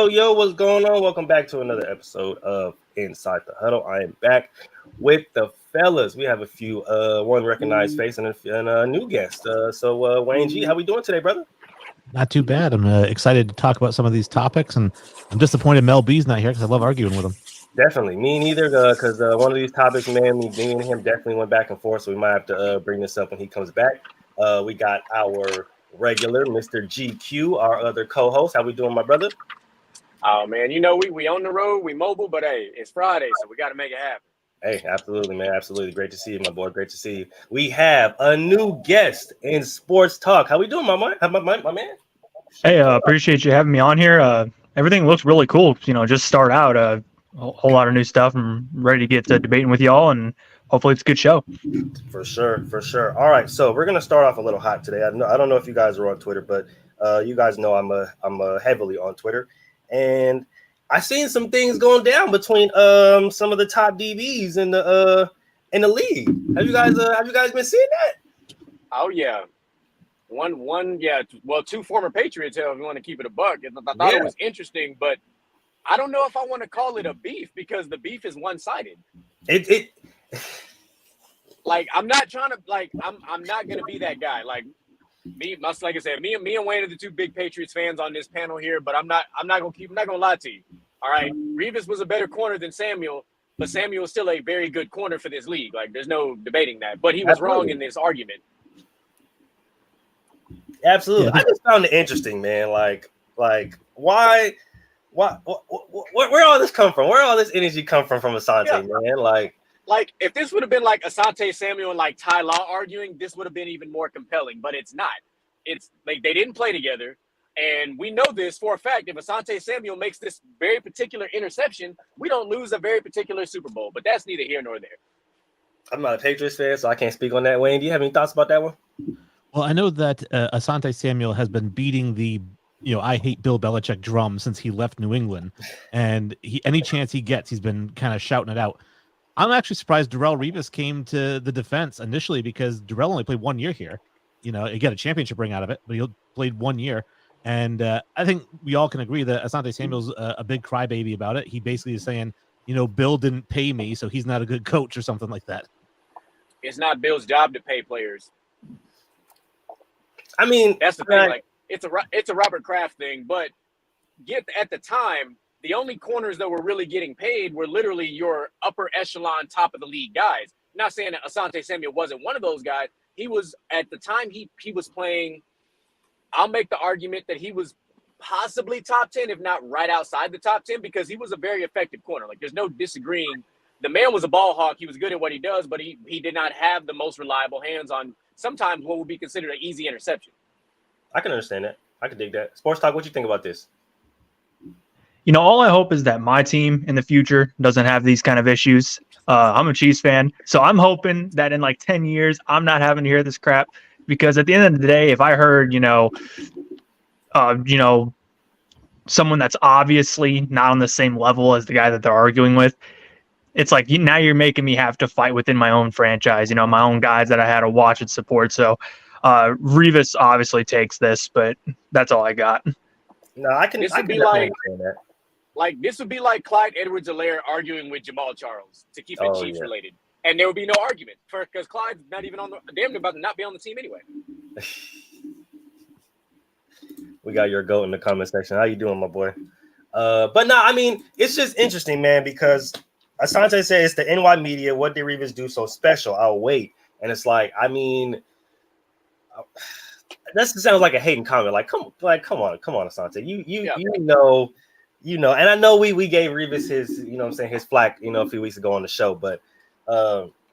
Yo, what's going on? Welcome back to another episode of Inside the Huddle. I am back with the fellas. We have a few, one recognized face and a new guest. So Wayne G, how we doing today, brother? Not too bad. I'm excited to talk about some of these topics, and I'm disappointed Mel B's not here because I love arguing with him. Definitely. Me neither, because one of these topics, man, me and him definitely went back and forth, so we might have to bring this up when he comes back. We got our regular Mr. GQ, our other co-host. How we doing, my brother? Oh, man, you know, we on the road, we mobile, but hey, it's Friday, so we got to make it happen. Hey, absolutely, man. Absolutely. Great to see you, my boy. Great to see you. We have a new guest in Sports Talk. How we doing, my man? Hey, appreciate you having me on here. Everything looks really cool. You know, just start out a whole lot of new stuff. I'm ready to get to debating with y'all, and hopefully it's a good show. For sure. All right, so we're gonna start off a little hot today. I don't know if you guys are on Twitter, but you guys know I'm heavily on Twitter, and I seen some things going down between some of the top DBs in the league. Have you guys been seeing that? Oh yeah. One, yeah. Well, two former Patriots, if you want to keep it a buck. I thought it was interesting, but I don't know if I want to call it a beef because the beef is one-sided. It like I'm not trying to I'm not gonna be that guy. Like I said, me and Wayne are the two big Patriots fans on this panel here, but I'm not gonna lie to you. All right, Revis was a better corner than Samuel, but Samuel is still a very good corner for this league. Like there's no debating that. But he was wrong in this argument. Absolutely. Yeah. I just found it interesting, man. Like why where all this come from? Where all this energy come from Asante, man? Like if this would have been like Asante, Samuel, and like Ty Law arguing, this would have been even more compelling, but it's not. It's like they didn't play together, and we know this for a fact. If Asante Samuel makes this very particular interception, we don't lose a very particular Super Bowl, but that's neither here nor there. I'm not a Patriots fan, so I can't speak on that. Wayne, do you have any thoughts about that one? Well, I know that Asante Samuel has been beating the I hate Bill Belichick drum since he left New England, and any chance he gets, he's been kind of shouting it out. I'm actually surprised Darrelle Revis came to the defense initially because Darrelle only played 1 year here. He got a championship ring out of it, but he played 1 year. And I think we all can agree that Asante Samuel's a big crybaby about it. He basically is saying, Bill didn't pay me, so he's not a good coach or something like that. It's not Bill's job to pay players. I mean, that's the thing. Like it's a Robert Kraft thing, but at the time, the only corners that were really getting paid were literally your upper echelon, top of the league guys. Not saying that Asante Samuel wasn't one of those guys. He was at the time he was playing. I'll make the argument that he was possibly top 10, if not right outside the top 10, because he was a very effective corner. Like there's no disagreeing. The man was a ball hawk. He was good at what he does, but he did not have the most reliable hands on sometimes what would be considered an easy interception. I can understand that. I can dig that. Sports Talk, what you think about this? All I hope is that my team in the future doesn't have these kind of issues. I'm a Chiefs fan, so I'm hoping that in like 10 years, I'm not having to hear this crap, because at the end of the day, if I heard, someone that's obviously not on the same level as the guy that they're arguing with, it's like now you're making me have to fight within my own franchise, my own guys that I had to watch and support. So Revis obviously takes this, but that's all I got. No, I can. This would be this would be like Clyde Edwards-Helaire arguing with Jamal Charles to keep it Chiefs related, and there would be no argument because Clyde's not even on the damn about to not be on the team anyway. We got your goat in the comment section. How you doing, my boy? But no, I mean it's just interesting, man, because Asante said it's the NY media. What did Revis do so special? I'll wait, and it's like, I mean. That sounds like a hating comment. Come on, Asante. And I know we gave Revis his, his flack, a few weeks ago on the show, but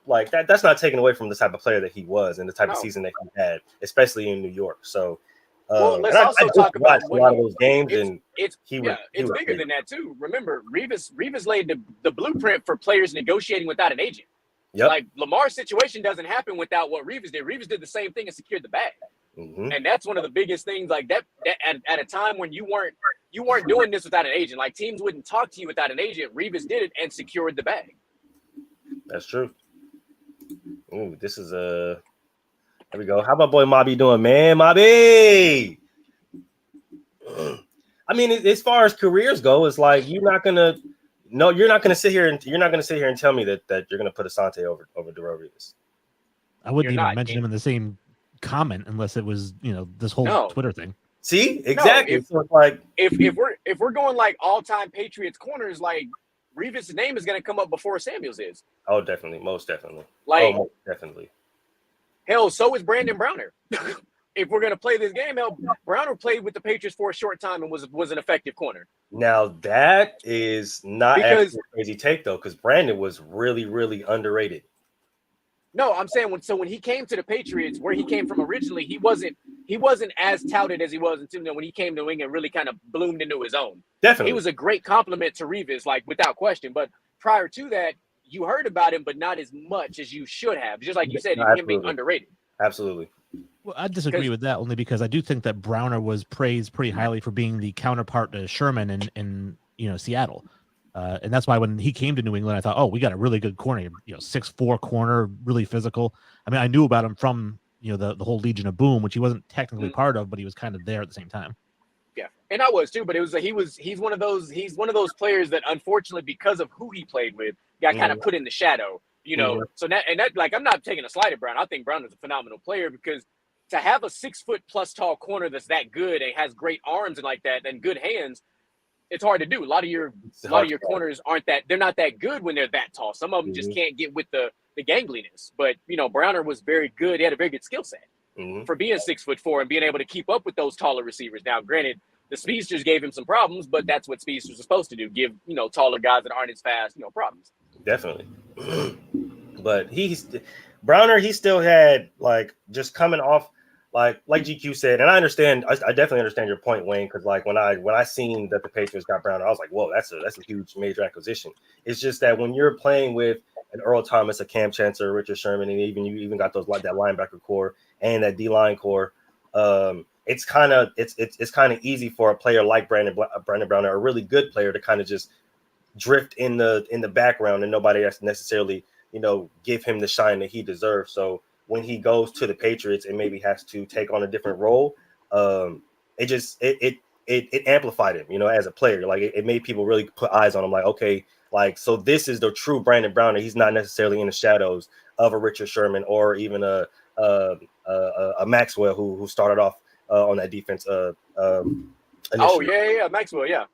like that's not taken away from the type of player that he was and the type of No. season that he had, especially in New York. So, Well, let's and also I talk about watched a lot of those games, it's and it's he yeah, was it's bigger than that too. Remember, Revis laid the blueprint for players negotiating without an agent. Yep. Like Lamar's situation doesn't happen without what Revis did. Revis did the same thing and secured the bag. Mm-hmm. And that's one of the biggest things. Like that at a time when you weren't doing this without an agent. Like teams wouldn't talk to you without an agent. Revis did it and secured the bag. That's true. Ooh, this is there we go. How about boy Mobby doing, man? Mobby. I mean, as far as careers go, it's like you're not gonna sit here and tell me that you're gonna put Asante over Darrell Revis. I wouldn't You're even not. mention him in the same comment unless it was, this whole Twitter thing. See, exactly. No, so it's like if we're going like all-time Patriots corners, like Revis' name is going to come up before Samuel's is. Oh, definitely, most definitely. Like, most definitely. Hell, so is Brandon Browner. If we're going to play this game, Browner played with the Patriots for a short time and was an effective corner. Now that is not Because actually a crazy take though, because Brandon was really, really underrated. No, I'm saying when he came to the Patriots, where he came from originally, he wasn't as touted as he was until when he came to New England, really kind of bloomed into his own. Definitely, he was a great compliment to Revis, like without question. But prior to that, you heard about him, but not as much as you should have. Just like you said, him being underrated. Absolutely. Well, I disagree with that only because I do think that Browner was praised pretty highly for being the counterpart to Sherman in Seattle. And that's why when he came to New England, I thought, oh, we got a really good corner, 6'4" corner, really physical. I mean, I knew about him from, the whole Legion of Boom, which he wasn't technically part of, but he was kind of there at the same time. Yeah. And I was too, but it was he's one of those players that unfortunately, because of who he played with, got kind of put in the shadow, So that like I'm not taking a slight at Brown. I think Brown is a phenomenal player because to have a 6 foot plus tall corner that's that good and has great arms and like that and good hands, it's hard to do. A lot of your corners they're not that good when they're that tall. Some of them just can't get with the gangliness. But Browner was very good. He had a very good skill set for being 6'4" and being able to keep up with those taller receivers. Now, granted, the speedsters gave him some problems, but that's what speedsters are supposed to do: give taller guys that aren't as fast problems. Definitely. But Browner, he still had like just coming off. Like GQ said, and I understand. I definitely understand your point, Wayne. Because like when I seen that the Patriots got Browner, I was like, "Whoa, that's a huge major acquisition." It's just that when you're playing with an Earl Thomas, a Cam Chancellor, Richard Sherman, and you even got those that linebacker core and that D line core, it's kind of easy for a player like Brandon Browner, a really good player, to kind of just drift in the background and nobody has to necessarily give him the shine that he deserves. So when he goes to the Patriots and maybe has to take on a different role, it amplified him, as a player. Like it made people really put eyes on him. Like, okay, like, so this is the true Brandon Browner. He's not necessarily in the shadows of a Richard Sherman or even a Maxwell who started off on that defense. Oh yeah, Maxwell, yeah.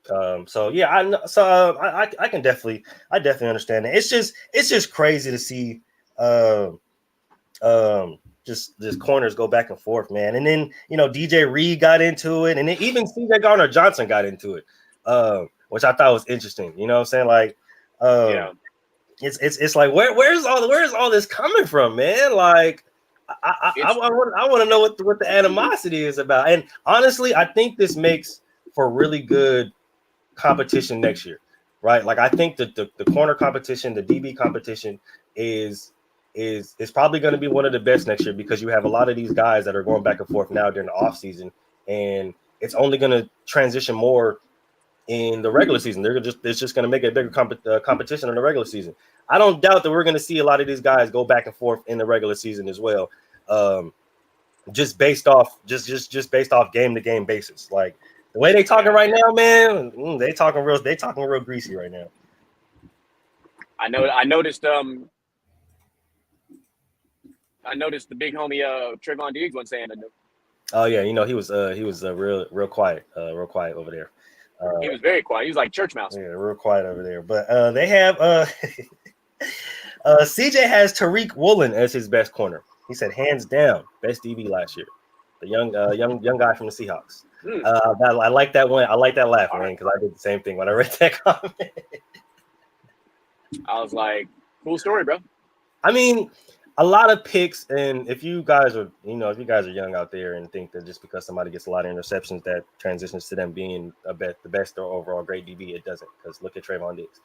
So yeah, I can definitely understand it. It's just crazy to see just corners go back and forth, man. And then DJ Reed got into it, and then even CJ Gardner-Johnson got into it, which I thought was interesting. You know what I'm saying? Like, it's like where's all this coming from, man? Like, I want to know what the animosity is about. And honestly, I think this makes for really good competition next year, right? Like, I think that the corner competition, the DB competition is probably going to be one of the best next year because you have a lot of these guys that are going back and forth now during the offseason, and it's only going to transition more in the regular season. It's just going to make a bigger competition in the regular season. I don't doubt that we're going to see a lot of these guys go back and forth in the regular season as well, just based off game to game basis. Like the way they talking right now, man, they talking real greasy right now. I noticed the big homie Trayvon Diggs wasn't saying nothing. Oh yeah, he was real quiet over there. He was very quiet. He was like church mouse. Yeah, real quiet over there. But they have CJ has Tariq Woolen as his best corner. He said hands down best DB last year. The young guy from the Seahawks. I like that one. I like that laugh, man, because I did the same thing when I read that comment. I was like, cool story, bro. I mean, a lot of picks, and if you guys are, if you guys are young out there and think that just because somebody gets a lot of interceptions that transitions to them being the best or overall great DB, it doesn't. Because look at Trayvon Diggs.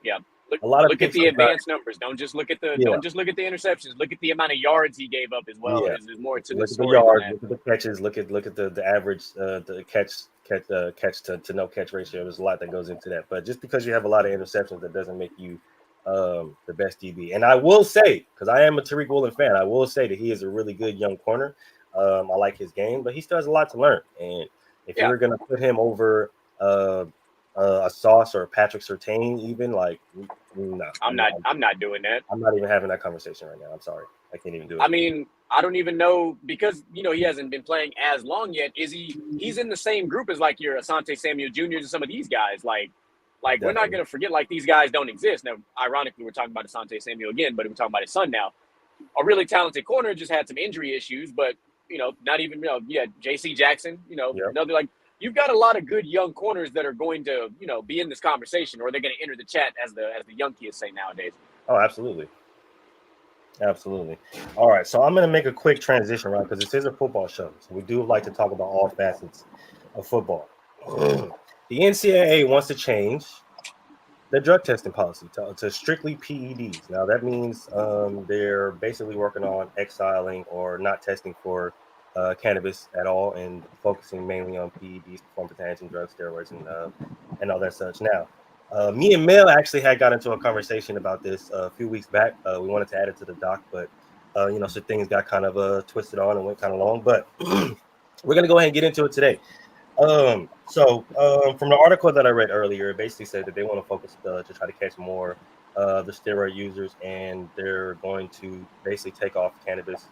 Yeah. A lot of Look at picks the are not, advanced numbers. Don't just look at the yeah, interceptions. Look at the amount of yards he gave up as well. yeah. There's more to the Look at the story than yards, that. look at the catches, look at the average the catch to no catch ratio. There's a lot that goes into that. But just because you have a lot of interceptions, that doesn't make you the best DB. And I will say, because I am a Tariq Woolen fan, I will say that he is a really good young corner. I like his game, but he still has a lot to learn. And if Yeah. you're gonna put him over a Sauce or a Patrick Surtain, even like, no, I'm not doing that. I'm not even having that conversation right now. I'm sorry, I can't even do it. I mean, I don't even know because he hasn't been playing as long yet. He's in the same group as like your Asante Samuel Jr.'s and some of these guys. Like we're not gonna forget like these guys don't exist. Now, ironically, we're talking about Asante Samuel again, but we're talking about his son now. A really talented corner, just had some injury issues, but not even JC Jackson, Yep. another like you've got a lot of good young corners that are going to, be in this conversation or they're going to enter the chat as the young kids say nowadays. Oh, absolutely. Absolutely. All right. So I'm going to make a quick transition, right? Because this is a football show. So we do like to talk about all facets of football. The NCAA wants to change the drug testing policy to strictly PEDs. Now, that means they're basically working on exiling or not testing for cannabis at all and focusing mainly on PEDs, performance-enhancing drugs, steroids, and all that such. Now, me and Mel actually had got into a conversation about this a few weeks back. We wanted to add it to the doc, but so things got kind of twisted on and went kind of long. But we're gonna go ahead and get into it today. From the article that I read earlier, it basically said that they want to focus to try to catch more the steroid users, and they're going to basically take off cannabis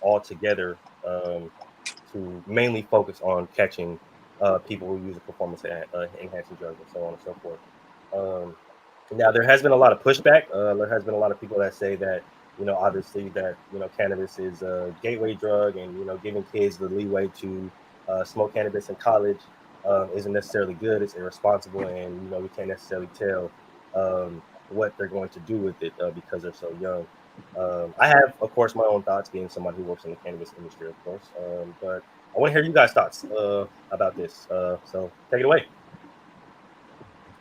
altogether to mainly focus on catching people who use a performance enhancing drugs and so on and so forth. Now, there has been a lot of pushback. There has been a lot of people that say that, obviously that, cannabis is a gateway drug and, giving kids the leeway to smoke cannabis in college isn't necessarily good. It's irresponsible. And, we can't necessarily tell what they're going to do with it because they're so young. I have, of course, my own thoughts being somebody who works in the cannabis industry, of course. But I want to hear you guys' thoughts about this. So take it away.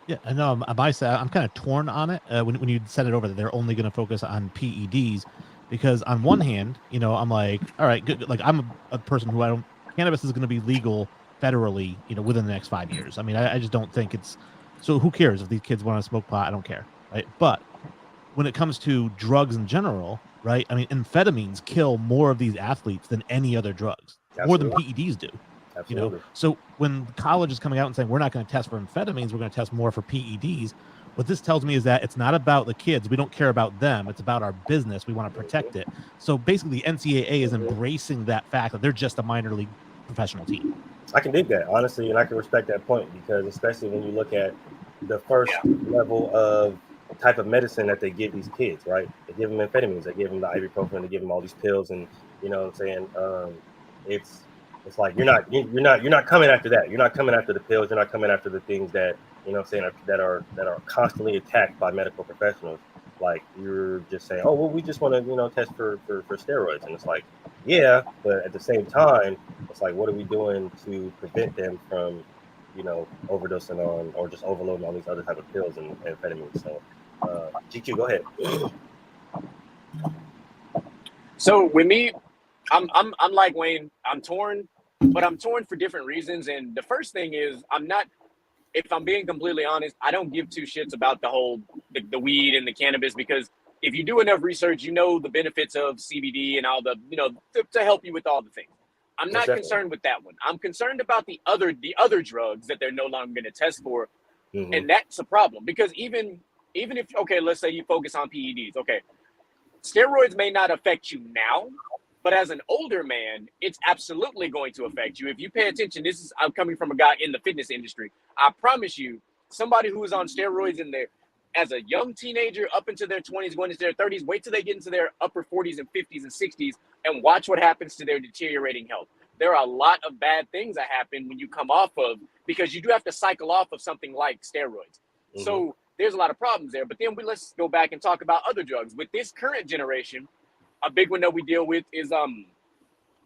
Yeah, I know. I'm kind of torn on it when you send it over that they're only going to focus on PEDs, because on one hand, I'm like, all right, good. Like I'm a person who cannabis is going to be legal federally, within the next 5 years. I mean, I just don't think it's. So who cares if these kids want to smoke pot? I don't care, right? But when it comes to drugs in general, right? I mean, amphetamines kill more of these athletes than any other drugs, more than PEDs do. Absolutely. So when college is coming out and saying we're not going to test for amphetamines, we're going to test more for PEDs, what this tells me is that it's not about the kids. We don't care about them. It's about our business. We want to protect it. So basically, the NCAA is embracing that fact that they're just a minor league professional team. I can dig that, honestly, and I can respect that point because especially when you look at the first level of type of medicine that they give these kids, right? They give them amphetamines, they give them the ibuprofen, they give them all these pills, and what I'm saying, it's like you're not coming after that. You're not coming after the pills. You're not coming after the things that what I'm saying that are constantly attacked by medical professionals. Like you're just saying, oh well, we just want to test for steroids, and it's like, yeah, but at the same time, it's like, what are we doing to prevent them from overdosing on or just overloading all these other type of pills and amphetamines? So, GQ, go ahead. So with me, I'm like Wayne. I'm torn, but I'm torn for different reasons. And the first thing is if I'm being completely honest, I don't give two shits about the whole the weed and the cannabis, because if you do enough research, the benefits of CBD and all the to help you with all the things. I'm not concerned with that one. I'm concerned about the other drugs that they're no longer going to test for, and that's a problem, because even if let's say you focus on PEDs, steroids may not affect you now, but as an older man, it's absolutely going to affect you. If you pay attention, I'm coming from a guy in the fitness industry. I promise you, somebody who is on steroids as a young teenager up into their 20s, going into their 30s, wait till they get into their upper 40s and 50s and 60s and watch what happens to their deteriorating health. There are a lot of bad things that happen when you come off of, because you do have to cycle off of something like steroids. So there's a lot of problems there. But then let's go back and talk about other drugs. With this current generation, a big one that we deal with is damn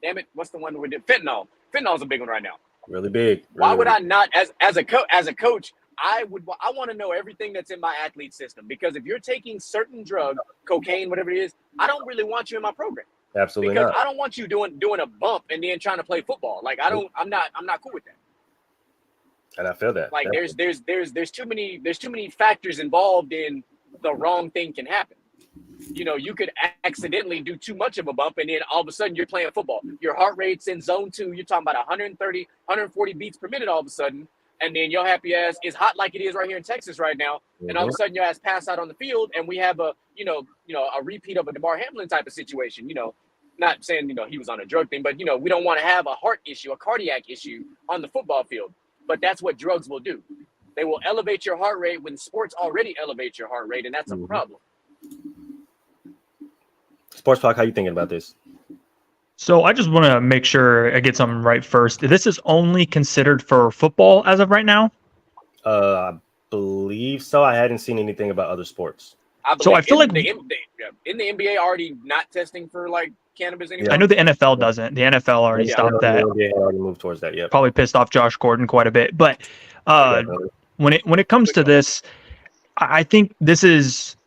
it, what's the one we did? Fentanyl. Fentanyl is a big one right now. Really big. Why would I not, as a coach, I want to know everything that's in my athlete system, because if you're taking certain drug, cocaine, whatever it is, I don't really want you in my program. Absolutely because not. I don't want you doing a bump and then trying to play football. Like I'm not cool with that. And I feel that. Like there's too many factors involved in the wrong thing can happen. You know, you could accidentally do too much of a bump and then all of a sudden you're playing football. Your heart rate's in zone 2. You're talking about 130, 140 beats per minute all of a sudden. And then your happy ass is hot like it is right here in Texas right now. And all of a sudden your ass pass out on the field and we have a repeat of a DeMar Hamlin type of situation. You know, not saying, he was on a drug thing, but, we don't want to have a heart issue, a cardiac issue on the football field. But that's what drugs will do. They will elevate your heart rate when sports already elevate your heart rate, and that's a problem. Sports Talk, how you thinking about this? So I just want to make sure I get something right first. This is only considered for football as of right now? I believe so. I hadn't seen anything about other sports. I feel like in the NBA already not testing for like cannabis anymore. I know the NFL doesn't. The NFL already stopped that. Yeah, already moved towards that. Yeah, probably pissed off Josh Gordon quite a bit. But when it comes to this, I think this is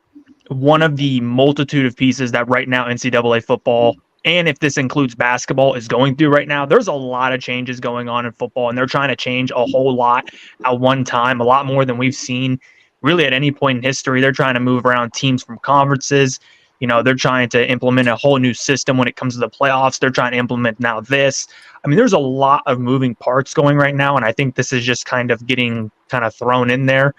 one of the multitude of pieces that right now NCAA football, and if this includes basketball, is going through right now. There's a lot of changes going on in football, and they're trying to change a whole lot at one time, a lot more than we've seen really at any point in history. They're trying to move around teams from conferences. They're trying to implement a whole new system when it comes to the playoffs. They're trying to implement now this. I mean, there's a lot of moving parts going right now, and I think this is just kind of getting kind of thrown in there.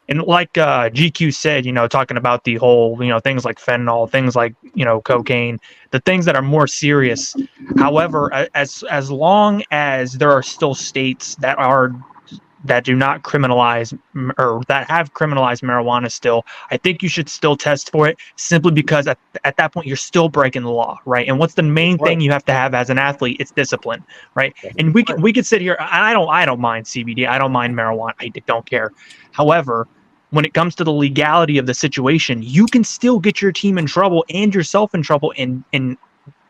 And like GQ said, talking about the whole, things like fentanyl, things like, cocaine, the things that are more serious. However, as long as there are still states that do not criminalize or that have criminalized marijuana still, I think you should still test for it, simply because at that point you're still breaking the law, right? And what's the main thing you have to have as an athlete? It's discipline, right? And we could sit here. I don't mind CBD. I don't mind marijuana. I don't care. However, when it comes to the legality of the situation, you can still get your team in trouble and yourself in trouble and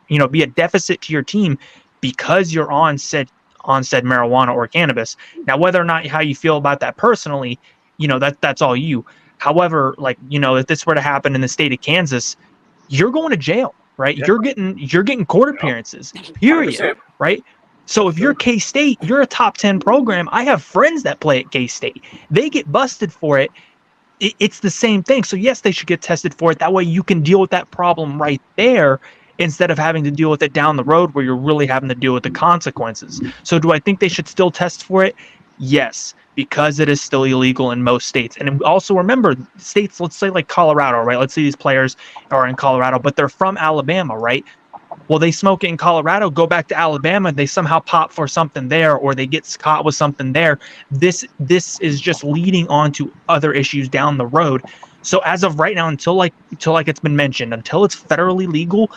be a deficit to your team because you're on said marijuana or cannabis. Now, whether or not how you feel about that personally, that's all you. However, if this were to happen in the state of Kansas, you're going to jail, right? Yeah. You're getting court appearances, period, 100%. Right? So if you're K-State, you're a top 10 program. I have friends that play at K-State. They get busted for it. It's the same thing. So yes, they should get tested for it. That way you can deal with that problem right there, instead of having to deal with it down the road where you're really having to deal with the consequences. So do I think they should still test for it? Yes, because it is still illegal in most states. And also remember, states, let's say like Colorado, right? Let's say these players are in Colorado, but they're from Alabama, right? Well, they smoke it in Colorado, go back to Alabama, they somehow pop for something there, or they get caught with something there. This is just leading on to other issues down the road. So as of right now, until it's been mentioned, until it's federally legal,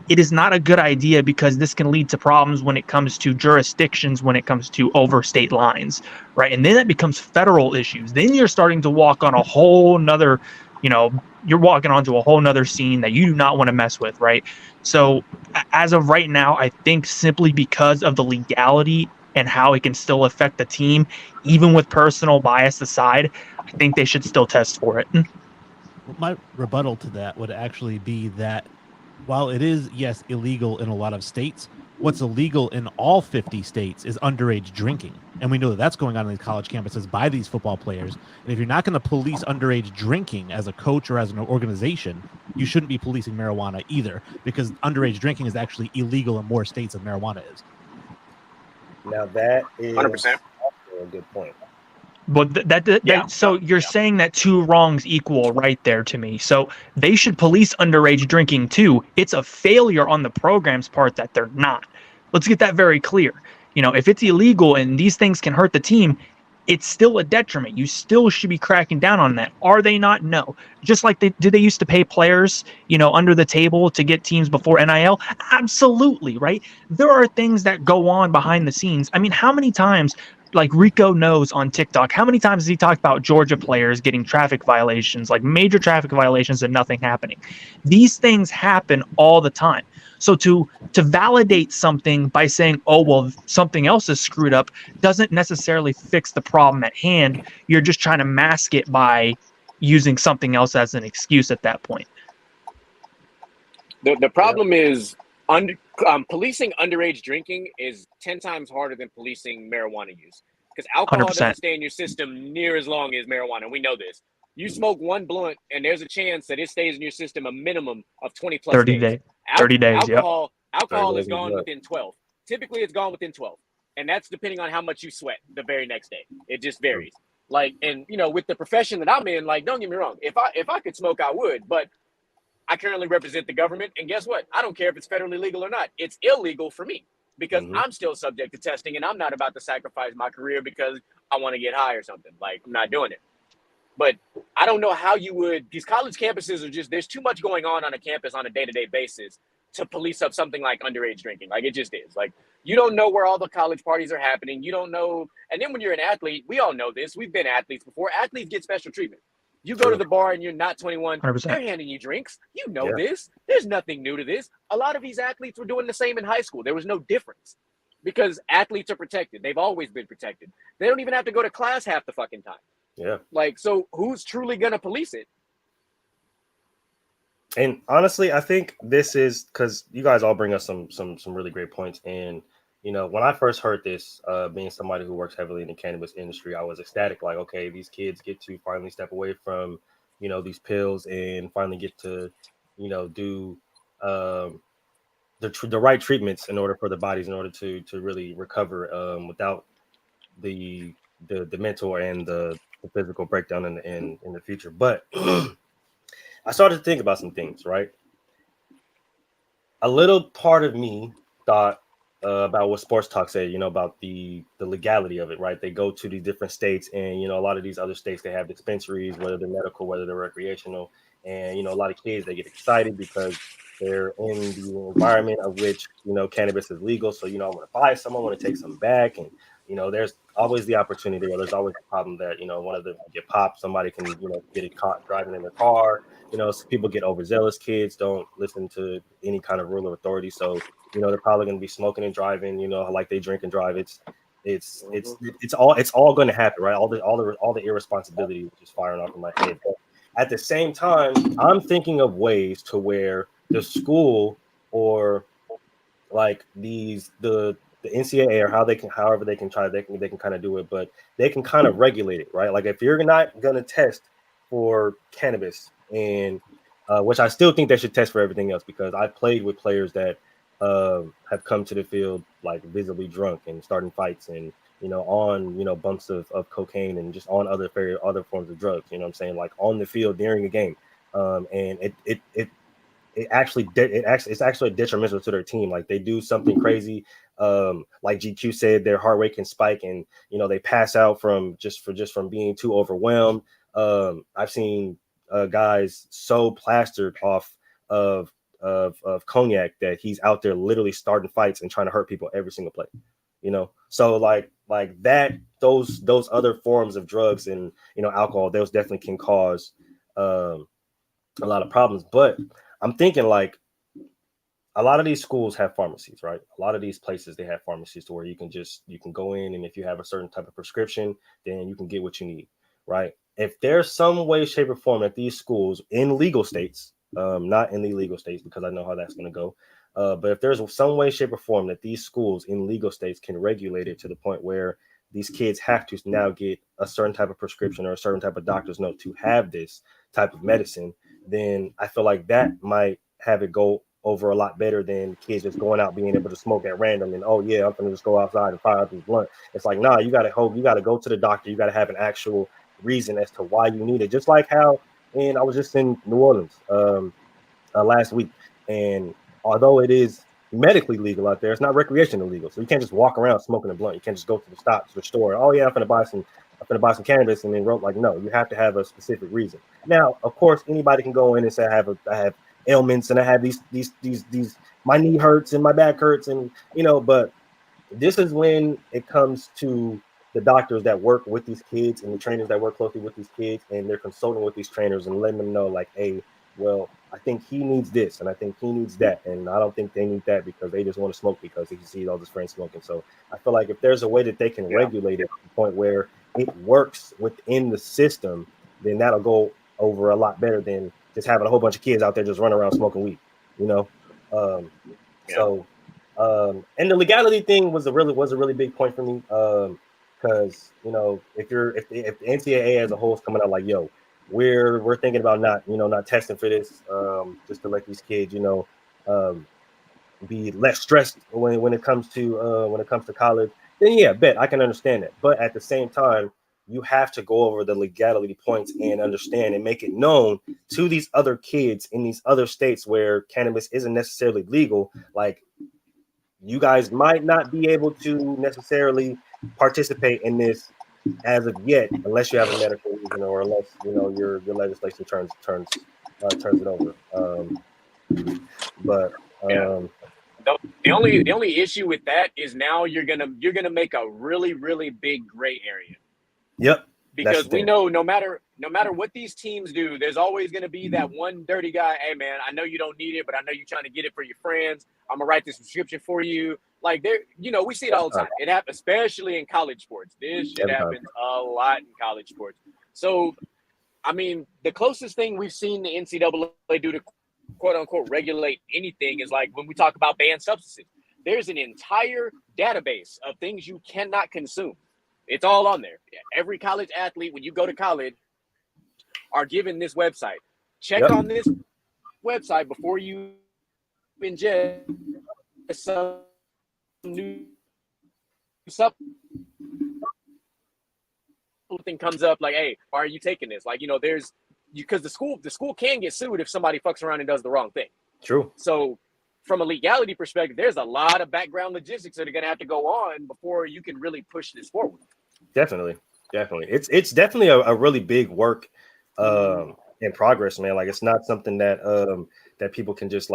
it is not a good idea, because this can lead to problems when it comes to jurisdictions, when it comes to over state lines, right? And then it becomes federal issues. Then you're starting to walk on a whole nother, you're walking onto a whole nother scene that you do not want to mess with, right? So as of right now, I think simply because of the legality and how it can still affect the team, even with personal bias aside, I think they should still test for it. My rebuttal to that would actually be that while it is, yes, illegal in a lot of states, what's illegal in all 50 states is underage drinking. And we know that that's going on in these college campuses by these football players. And if you're not going to police underage drinking as a coach or as an organization, you shouldn't be policing marijuana either, because underage drinking is actually illegal in more states than marijuana is. Now that is 100% a good point. But so you're saying that two wrongs equal right there to me. So they should police underage drinking too. It's a failure on the program's part that they're not. Let's get that very clear. If it's illegal and these things can hurt the team, it's still a detriment. You still should be cracking down on that. Are they not? No. Just like they used to pay players, under the table to get teams before NIL? Absolutely, right? There are things that go on behind the scenes. I mean, how many times like Rico knows on TikTok, how many times has he talked about Georgia players getting traffic violations, like major traffic violations and nothing happening? These things happen all the time. So to validate something by saying, oh, well, something else is screwed up doesn't necessarily fix the problem at hand. You're just trying to mask it by using something else as an excuse at that point. The problem is policing underage drinking is 10 times harder than policing marijuana use, because alcohol 100%. doesn't stay in your system near as long as marijuana. We know this. You smoke one blunt, and there's a chance that it stays in your system a minimum of 20 plus 30 days. 30 days, alcohol is 30 gone days, within 12. Typically, it's gone within 12. And that's depending on how much you sweat the very next day. It just varies. Like, and, you know, with the profession that I'm in, like, don't get me wrong. If I could smoke, I would. But I currently represent the government, and guess what? I don't care if it's federally legal or not. It's illegal for me because I'm still subject to testing, and I'm not about to sacrifice my career because I want to get high or something. Like, I'm not doing it. But I don't know how you would. These college campuses are just, there's too much going on a campus on a day-to-day basis to police up something like underage drinking. Like, it just is. Like, you don't know where all the college parties are happening. You don't know. And then when you're an athlete, we all know this. We've been athletes before. Athletes get special treatment. You go to the bar and you're not 21, 100%. They're handing you drinks. You know this. There's nothing new to this. A lot of these athletes were doing the same in high school. There was no difference because athletes are protected. They've always been protected. They don't even have to go to class half the fucking time. Yeah. Like, so who's truly going to police it? And honestly, I think this is because you guys all bring us some really great points. And, you know, when I first heard this, being somebody who works heavily in the cannabis industry, I was ecstatic. Like, okay, these kids get to finally step away from, you know, these pills and finally get to, you know, do the right treatments in order for the bodies, in order to really recover without the mental and the physical breakdown in the future. But I started to think about some things, right? A little part of me thought about what Sports Talk said, you know, about the legality of it, right? They go to these different states, and, you know, a lot of these other states, they have dispensaries, whether they're medical, whether they're recreational. And, you know, a lot of kids, they get excited because they're in the environment of which, you know, cannabis is legal. So, you know, I want to buy some, I want to take some back. And, you know, there's always the opportunity, or there's always the problem that, you know, one of them get popped, somebody can, you know, get it caught driving in their car. You know, so people get overzealous. Kids don't listen to any kind of rule of authority. So, you know, they're probably going to be smoking and driving, you know, like they drink and drive. It's all going to happen, right? All the irresponsibility is just firing off in my head. But at the same time, I'm thinking of ways to where the school, or like the NCAA, or however they can kind of do it, but they can kind of regulate it, right? Like, if you're not going to test for cannabis, and which I still think they should test for everything else, because I played with players that have come to the field like visibly drunk and starting fights, and, you know, on, you know, bumps of cocaine, and just on other forms of drugs, you know what I'm saying, like on the field during a game. And it's actually detrimental to their team. Like, they do something crazy. Like GQ said, their heart rate can spike, and, you know, they pass out from being too overwhelmed. I've seen guys so plastered off of cognac that he's out there literally starting fights and trying to hurt people every single play. You know, so like that, those other forms of drugs and, you know, alcohol, those definitely can cause a lot of problems. But I'm thinking, like, a lot of these schools have pharmacies, right? A lot of these places, they have pharmacies to where you can go in, and if you have a certain type of prescription, then you can get what you need, right? If there's some way, shape, or form that these schools in legal states, not in the illegal states, because I know how that's going to go, but if there's some way, shape, or form that these schools in legal states can regulate it to the point where these kids have to now get a certain type of prescription or a certain type of doctor's note to have this type of medicine, then I feel like that might have it go over a lot better than kids just going out being able to smoke at random and, oh yeah, I'm gonna just go outside and fire up this blunt. It's like, nah, you gotta go to the doctor. You gotta have an actual reason as to why you need it. Just like how, and I was just in New Orleans last week, and although it is medically legal out there, it's not recreational legal. So you can't just walk around smoking a blunt. You can't just go to the store. Oh yeah, I'm gonna buy some cannabis, and then wrote, like, no, you have to have a specific reason. Now, of course, anybody can go in and say, I have ailments, and I have these my knee hurts and my back hurts, and, you know, but this is when it comes to the doctors that work with these kids and the trainers that work closely with these kids, and they're consulting with these trainers and letting them know, like, hey, well, I think he needs this and I think he needs that, and I don't think they need that because they just want to smoke because he sees all his friends smoking. So I feel like if there's a way that they can regulate it to the point where it works within the system, then that'll go over a lot better than just having a whole bunch of kids out there just running around smoking weed, you know. So and the legality thing was a really big point for me, because you know, if the NCAA as a whole is coming out like, yo, we're thinking about not testing for this, just to let these kids, you know, be less stressed when it comes to college, then yeah, bet I can understand it. But at the same time, you have to go over the legality points and understand and make it known to these other kids in these other states where cannabis isn't necessarily legal. Like, you guys might not be able to necessarily participate in this as of yet, unless you have a medical reason, or unless, you know, your legislation turns it over. The only issue with that is now you're gonna make a really, really big gray area. Yep. Because we know no matter what these teams do, there's always going to be that one dirty guy. Hey man, I know you don't need it, but I know you're trying to get it for your friends. I'm gonna write this prescription for you. Like, there, you know, we see it all the time. It happens, especially in college sports. This shit happens a lot in college sports. So, I mean, the closest thing we've seen the NCAA do to quote unquote regulate anything is like when we talk about banned substances. There's an entire database of things you cannot consume. It's all on there. Every college athlete, when you go to college, are given this website. Check on this website before you ingest some new something comes up like, hey, why are you taking this? Like, you know, because the school can get sued if somebody fucks around and does the wrong thing. True. So from a legality perspective, there's a lot of background logistics that are going to have to go on before you can really push this forward. Definitely. It's definitely a really big work in progress, man. Like, it's not something that that people can just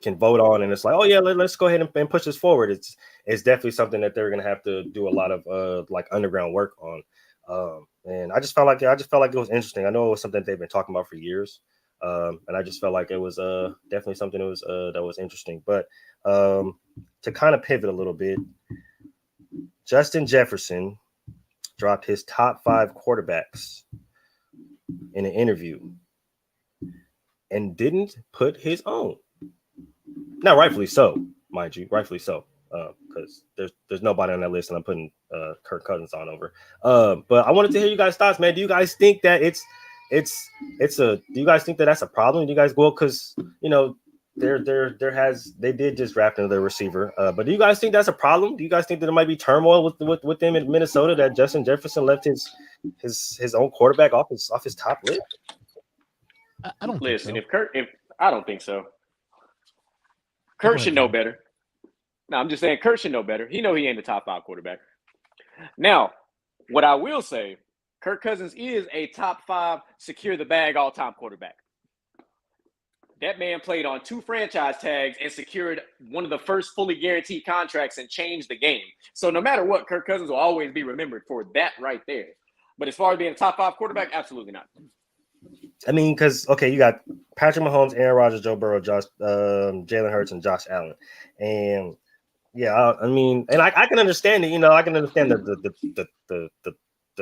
can vote on and it's like, oh yeah, let's go ahead and push this forward. It's definitely something that they're gonna have to do a lot of underground work on. And I just felt like it was interesting. I know it was something they've been talking about for years. And I just felt like it was definitely something that was interesting. But to kind of pivot a little bit, Justin Jefferson dropped his top 5 quarterbacks in an interview and didn't put his own. Now, rightfully so, mind you, rightfully so, because there's nobody on that list, and I'm putting Kirk Cousins on over. But I wanted to hear you guys' thoughts, man. Do you guys think that do you guys think that that's a problem? Do you guys because you know they did just draft another receiver, but do you guys think that's a problem? Do you guys think that there might be turmoil with them in Minnesota, that Justin Jefferson left his own quarterback off his top list? I don't listen. Think so. If I don't think so. Kurt should know better. No, I'm just saying Kurt should know better. He ain't the top 5 quarterback. Now, what I will say, Kirk Cousins is a top 5 secure the bag all-time quarterback. That man played on 2 franchise tags and secured one of the first fully guaranteed contracts and changed the game. So no matter what, Kirk Cousins will always be remembered for that right there. But as far as being a top 5 quarterback, absolutely not. I mean, because, okay, you got Patrick Mahomes, Aaron Rodgers, Joe Burrow, Jalen Hurts, and Josh Allen. And, yeah, I mean, and I can understand it. You know, I can understand the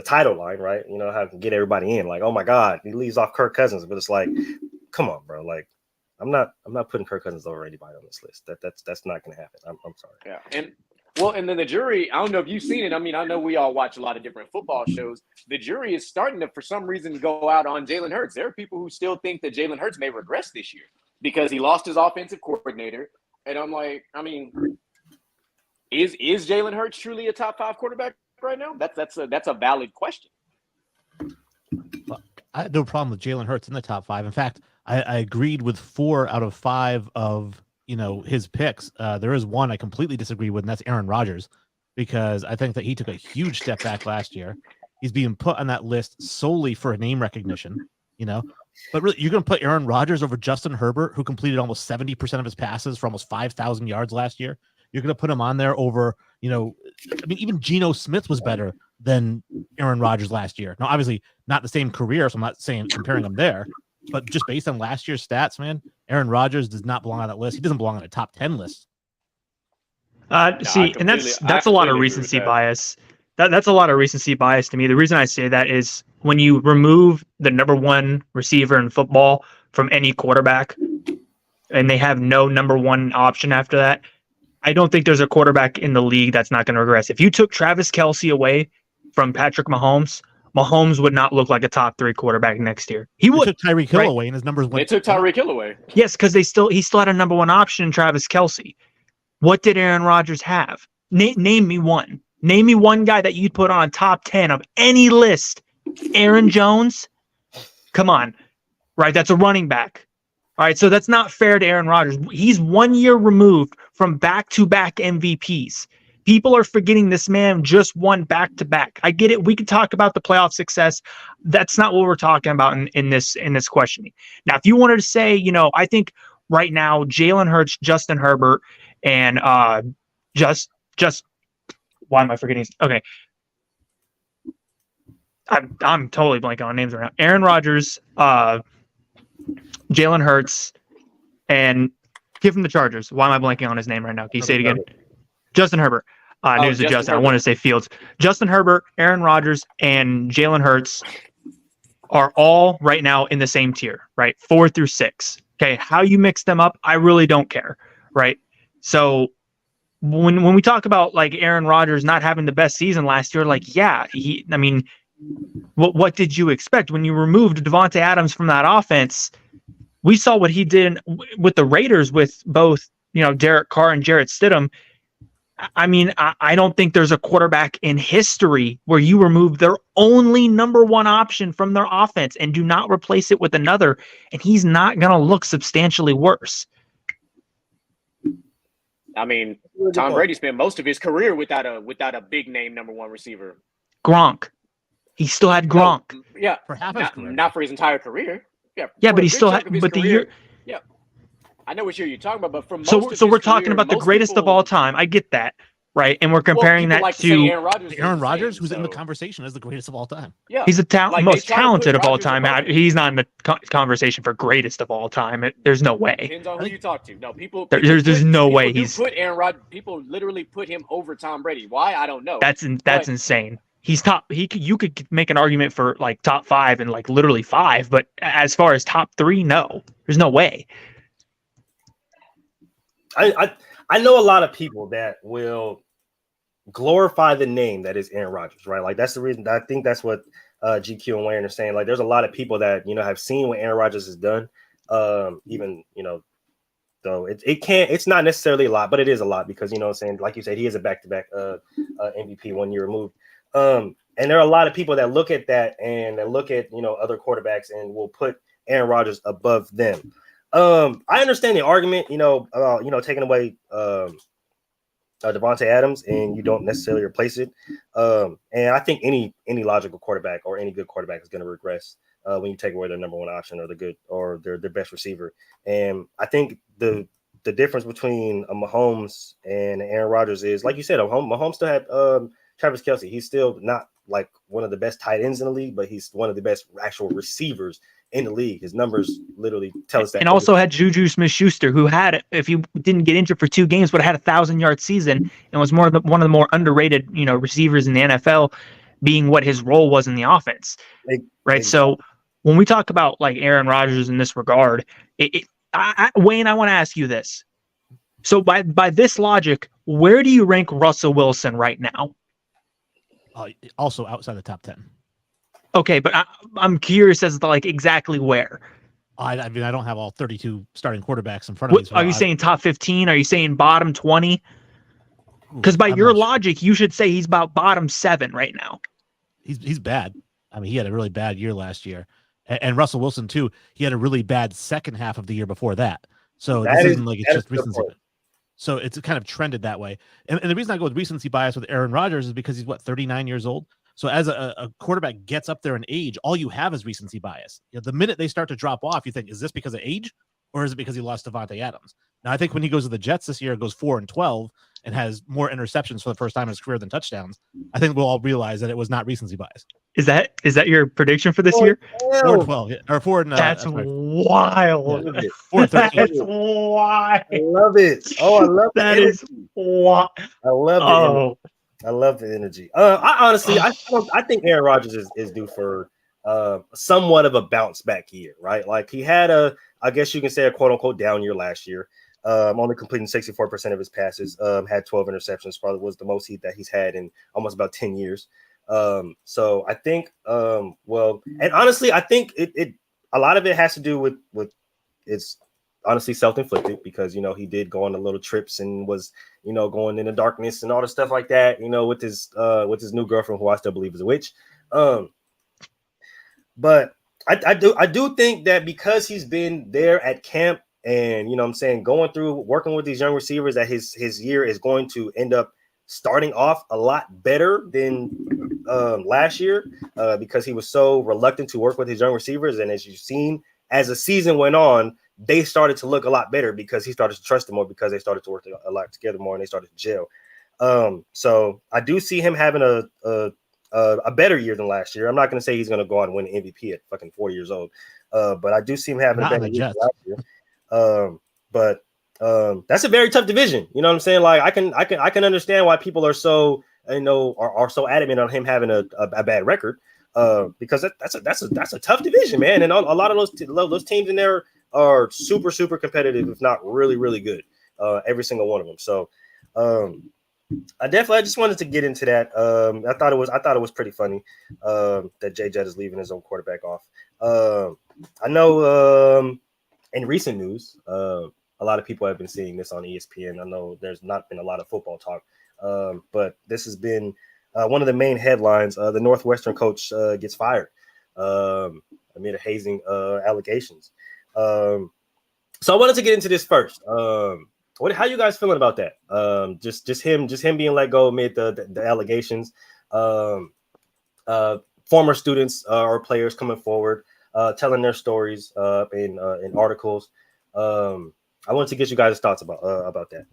title line, right? You know, how to get everybody in. Like, oh, my God, he leaves off Kirk Cousins. But it's like, come on, bro. Like, I'm not putting Kirk Cousins over anybody on this list. That's not going to happen. I'm sorry. Yeah, and then the jury, I don't know if you've seen it. I mean, I know we all watch a lot of different football shows. The jury is starting to, for some reason, go out on Jalen Hurts. There are people who still think that Jalen Hurts may regress this year because he lost his offensive coordinator. And I'm like, I mean, is Jalen Hurts truly a top 5 quarterback right now? That's a valid question. I have no problem with Jalen Hurts in the top 5. In fact, I agreed with 4 out of 5 of his picks. There is one I completely disagree with, and that's Aaron Rodgers, because I think that he took a huge step back last year. He's being put on that list solely for name recognition, But really, you're going to put Aaron Rodgers over Justin Herbert, who completed almost 70% of his passes for almost 5,000 yards last year. You're going to put him on there over, I mean, even Geno Smith was better than Aaron Rodgers last year. Now, obviously, not the same career, so I'm not saying comparing them there, but just based on last year's stats, man, Aaron Rodgers does not belong on that list. He doesn't belong on a top 10 list. See, and that's a lot of recency bias. That's a lot of recency bias to me. The reason I say that is when you remove the number one receiver in football from any quarterback, and they have no number one option after that, I don't think there's a quarterback in the league that's not going to regress. If you took Travis Kelce away from Patrick Mahomes, Mahomes would not look like a top 3 quarterback next year. He would. Took Tyreek Hill away, and his numbers went. They took Tyreek Hill away. Yes, because he still had a number one option in Travis Kelce. What did Aaron Rodgers have? Name me one. Name me one guy that you'd put on a top 10 of any list. Aaron Jones? Come on. Right? That's a running back. All right. So that's not fair to Aaron Rodgers. He's 1 year removed from back-to-back MVPs. People are forgetting this man just won back-to-back. I get it. We could talk about the playoff success. That's not what we're talking about in this questioning. Now, if you wanted to say, I think right now, Jalen Hurts, Justin Herbert, and just why am I forgetting? Okay. I'm totally blanking on names right now. Aaron Rodgers, Jalen Hurts, and give him the Chargers. Why am I blanking on his name right now? Can you say it again? Justin Herbert. News to Justin. I want to say Fields. Justin Herbert, Aaron Rodgers, and Jalen Hurts are all right now in the same tier, right? 4 through 6. Okay. How you mix them up, I really don't care. Right. So when we talk about like Aaron Rodgers not having the best season last year, like, yeah, what did you expect when you removed Devontae Adams from that offense? We saw what he did with the Raiders with both, Derek Carr and Jarrett Stidham. I don't think there's a quarterback in history where you remove their only number one option from their offense and do not replace it with another, and he's not going to look substantially worse. Tom Brady spent most of his career without a big name number one receiver. Gronk. He still had Gronk. No, yeah, for half his career. Not for his entire career. Yeah, but he still had. But the year. Yeah, I know what year you're talking about, but from so we're talking about the greatest of all time. I get that, right? And we're comparing that to Aaron Rodgers, who's in the conversation as the greatest of all time. Yeah, he's the most talented of all time. He's not in the conversation for greatest of all time. There's no way. Depends on who you talk to. No, there's no way he's put Aaron Rodgers. People literally put him over Tom Brady. Why? I don't know. That's insane. He's top. You could make an argument for like top 5 and like literally 5, but as far as top 3, no, there's no way. I know a lot of people that will glorify the name that is Aaron Rodgers, right? Like that's the reason. I think that's what GQ and Wayne are saying. Like there's a lot of people that have seen what Aaron Rodgers has done. Even though it's not necessarily a lot, but it is a lot because like you said, he is a back-to-back MVP 1 year removed. And there are a lot of people that look at that and that look at other quarterbacks and will put Aaron Rodgers above them. I understand the argument, about taking away Devontae Adams and you don't necessarily replace it. And I think any logical quarterback or any good quarterback is going to regress when you take away their number one option or their best receiver. And I think the difference between a Mahomes and Aaron Rodgers is, like you said, Mahomes still had Travis Kelce. He's still not like one of the best tight ends in the league, but he's one of the best actual receivers in the league. His numbers literally tell us that. And also had Juju Smith-Schuster, who had, if he didn't get injured for 2 games, would have had 1,000-yard season and was one of the more underrated, receivers in the NFL, being what his role was in the offense. Right. So when we talk about like Aaron Rodgers in this regard, Wayne, I want to ask you this. So by this logic, where do you rank Russell Wilson right now? Also outside the top 10. Okay, but I'm curious as to like exactly where. I don't have all 32 starting quarterbacks in front of me. So are you saying top 15? Are you saying bottom 20? Because by your logic, you should say he's about bottom 7 right now. He's bad. He had a really bad year last year, and Russell Wilson too. He had a really bad second half of the year before that. So this isn't like it's just recency. So it's kind of trended that way. And the reason I go with recency bias with Aaron Rodgers is because he's 39 years old. So as a quarterback gets up there in age, all you have is recency bias. The minute they start to drop off, you think, is this because of age or is it because he lost Devontae Adams? Now, I think when he goes to the Jets this year, goes 4-12 and has more interceptions for the first time in his career than touchdowns, I think we'll all realize that it was not recency bias. Is that your prediction for this year? 4-12, yeah, or 4 and that's wild. Yeah. 4-13. That's wild. I love it. Oh, I love that. The Is wild. I love it. Oh, I love the energy. I honestly, I think Aaron Rodgers is due for somewhat of a bounce back year, right? Like he had I guess you can say a quote unquote down year last year. Only completing 64% of his passes. Had 12 interceptions. Probably was the most that he's had in almost about 10 years. So I think, well, and honestly, I think it a lot of it has to do with it's honestly self-inflicted because, you know, he did go on the little trips and was, you know, going in the darkness and all the stuff like that, you know, with his new girlfriend, who I still believe is a witch. But I do think that because he's been there at camp and, you know what I'm saying, going through working with these young receivers, that his year is going to end up starting off a lot better than last year because he was so reluctant to work with his young receivers. And as you've seen, as the season went on, they started to look a lot better because he started to trust them more because they started to work a lot together more and they started to gel. So I do see him having a better year than last year. I'm not going to say he's going to go out and win MVP at fucking 4 years old, but I do see him having a better year than last year. But that's a very tough division. You know what I'm saying? Like I can understand why people are so, you know, are so adamant on him having a bad record because that's a tough division, man. And a lot of those teams in there are super, super competitive, if not really, really good. Every single one of them. So I just wanted to get into that. I thought it was pretty funny that Jay Jett is leaving his own quarterback off. I know in recent news, a lot of people have been seeing this on ESPN. I know there's not been a lot of football talk, but this has been one of the main headlines. The Northwestern coach gets fired amid hazing allegations. So I wanted to get into this first. How you guys feeling about that? Just him being let go amid the allegations. Former students or players coming forward, telling their stories in articles. I wanted to get you guys' thoughts about that.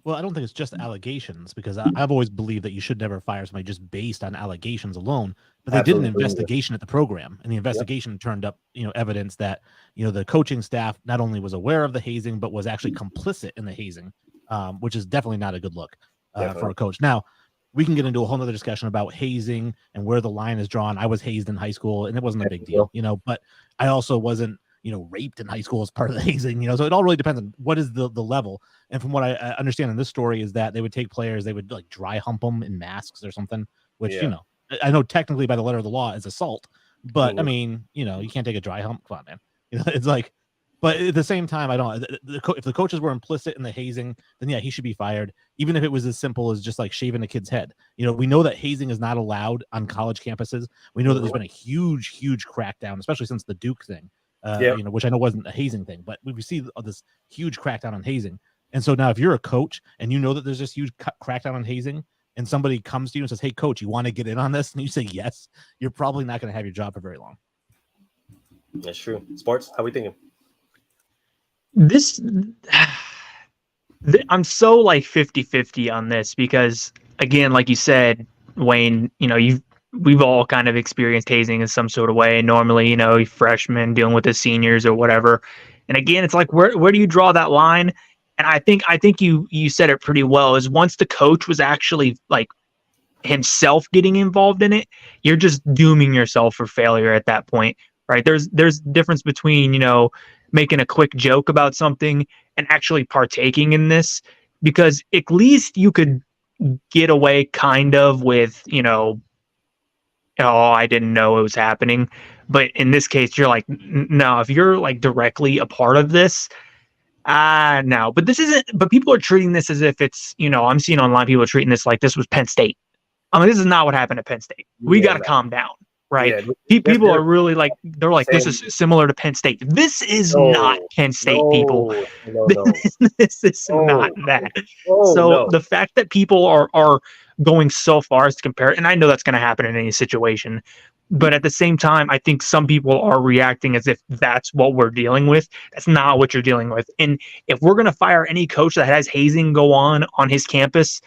Well, I don't think it's just allegations because I've always believed that you should never fire somebody just based on allegations alone. But they did an investigation at the program, and the investigation turned up, you know, evidence that, you know, the coaching staff not only was aware of the hazing, but was actually complicit in the hazing, which is definitely not a good look for a coach. Now, we can get into a whole nother discussion about hazing and where the line is drawn. I was hazed in high school, and it wasn't a big deal, you know, but I also wasn't, you know, raped in high school as part of the hazing, you know, so it all really depends on what is the level. And from what I understand in this story is that they would take players, they would like dry hump them in masks or something, which, you know, I know technically by the letter of the law is assault, but I mean, you know, you can't take a dry hump. Come on, man. You know, it's like, but at the same time, I don't, if the coaches were implicit in the hazing, then yeah, he should be fired. Even if it was as simple as just like shaving a kid's head. You know, we know that hazing is not allowed on college campuses. We know that there's been a huge crackdown, especially since the Duke thing. You know, which I know wasn't a hazing thing, but we see this huge crackdown on hazing. And so now if you're a coach and you know that there's this huge crackdown on hazing and somebody comes to you and says, hey, coach, you want to get in on this? And you say yes, you're probably not going to have your job for very long. That's true. Sports, how we thinking? I'm so like 50-50 on this because, again, like you said, Wayne, you know, we've all kind of experienced hazing in some sort of way. Normally, you know, freshmen dealing with the seniors or whatever. And again, it's like, where do you draw that line? And I think you said it pretty well, is once the coach was actually like himself getting involved in it, you're just dooming yourself for failure at that point, right? There's difference between, you know, making a quick joke about something and actually partaking in this, because at least you could get away kind of with, you know, oh, I didn't know it was happening. But in this case, you're like, no, if you're like directly a part of this, no. But this isn't, but people are treating this as if it's, you know, I'm seeing online people are treating this like this was Penn State. I mean, this is not what happened at Penn State. We got to calm down, right? People are really like, they're like, this is similar to Penn State. This is not Penn State, people. No. This is not that. The fact that people are going so far as to compare it. And I know that's going to happen in any situation. But at the same time, I think some people are reacting as if that's what we're dealing with. That's not what you're dealing with. And if we're going to fire any coach that has hazing go on his campus,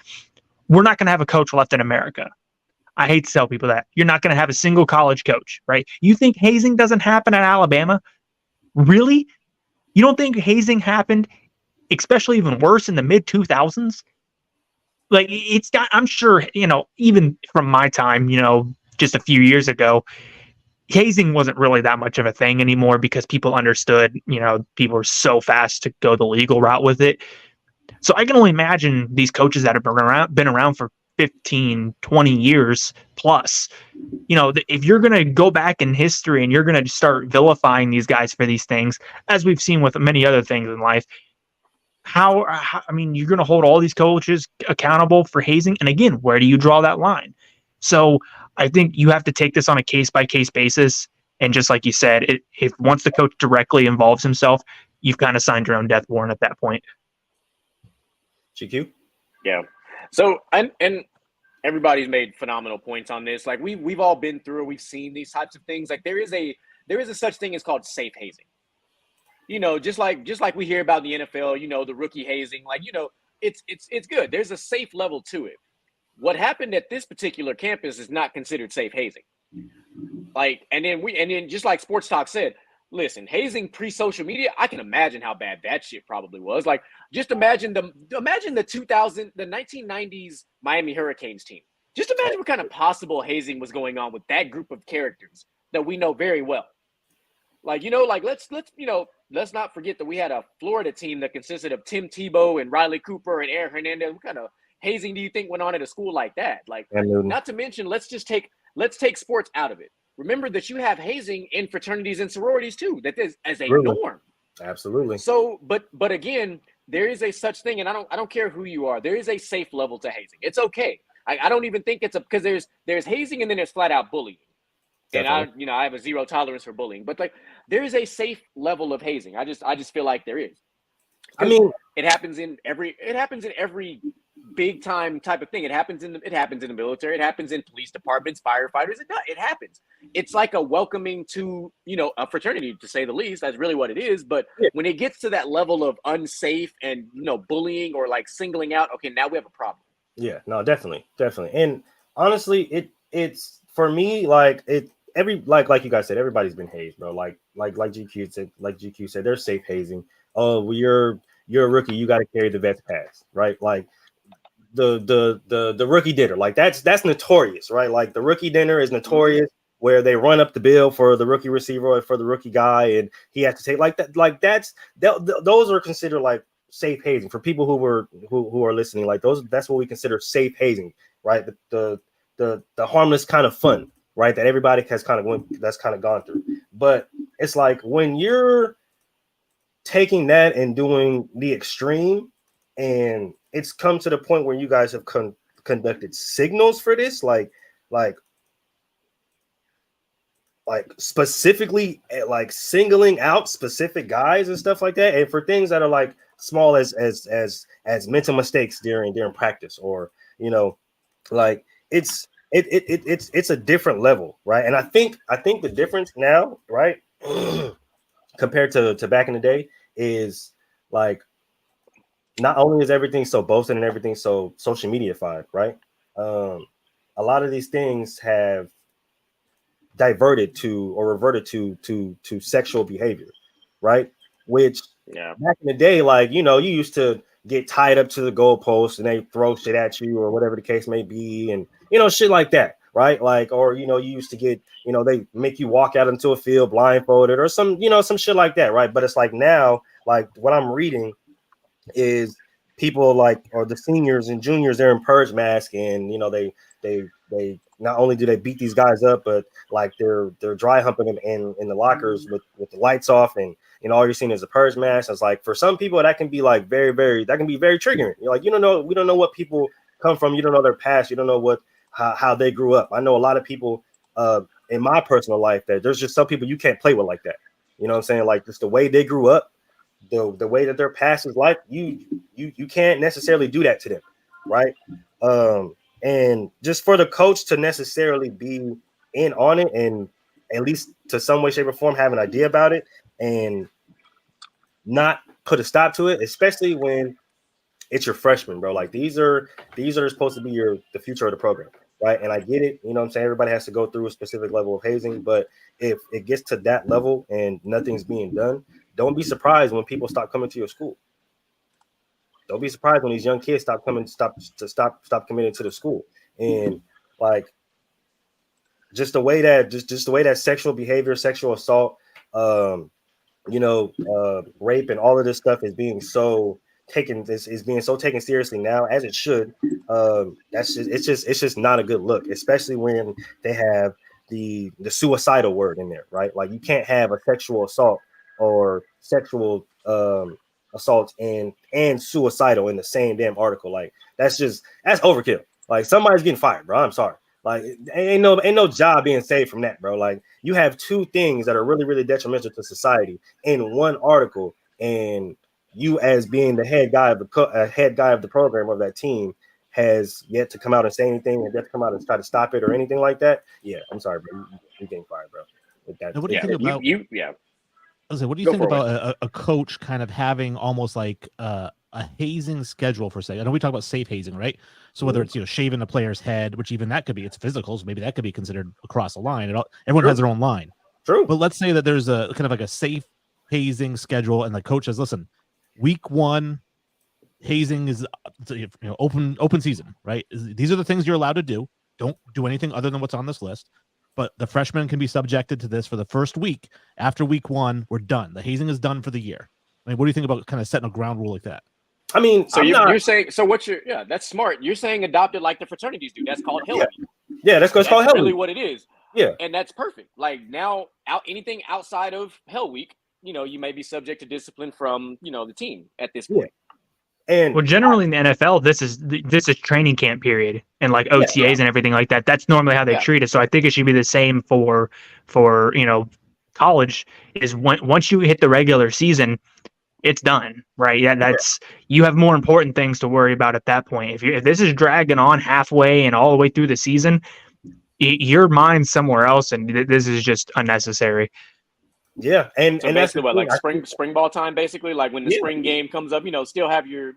we're not going to have a coach left in America. I hate to tell people that. You're not going to have a single college coach, right? You think hazing doesn't happen at Alabama? Really? You don't think hazing happened, especially even worse in the mid 2000s? Like, it's got, I'm sure, even from my time, just a few years ago, hazing wasn't really that much of a thing anymore because people understood, people were so fast to go the legal route with it. So I can only imagine these coaches that have been around for 15, 20 years plus, if you're going to go back in history and you're going to start vilifying these guys for these things, as we've seen with many other things in life, how you're going to hold all these coaches accountable for hazing. And again, where do you draw that line? So I think you have to take this on a case-by-case basis. And just like you said, if once the coach directly involves himself, you've kind of signed your own death warrant at that point. GQ? Yeah. So, and everybody's made phenomenal points on this. Like we've all been through, we've seen these types of things. Like there is a such thing as called safe hazing. Just like we hear about in the NFL, the rookie hazing, it's good. There's a safe level to it. What happened at this particular campus is not considered safe hazing. And then just like Sports Talk said, listen, hazing pre-social media, I can imagine how bad that shit probably was. Like, just imagine the 1990s Miami Hurricanes team. Just imagine what kind of possible hazing was going on with that group of characters that we know very well. Let's not forget that we had a Florida team that consisted of Tim Tebow and Riley Cooper and Aaron Hernandez. What kind of hazing do you think went on at a school like that? Not to mention, let's take sports out of it. Remember that you have hazing in fraternities and sororities too. That is as a norm. Absolutely. So, but again, there is a such thing, and I don't care who you are. There is a safe level to hazing. It's okay. I don't even think it's because there's hazing and then there's flat out bullying. Definitely. And I have a zero tolerance for bullying, but there is a safe level of hazing. I just feel like there is. It happens in every big time type of thing. It happens in the military. It happens in police departments, firefighters. It happens. It's like a welcoming to, a fraternity, to say the least. That's really what it is. But when it gets to that level of unsafe and, bullying or singling out, okay, now we have a problem. Yeah, no, definitely. And honestly, it's for me, like you guys said, everybody's been hazed, bro. Like GQ said, there's safe hazing. Oh, well, you're a rookie, you got to carry the vet's pass, right? Like the rookie dinner, like that's notorious, right? Like the rookie dinner is notorious, where they run up the bill for the rookie receiver or for the rookie guy, and he has to take those are considered like safe hazing for people who are listening. Like that's what we consider safe hazing, right? The harmless kind of fun, right? That everybody has kind of gone through. But it's like when you're taking that and doing the extreme, and it's come to the point where you guys have conducted signals for this, like specifically like singling out specific guys and stuff like that, and for things that are like small as mental mistakes during practice, or like it's a different level, right? And I think the difference now, right, compared to back in the day, is like not only is everything so boasted and everything so social media-fied, right? A lot of these things have diverted to or reverted to sexual behavior, right? Which back in the day, like, you used to get tied up to the goalpost and they throw shit at you or whatever the case may be, and shit like that, right? Like, or you used to get, they make you walk out into a field blindfolded or some shit like that, right? But it's like now, like what I'm reading is people or the seniors and juniors, they're in purge mask, and they not only do they beat these guys up, but like they're dry humping them in the lockers with the lights off, and all you're seeing is a purge mask. It's like for some people that can be like very, very, that can be very triggering. You're like, we don't know what people come from, you don't know their past, you don't know how they grew up. I know a lot of people in my personal life that there's just some people you can't play with like that. You know what I'm saying? Like just the way they grew up, the way that their past is like, you can't necessarily do that to them, right? And just for the coach to necessarily be in on it and at least to some way, shape, or form have an idea about it and not put a stop to it, especially when it's your freshman, bro. Like these are supposed to be the future of the program, right? And I get it, you know what I'm saying? Everybody has to go through a specific level of hazing, but if it gets to that level and nothing's being done, don't be surprised when people stop coming to your school. Don't be surprised when these young kids stop committing to the school. And like just the way that sexual behavior, sexual assault, rape and all of this stuff is being so taken seriously now, as it should. It's just not a good look, especially when they have the suicidal word in there, right? Like you can't have a sexual assault or sexual assault and suicidal in the same damn article. Like that's overkill. Like somebody's getting fired, bro. I'm sorry. Like ain't no job being saved from that, bro. Like you have two things that are really, really detrimental to society in one article, and you as being the head guy of the program of that team has yet to come out and say anything, and yet to come out and try to stop it or anything like that. Yeah, I'm sorry, bro. You're getting fired, bro. What do you think about? What do you think about a coach kind of having almost like a hazing schedule for say? I know we talk about safe hazing, right? So whether it's shaving a player's head, which even that could be, it's physicals, maybe that could be considered across the line. Everyone has their own line. True. But let's say that there's a kind of like a safe hazing schedule, and the coach says, "Listen, week 1 hazing is open season, right? These are the things you're allowed to do. Don't do anything other than what's on this list. But the freshmen can be subjected to this for the first week. After week 1, we're done. The hazing is done for the year." I mean, what do you think about kind of setting a ground rule like that? I mean, so you're saying, so what's your, that's smart. You're saying adopt it like the fraternities do. That's called Hell Week. Yeah, that's called Hell Week. Really what it is. Yeah. And that's perfect. Like now, anything outside of Hell Week, you may be subject to discipline from, the team at this point. And well, generally in the NFL, this is training camp period and like OTAs and everything like that. That's normally how they treat it. So I think it should be the same for college. Is once you hit the regular season, it's done, right? Yeah, that's you have more important things to worry about at that point. If this is dragging on halfway and all the way through the season, your mind's somewhere else, and this is just unnecessary. Yeah, and so and basically that's what, like spring ball time, basically, like when the spring game comes up, still have your,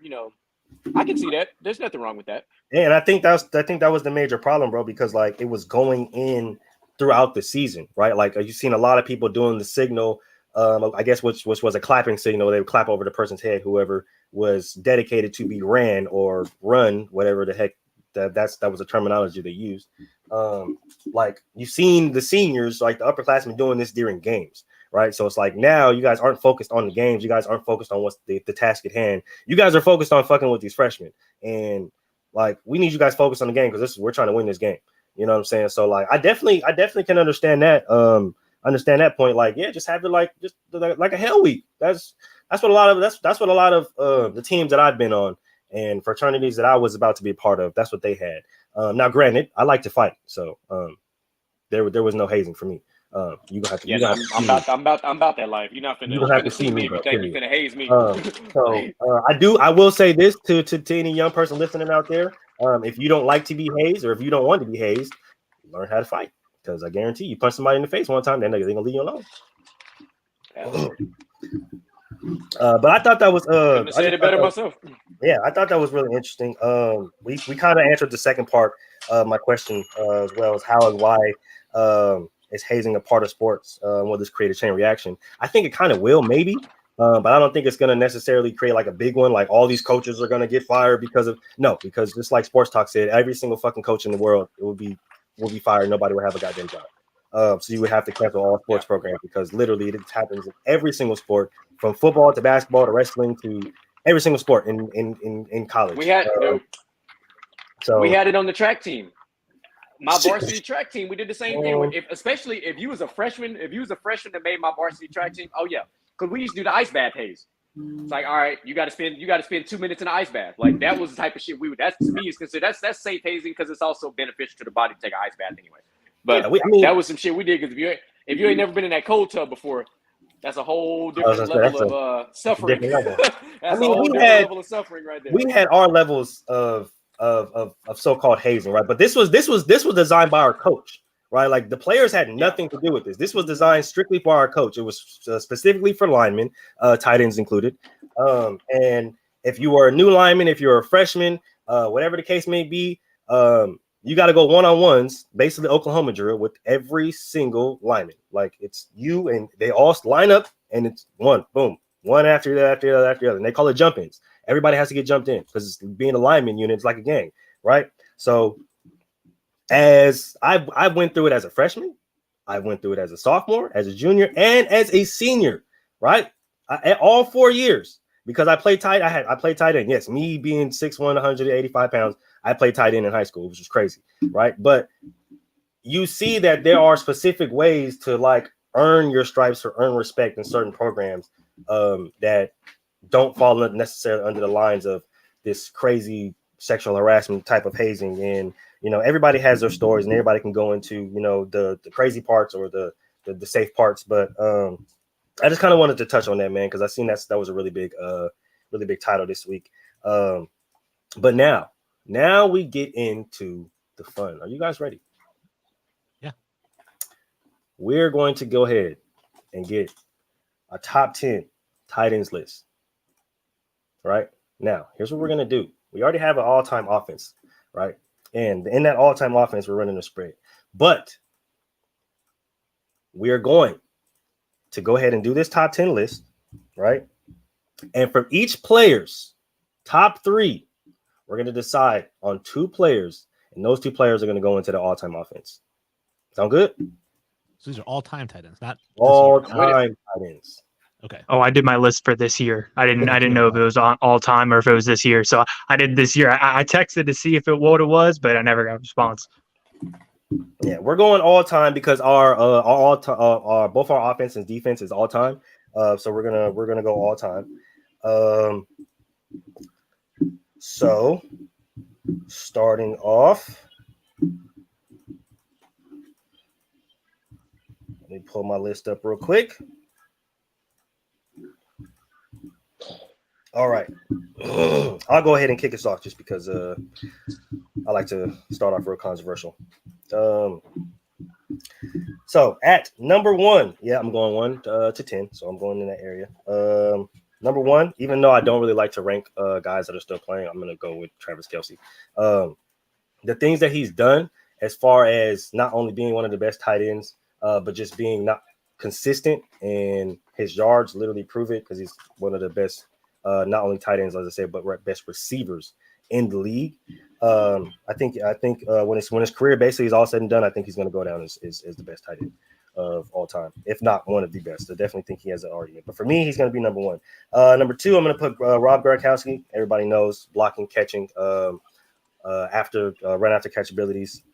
I can see that. There's nothing wrong with that. Yeah, and I think that was the major problem, bro, because like it was going in throughout the season, right? Like you've seen a lot of people doing the signal, I guess which was a clapping signal. They would clap over the person's head, whoever was dedicated to be ran or run, whatever the heck that was the terminology they used. Like you've seen the seniors, like the upperclassmen, doing this during games. Right. So it's like now you guys aren't focused on the games. You guys aren't focused on what's the task at hand. You guys are focused on fucking with these freshmen. And like we need you guys focused on the game because we're trying to win this game. You know what I'm saying? So like I definitely can understand that. Understand that point. Like, yeah, just have it like a Hell Week. That's what a lot of the teams that I've been on and fraternities that I was about to be a part of, that's what they had. Now granted, I like to fight. So there was no hazing for me. You gonna have to. I'm about that life. You're not finna see me. You think you're finna haze me? I will say this to any young person listening out there. If you don't like to be hazed, or if you don't want to be hazed, learn how to fight. Because I guarantee you punch somebody in the face one time, then they're gonna leave you alone. But I thought that was I said it better myself. Yeah, I thought that was really interesting. We kind of answered the second part of my question as well as how and why is hazing a part of sports? Will this create a chain reaction? I think it kind of will, maybe, but I don't think it's going to necessarily create like a big one. Like all these coaches are going to get fired because just like Sports Talk said, every single fucking coach in the world will be fired. Nobody will have a goddamn job. So you would have to cancel all sports programs because literally it happens in every single sport, from football to basketball to wrespling to every single sport in college. We had it on the track team. My varsity track team, we did the same thing. Especially if you was a freshman, that made my varsity track team. Oh yeah, because we used to do the ice bath haze. It's like, all right, you got to spend 2 minutes in the ice bath. Like that was the type of shit we would. That's to me is considered that's safe hazing because it's also beneficial to the body to take an ice bath anyway. But that was some shit we did because if you ain't never been in that cold tub before, that's a whole different level of suffering. That's a whole different level of suffering right there. We had our levels of of so-called hazing, right? But this was designed by our coach, right? Like the players had nothing to do with this. This was designed strictly for our coach. It was specifically for linemen, tight ends included. And if you are a new lineman, if you're a freshman, whatever the case may be, you got to go one-on-ones, basically Oklahoma drill with every single lineman. Like it's you and they all line up and it's one, boom, one after the other. And they call it jump-ins. Everybody has to get jumped in because being a lineman unit is like a gang, right? So as I went through it as a freshman, I went through it as a sophomore, as a junior, and as a senior, right? All 4 years because I played tight. I played tight end. Yes, me being 6'1", 185 pounds, I played tight end in high school, which was crazy, right? But you see that there are specific ways to like earn your stripes or earn respect in certain programs that don't fall necessarily under the lines of this crazy sexual harassment type of hazing. And, you know, everybody has their stories and everybody can go into, you know, the crazy parts or the safe parts. But I just kind of wanted to touch on that, man, because I seen that was a really big title this week. But now we get into the fun. Are you guys ready? Yeah. We're going to go ahead and get a top 10 tight ends list. Right now, here's what we're gonna do. We already have an all-time offense, right? And in that all-time offense, we're running a spread. But we are going to go ahead and do this top 10 list, right? And from each player's top 3, we're gonna decide on 2 players, and those 2 players are gonna go into the all-time offense. Sound good? So these are all-time tight ends, not all-time tight ends. Okay. Oh, I did my list for this year. I didn't know if it was on all time or if it was this year. So I did this year. I texted to see what it was, but I never got a response. Yeah, we're going all time because our both our offense and defense is all time. So we're gonna go all time. So starting off, let me pull my list up real quick. All right, I'll go ahead and kick us off just because I like to start off real controversial. So at number 1, yeah, I'm going 1 to 10, so I'm going in that area. Number 1, even though I don't really like to rank guys that are still playing, I'm gonna go with Travis Kelce. The things that he's done as far as not only being one of the best tight ends, but just being not consistent, and his yards literally prove it because he's one of the best. Not only tight ends, as I said, but best receivers in the league. I think when his career basically is all said and done, I think he's going to go down as the best tight end of all time, if not one of the best. I definitely think he has an argument. But for me, he's going to be number 1. Number 2, I'm going to put Rob Gronkowski. Everybody knows blocking, catching, run after catch abilities.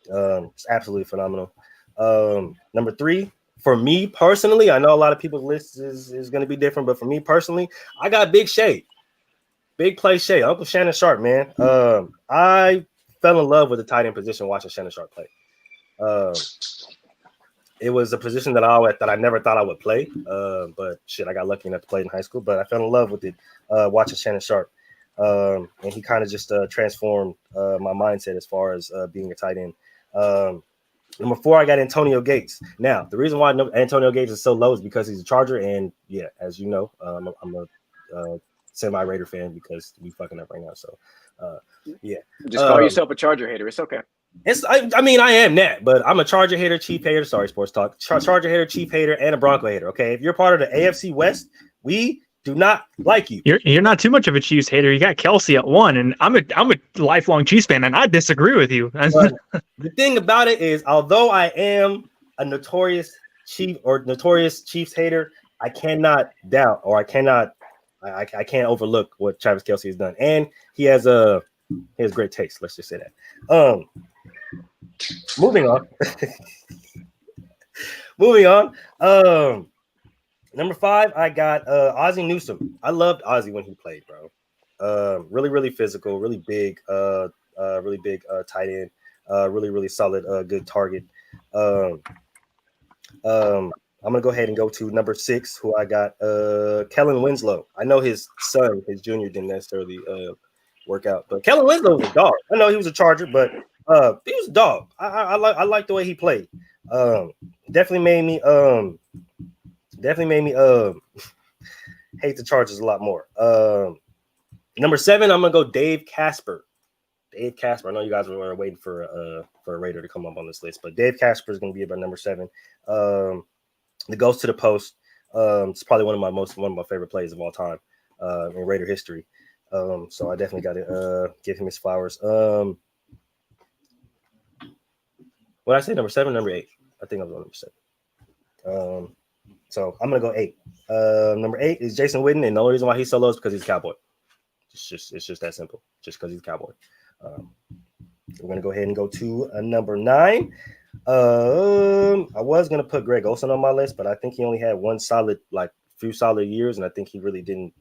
It's absolutely phenomenal. Number 3. For me personally, I know a lot of people's list is going to be different, but for me personally, I got Big Shay. Big play Shay. Uncle Shannon Sharp, man. I fell in love with the tight end position watching Shannon Sharp play. It was a position that I never thought I would play, but shit, I got lucky enough to play in high school, but I fell in love with it watching Shannon Sharp. And he kind of just transformed my mindset as far as being a tight end. Number 4, I got Antonio Gates. Now, the reason why Antonio Gates is so low is because he's a Charger, and yeah, as you know, I'm a semi-Raider fan because we fucking up right now. So, yeah. Just call yourself a Charger hater. It's okay. I mean, I am that, but I'm a Charger hater, Chief hater. Sorry, sports talk. Charger hater, Chief hater, and a Bronco hater. Okay, if you're part of the AFC West, we do not like you. You're not too much of a Chiefs hater. You got Kelce at 1, and I'm a lifelong Chiefs fan, and I disagree with you. The thing about it is, although I am a notorious Chiefs hater, I cannot doubt or I can't overlook what Travis Kelce has done, and he has great taste. Let's just say that. Moving on. Number 5, I got Ozzie Newsome. I loved Ozzie when he played, bro. Really, really physical, really big tight end. Really, really solid, good target. I'm gonna go ahead and go to number 6, who I got, Kellen Winslow. I know his son, his junior, didn't necessarily work out. But Kellen Winslow was a dog. I know he was a Charger, but he was a dog. I like the way he played. Definitely made me hate the Chargers a lot more. Number 7, I'm gonna go Dave Casper. Dave Casper. I know you guys were waiting for a Raider to come up on this list, but Dave Casper is gonna be about number 7. The Ghost to the Post. It's probably one of my favorite plays of all time in Raider history. So I definitely got to give him his flowers. What did I say? Number 7, number 8. I think I was on number 7. So I'm gonna go 8. Number 8 is Jason Witten, and the only reason why he's so low is because he's a Cowboy. It's just that simple. Just because he's a Cowboy. We're gonna go ahead and go to number 9. I was gonna put Greg Olsen on my list, but I think he only had few solid years, and I think he really didn't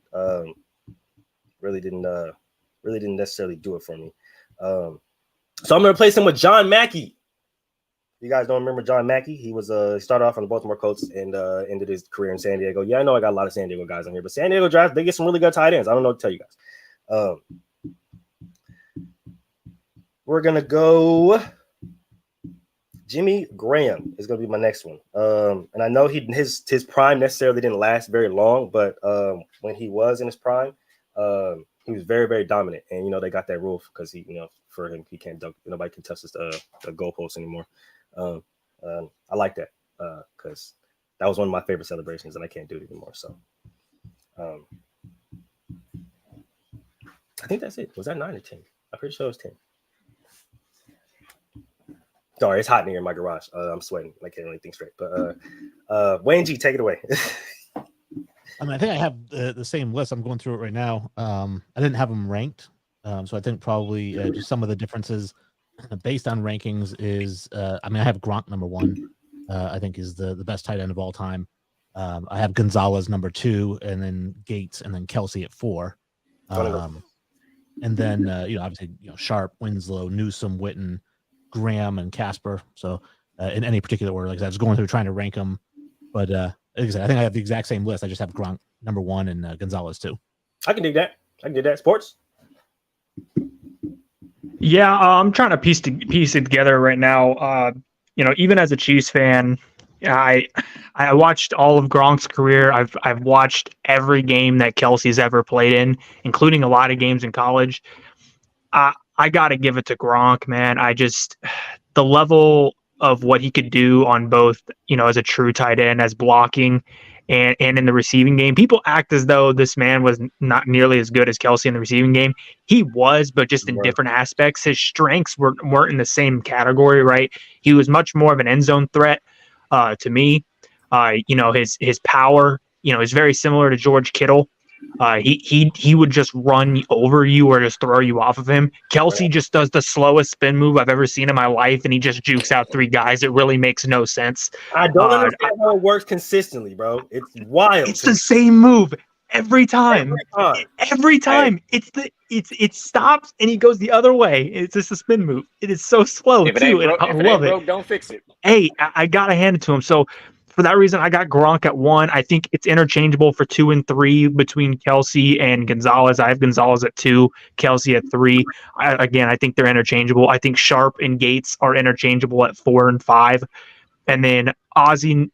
necessarily do it for me. So I'm gonna replace him with John Mackey. You guys don't remember John Mackey? He was he started off on the Baltimore Colts and ended his career in San Diego. Yeah, I know I got a lot of San Diego guys on here, but San Diego draft, they get some really good tight ends. I don't know what to tell you guys. We're gonna go. Jimmy Graham is gonna be my next one. And I know his prime necessarily didn't last very long, but when he was in his prime, he was very, very dominant. And they got that rule because for him, he can't dunk. Nobody can touch the goalpost anymore. I like that because that was one of my favorite celebrations, and I can't do it anymore. So I think that's it. Was that 9 or 10? I'm pretty sure it was 10. Sorry, it's hot in here in my garage. I'm sweating. I can't really think straight. But Wayne G, take it away. I think I have the same list. I'm going through it right now. I didn't have them ranked, so I think probably just some of the differences based on rankings is. I have Gronk number 1. I think is the best tight end of all time. I have Gonzalez number 2, and then Gates, and then Kelsey at 4. And then obviously Sharp, Winslow, Newsome, Witten, Graham, and Casper. So in any particular order, like I was going through trying to rank them, but like I said, I think I have the exact same list. I just have Gronk number 1 and Gonzalez 2. I can do that. Sports. Yeah, I'm trying to piece it together right now. Even as a Chiefs fan, I watched all of Gronk's career. I've watched every game that Kelsey's ever played in, including a lot of games in college. I got to give it to Gronk, man. The level of what he could do on both, as a true tight end, as blocking, and in the receiving game. People act as though this man was not nearly as good as Kelsey in the receiving game. He was, but just in different aspects. His strengths weren't in the same category, right? He was much more of an end zone threat to me. His power, is very similar to George Kittle. He would just run over you or just throw you off of him. Kelsey just does the slowest spin move I've ever seen in my life, and he just jukes out 3 guys. It really makes no sense. I don't understand how it works consistently, bro. It's wild. It's the same move every time. Every time. It stops and he goes the other way. It's just a spin move. It is so slow too. I love it. Don't fix it. Hey, I gotta hand it to him. So for that reason, I got Gronk at 1. I think it's interchangeable for 2 and 3 between Kelsey and Gonzalez. I have Gonzalez at 2, Kelsey at 3. I think they're interchangeable. I think Sharp and Gates are interchangeable at 4 and 5. And then Ozzie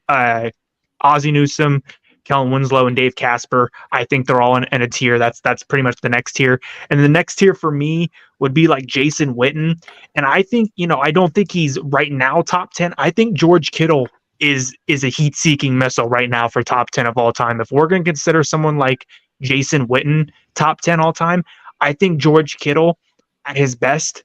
Newsome, Kellen Winslow, and Dave Casper, I think they're all in a tier. That's pretty much the next tier. And the next tier for me would be like Jason Witten. And I think, I don't think he's right now top 10. I think George Kittle is a heat-seeking missile right now for top 10 of all time. If we're going to consider someone like Jason Witten top 10 all time, I think George Kittle at his best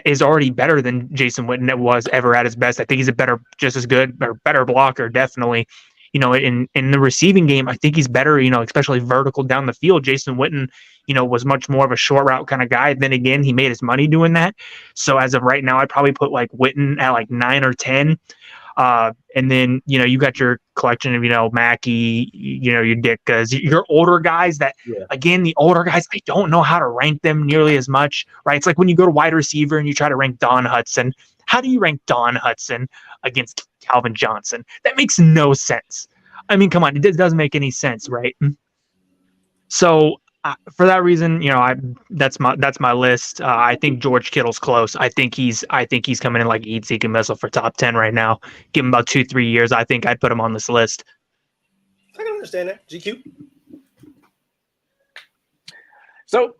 is already better than Jason Witten was ever at his best. I think he's just as good or better blocker, definitely. In the receiving game, I think he's better, especially vertical down the field. Jason Witten, was much more of a short route kind of guy. Then again, he made his money doing that. So as of right now, I'd probably put like Witten at like 9 or 10. And then, you got your collection of, Mackey, your Dickas, your older guys that, again, the older guys, I don't know how to rank them nearly as much, right? It's like when you go to wide receiver and you try to rank Don Hudson. How do you rank Don Hudson against Calvin Johnson? That makes no sense. I mean, come on, it doesn't make any sense, right? So For that reason, that's my list. I think George Kittle's close. I think he's coming in like a heat-seeking missile for top 10 right now. Give him about 2-3 years. I think I'd put him on this list. I can understand that. GQ. So,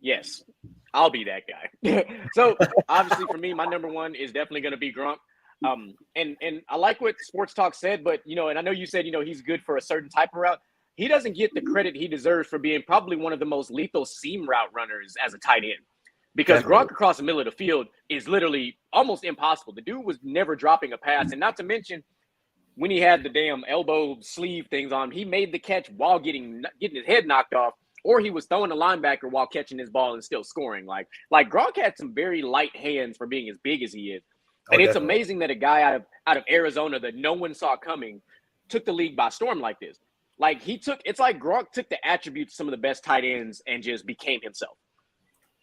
yes, I'll be that guy. So, obviously, for me, my number one is definitely going to be Gronk. And I like what Sports Talk said, but and I know you said he's good for a certain type of route. He doesn't get the credit he deserves for being probably one of the most lethal seam route runners as a tight end. Because Gronk across the middle of the field is literally almost impossible. The dude was never dropping a pass, and not to mention when he had the damn elbow sleeve things on, he made the catch while getting his head knocked off, or he was throwing a linebacker while catching his ball and still scoring. Like Gronk had some very light hands for being as big as he is. And it's amazing that a guy out of Arizona that no one saw coming took the league by storm like this. Like it's like Gronk took the attributes of some of the best tight ends and just became himself.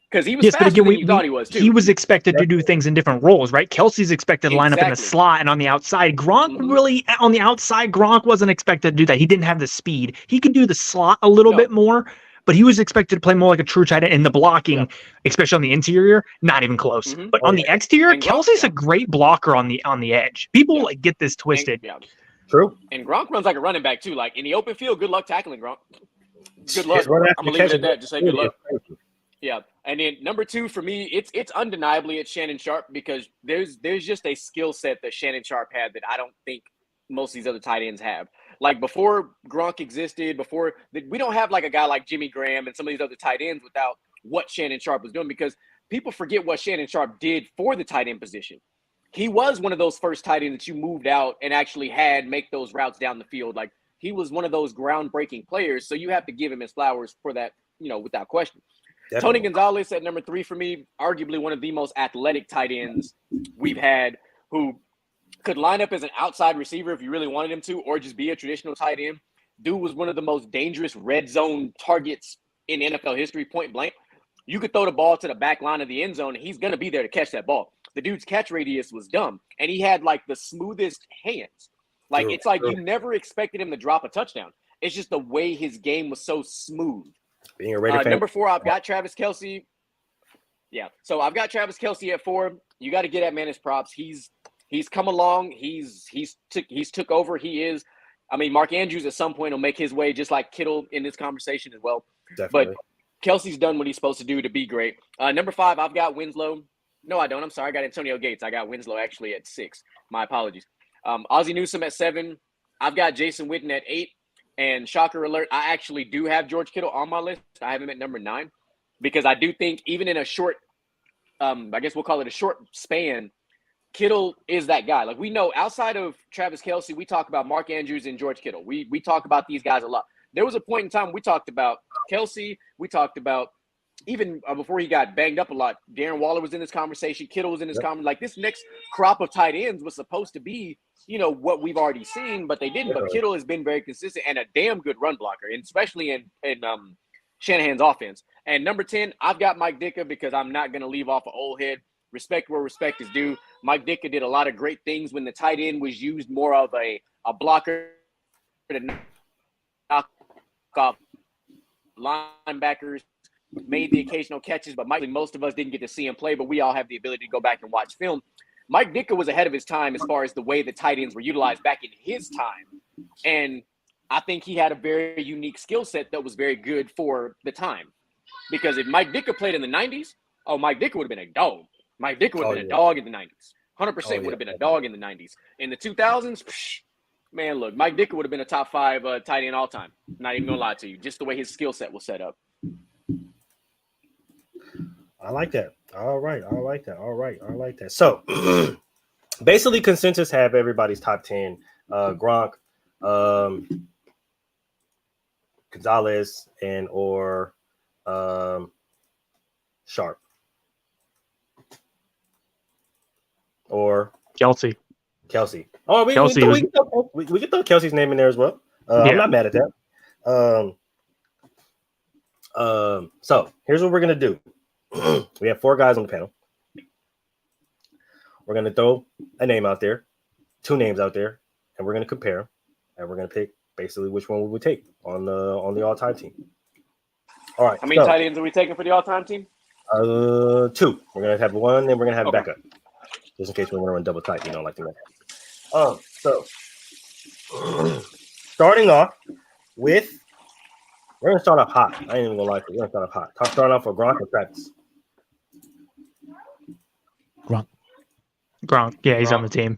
Because he was faster than you thought he was, too. He was expected to do things in different roles, right? Kelsey's expected to line up in the slot and on the outside. Gronk really, on the outside, Gronk wasn't expected to do that. He didn't have the speed. He could do the slot a little bit more, but he was expected to play more like a true tight end. In the blocking, especially on the interior, not even close. But on the exterior, Kelsey's a great blocker on the edge. People get this twisted. True. And Gronk runs like a running back, too. Like, in the open field, good luck tackling Gronk. Good luck. I'm going to leave it at that. Just say good luck. Yeah. And then number two for me, it's undeniably it's Shannon Sharp, because there's just a skill set that Shannon Sharp had that I don't think most of these other tight ends have. Like before Gronk existed, we don't have like a guy like Jimmy Graham and some of these other tight ends without what Shannon Sharp was doing, because people forget what Shannon Sharp did for the tight end position. He was one of those first tight ends that you moved out and actually had make those routes down the field. Like he was one of those groundbreaking players. So you have to give him his flowers for that, without question. Definitely. Tony Gonzalez at number 3 for me, arguably one of the most athletic tight ends we've had, who could line up as an outside receiver if you really wanted him to, or just be a traditional tight end. Dude was one of the most dangerous red zone targets in NFL history, point blank. You could throw the ball to the back line of the end zone, and he's going to be there to catch that ball. The dude's catch radius was dumb, and he had like the smoothest hands. Like it's like you never expected him to drop a touchdown. It's just the way his game was so smooth. Being a Raider fan. Number 4, I've got Travis Kelce. Yeah, so I've got Travis Kelce at 4. You got to get that man his props. He's come along. He's took over. He is. I mean, Mark Andrews at some point will make his way, just like Kittle in this conversation as well. Definitely. But Kelsey's done what he's supposed to do to be great. Number 5, I've got Winslow. No, I don't. I'm sorry. I got Antonio Gates. I got Winslow actually at 6. My apologies. Ozzie Newsome at 7. I've got Jason Witten at 8. And shocker alert, I actually do have George Kittle on my list. I have him at number 9, because I do think even in a short, I guess we'll call it a short span, Kittle is that guy. Like we know outside of Travis Kelce, we talk about Mark Andrews and George Kittle. We talk about these guys a lot. There was a point in time we talked about Kelce. We talked about even before he got banged up a lot, Darren Waller was in this conversation. Kittle was in this conversation. Like this next crop of tight ends was supposed to be, what we've already seen, but they didn't. But Kittle has been very consistent and a damn good run blocker, and especially in Shanahan's offense. And number 10, I've got Mike Ditka, because I'm not going to leave off an old head. Respect where respect is due. Mike Ditka did a lot of great things when the tight end was used more of a blocker to knock off linebackers, made the occasional catches, but most of us didn't get to see him play, but we all have the ability to go back and watch film. Mike Ditka was ahead of his time as far as the way the tight ends were utilized back in his time. And I think he had a very unique skill set that was very good for the time. Because if Mike Ditka played in the 90s, Mike Ditka would have been a dog. Mike Ditka would have been a dog in the 90s. 100% would have been a dog in the 90s. In the 2000s, man, look, Mike Ditka would have been a top 5 tight end all time. Not even going to lie to you. Just the way his skill set was set up. I like that. All right. I like that. So basically consensus have everybody's top 10. Gronk, Gonzalez, and or Sharp. Or Kelce. Oh, we can throw Kelsey's name in there as well. I'm not mad at that. So here's what we're gonna do. We have 4 guys on the panel. We're gonna throw a name out there, 2 names out there, and we're gonna compare them, and we're gonna pick basically which one we would take on the all-time team. All right. How many tight ends are we taking for the all-time team? 2. We're gonna have one, and we're gonna have a backup, just in case we're gonna run double tight. Like the next. So starting off with, we're gonna start off hot. I ain't even gonna lie to you. We're gonna start off hot. Starting off with Gronk and Travis. Gronk. Yeah, he's on the team.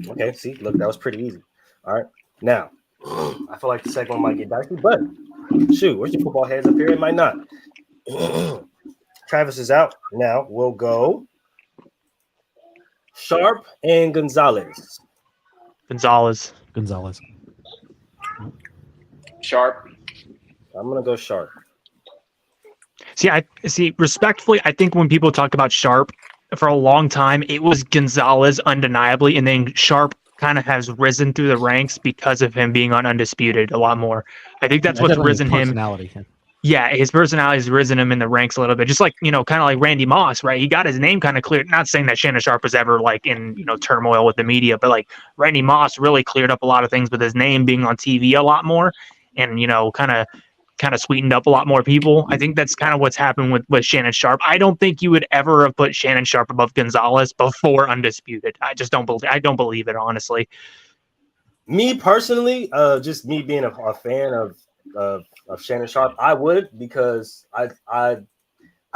Okay, see, look, that was pretty easy. All right, now I feel like the second one might get dicey, but shoot, where's your football heads up here? It might not. Travis is out. Now we'll go Sharp and Gonzalez. Sharp. I'm gonna go Sharp. See, respectfully, I think when people talk about Sharp for a long time, it was Gonzalez undeniably, and then Sharp kind of has risen through the ranks because of him being on Undisputed a lot more. I think that's what's risen him. Yeah, his personality has risen him in the ranks a little bit. Just like, kind of like Randy Moss, right? He got his name kind of cleared. Not saying that Shannon Sharp was ever like in, turmoil with the media, but like Randy Moss really cleared up a lot of things with his name being on TV a lot more, and kind of sweetened up a lot more people. I think that's kind of what's happened with Shannon Sharp. I don't think you would ever have put Shannon Sharp above Gonzalez before Undisputed. I just don't believe. I don't believe it, honestly. Me personally, just me being a fan of Shannon Sharp, I would, because I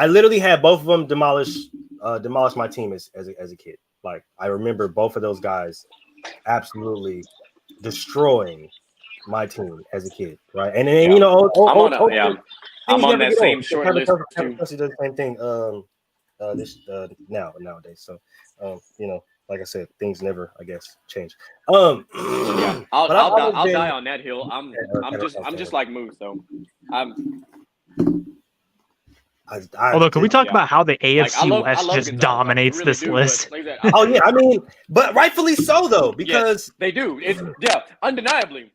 literally had both of them demolish my team as a kid. Like, I remember both of those guys absolutely destroying my team as a kid, right? And then I'm on that same short list too. Does the same thing nowadays. So like I said, things never, I guess, change. I'll die on that hill. I'm just like Moose though. Although, can we talk about how the AFC West just dominates this list? Oh yeah, I mean, but rightfully so though, because they do. It's undeniably.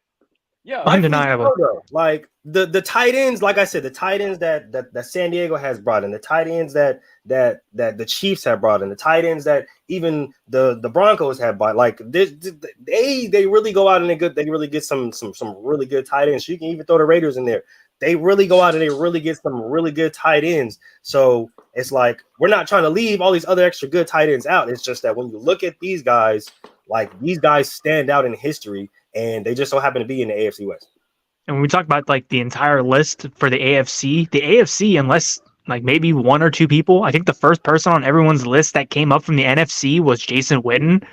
Yeah, undeniable. So, like the tight ends, like I said, the tight ends that San Diego has brought in, the tight ends that the Chiefs have brought in, the tight ends that even the Broncos have bought. Like they really go out and they really get some really good tight ends. You can even throw the Raiders in there. They really go out and they really get some really good tight ends. So it's like, we're not trying to leave all these other extra good tight ends out. It's just that when you look at these guys, like, these guys stand out in history, and they just so happen to be in the AFC West. And when we talk about like the entire list for the AFC, unless like maybe one or two people, I think the first person on everyone's list that came up from the NFC was Jason Witten.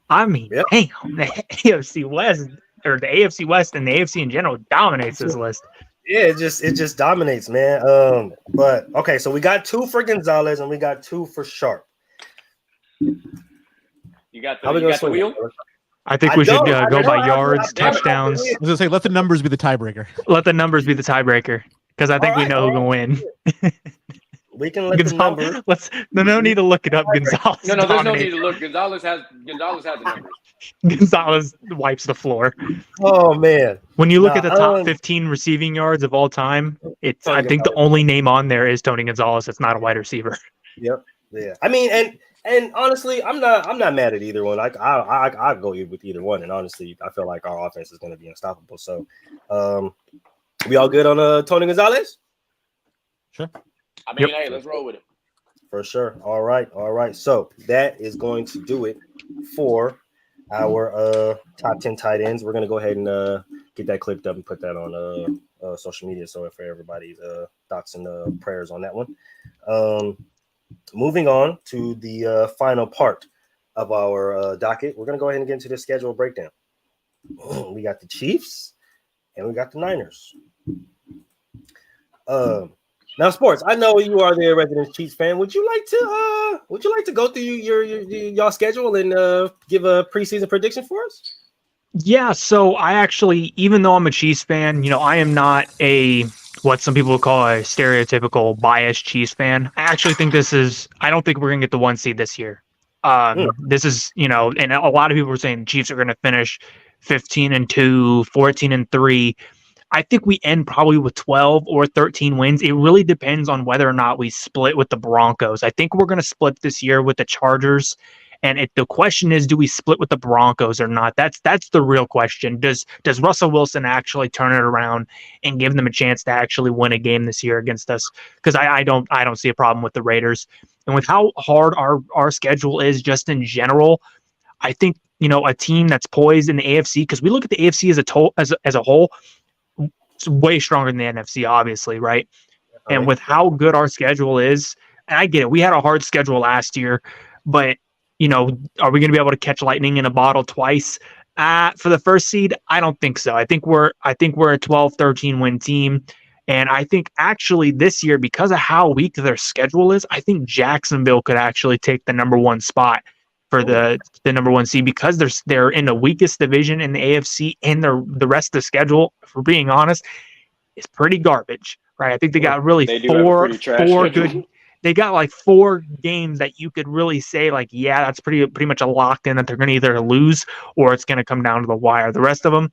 I mean, damn, the AFC West, or the AFC West and the AFC in general, dominates this list. Yeah, it just dominates, man. But okay, so we got 2 for Gonzalez and we got 2 for Sharp. You got the wheel? I think we should go by yards, touchdowns. I was going to say, let the numbers be the tiebreaker. Let the numbers be the tiebreaker, because I think we know who can win. We can let the numbers. No need to look it up. Gonzalez. No, there's no need to look. Gonzalez has the numbers. Gonzalez wipes the floor. Oh man! When you look at the top 15 receiving yards of all time, I think the only name on there is Tony Gonzalez. It's not a wide receiver. Yep. Yeah. I mean, and honestly, I'm not mad at either one. Like I go with either one, and honestly, I feel like our offense is going to be unstoppable. So, we all good on Tony Gonzalez? Sure. I mean, hey, let's roll with it. For sure. All right. So that is going to do it for our top 10 tight ends. We're going to go ahead and get that clipped up and put that on social media. So for everybody's thoughts and prayers on that one. Moving on to the final part of our docket, we're going to go ahead and get into the schedule breakdown. We got the Chiefs and we got the Niners. Now, Sports, I know you are the resident Chiefs fan. Would you like to go through y'all schedule and give a preseason prediction for us? Yeah, so I actually, even though I'm a Chiefs fan, I am not what some people would call a stereotypical biased Chiefs fan. I actually think I don't think we're going to get the 1 seed this year. This is, and a lot of people are saying Chiefs are going to finish 15-2, 14-3. I think we end probably with 12 or 13 wins. It really depends on whether or not we split with the Broncos. I think we're going to split this year with the Chargers, And the question is, do we split with the Broncos or not? That's the real question. Does Russell Wilson actually turn it around and give them a chance to actually win a game this year against us? Because I don't see a problem with the Raiders. And with how hard our schedule is just in general, I think, a team that's poised in the AFC, because we look at the AFC as a whole, it's way stronger than the NFC, obviously, right? And with how good our schedule is, and I get it, we had a hard schedule last year, but are we going to be able to catch lightning in a bottle twice for the first seed? I don't think so. I think we're a 12-13 win team. And I think actually this year, because of how weak their schedule is, I think Jacksonville could actually take the number one spot for the number one seed, because they're in the weakest division in the AFC, and the rest of the schedule, if we're being honest, is pretty garbage, right? I think they got really four good. They got like 4 games that you could really say like, yeah, that's pretty much a locked in that they're going to either lose or it's going to come down to the wire. The rest of them,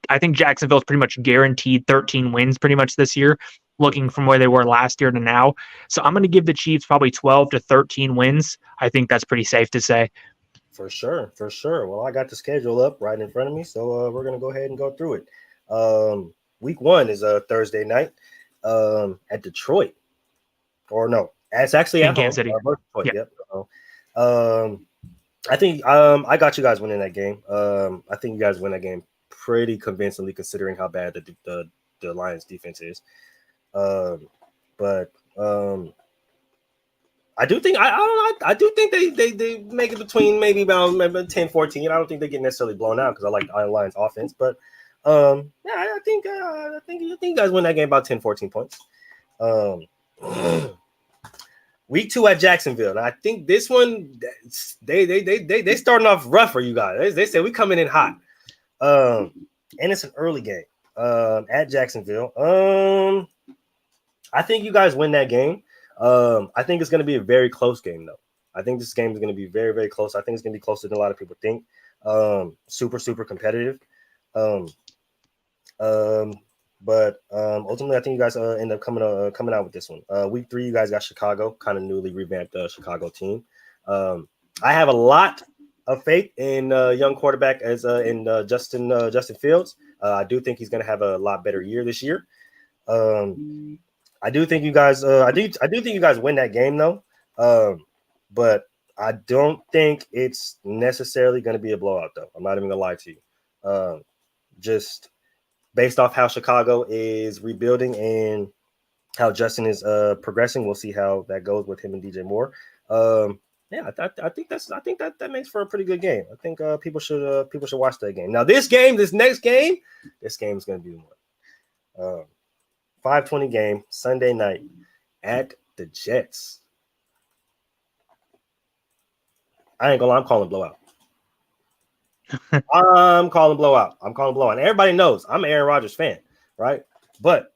I think Jacksonville's pretty much guaranteed 13 wins pretty much this year, looking from where they were last year to now. So I'm going to give the Chiefs probably 12 to 13 wins. I think that's pretty safe to say. For sure. Well, I got the schedule up right in front of me, so we're going to go ahead and go through it. Week 1 is a Thursday night at Detroit. Or no, it's actually at Kansas City. Detroit. Yep. I think I got you guys winning that game. I think you guys win that game pretty convincingly, considering how bad the Lions defense is. But I do think I do think they make it between maybe about 10-14. I don't think they get necessarily blown out, because I like the Lions offense. But yeah, I think you guys win that game about 10-14 points. Week 2 at Jacksonville. And I think this one, they starting off rough for you guys. They said we coming in hot. And it's an early game at Jacksonville. I think you guys win that game. I think it's going to be a very close game, though. I think this game is going to be very, very close. I think it's going to be closer than a lot of people think. Super, super competitive. But ultimately, I think you guys end up coming out with this one. Week 3, you guys got Chicago, kind of newly revamped Chicago team. I have a lot of faith in young quarterback in Justin Fields. I do think he's going to have a lot better year this year. I do think you guys I do think you guys win that game, though. But I don't think it's necessarily going to be a blowout, though. I'm not even going to lie to you. Just based off how Chicago is rebuilding and how Justin is progressing, we'll see how that goes with him and DJ Moore. Yeah, I think that makes for a pretty good game. I think people should watch that game. Now, this next game is going to be one. 5:20 game Sunday night at the Jets. I ain't gonna lie, I'm calling blowout. I'm calling blowout. And everybody knows I'm an Aaron Rodgers fan, right? But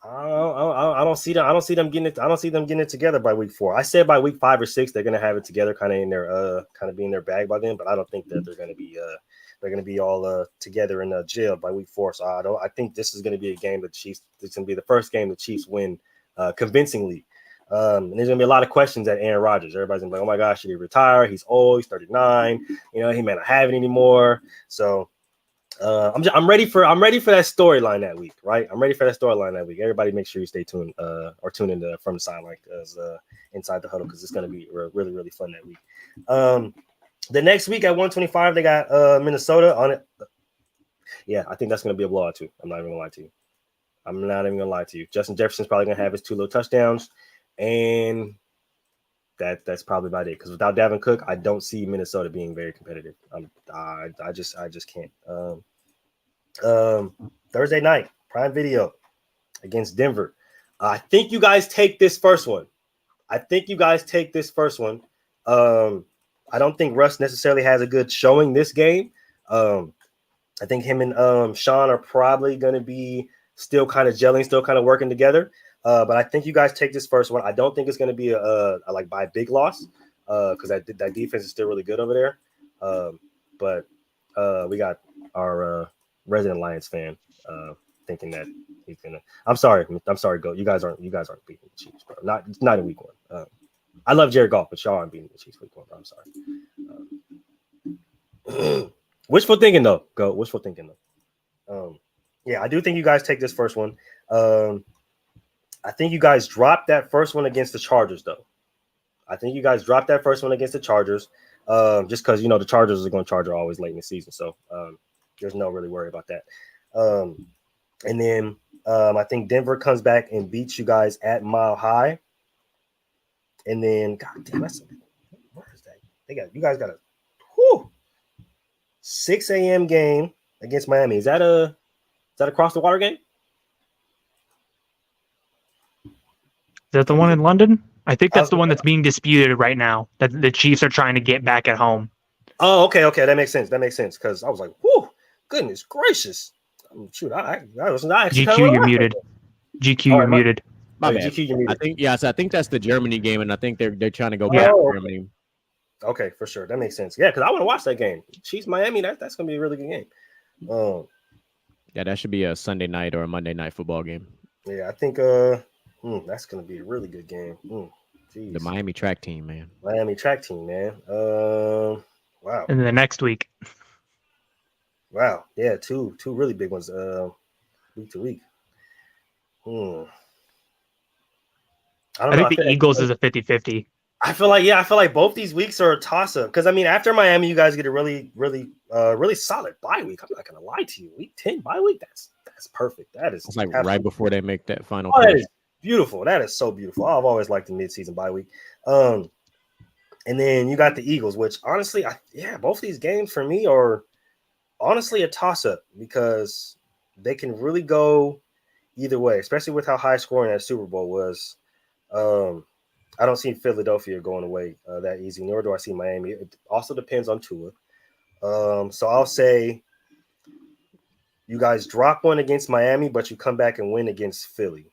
I don't see them getting it. I don't see them getting it together by week 4. I said by week 5 or 6 they're gonna have it together, kind of in their kind of be in their bag by then. But I don't think that they're gonna be all together in jail by week 4. So I think this is gonna be a game the Chiefs. It's gonna be the first game the Chiefs win convincingly. And there's gonna be a lot of questions at Aaron Rodgers. Everybody's gonna be like, "Oh my gosh, should he retire? He's old. He's 39. He may not have it anymore." So I'm ready for that storyline that week, right? I'm ready for that storyline that week. Everybody, make sure you stay tuned or tune in from the sideline inside the huddle, because it's gonna be really, really fun that week. The next week at 125, they got Minnesota on it. Yeah, I think that's gonna be a blowout too. I'm not even gonna lie to you. Justin Jefferson's probably gonna have his 2 little touchdowns. And that's probably about it. Because without Dalvin Cook, I don't see Minnesota being very competitive. I just can't. Thursday night, Prime Video against Denver. I think you guys take this first one. I don't think Russ necessarily has a good showing this game. I think him and Sean are probably going to be still kind of gelling, still kind of working together. But I think you guys take this first one. I don't think it's going to be a by a big loss, because that defense is still really good over there. But we got our resident Lions fan thinking that he's gonna. I'm sorry, Go. You guys aren't beating the Chiefs, bro. Not in week 1. I love Jared Goff, but y'all aren't beating the Chiefs week 1. I'm sorry. Wishful thinking though. Wishful thinking though. Yeah, I do think you guys take this first one. I think you guys dropped that first one against the Chargers though. Just because the Chargers are going to charge her always late in the season, so there's no really worry about that. And then I think Denver comes back and beats you guys at Mile High. And then, God damn, where is that? You guys got a 6 a.m. game against Miami. Is that a cross the water game? Is that the one in London? I think that's the one that's being disputed right now, that the Chiefs are trying to get back at home. Oh, okay. That makes sense. Because I was like, whoo, goodness gracious. Shoot, I was not actually GQ, you're muted. GQ, you're muted. My bad. GQ, you're muted. I think that's the Germany game, and I think they're trying to go back to Germany. Okay, for sure. That makes sense. Yeah, because I want to watch that game. Chiefs Miami, that's gonna be a really good game. Yeah, that should be a Sunday night or a Monday night football game. Yeah, I think that's gonna be a really good game. The Miami track team, man. Wow. And then the next week. Wow. Yeah, two really big ones week to week. I think the Eagles is a 50-50. I feel like both these weeks are a toss-up. Because after Miami, you guys get a really, really, really solid bye week. I'm not gonna lie to you. Week 10 bye week, that's perfect. That is it's like right before they make that final. That is beautiful. That is so beautiful. I've always liked the midseason bye week. And then you got the Eagles, which honestly, both these games for me are honestly a toss-up because they can really go either way, especially with how high scoring that Super Bowl was. I don't see Philadelphia going away that easy, nor do I see Miami. It also depends on Tua. So I'll say you guys drop one against Miami, but you come back and win against Philly.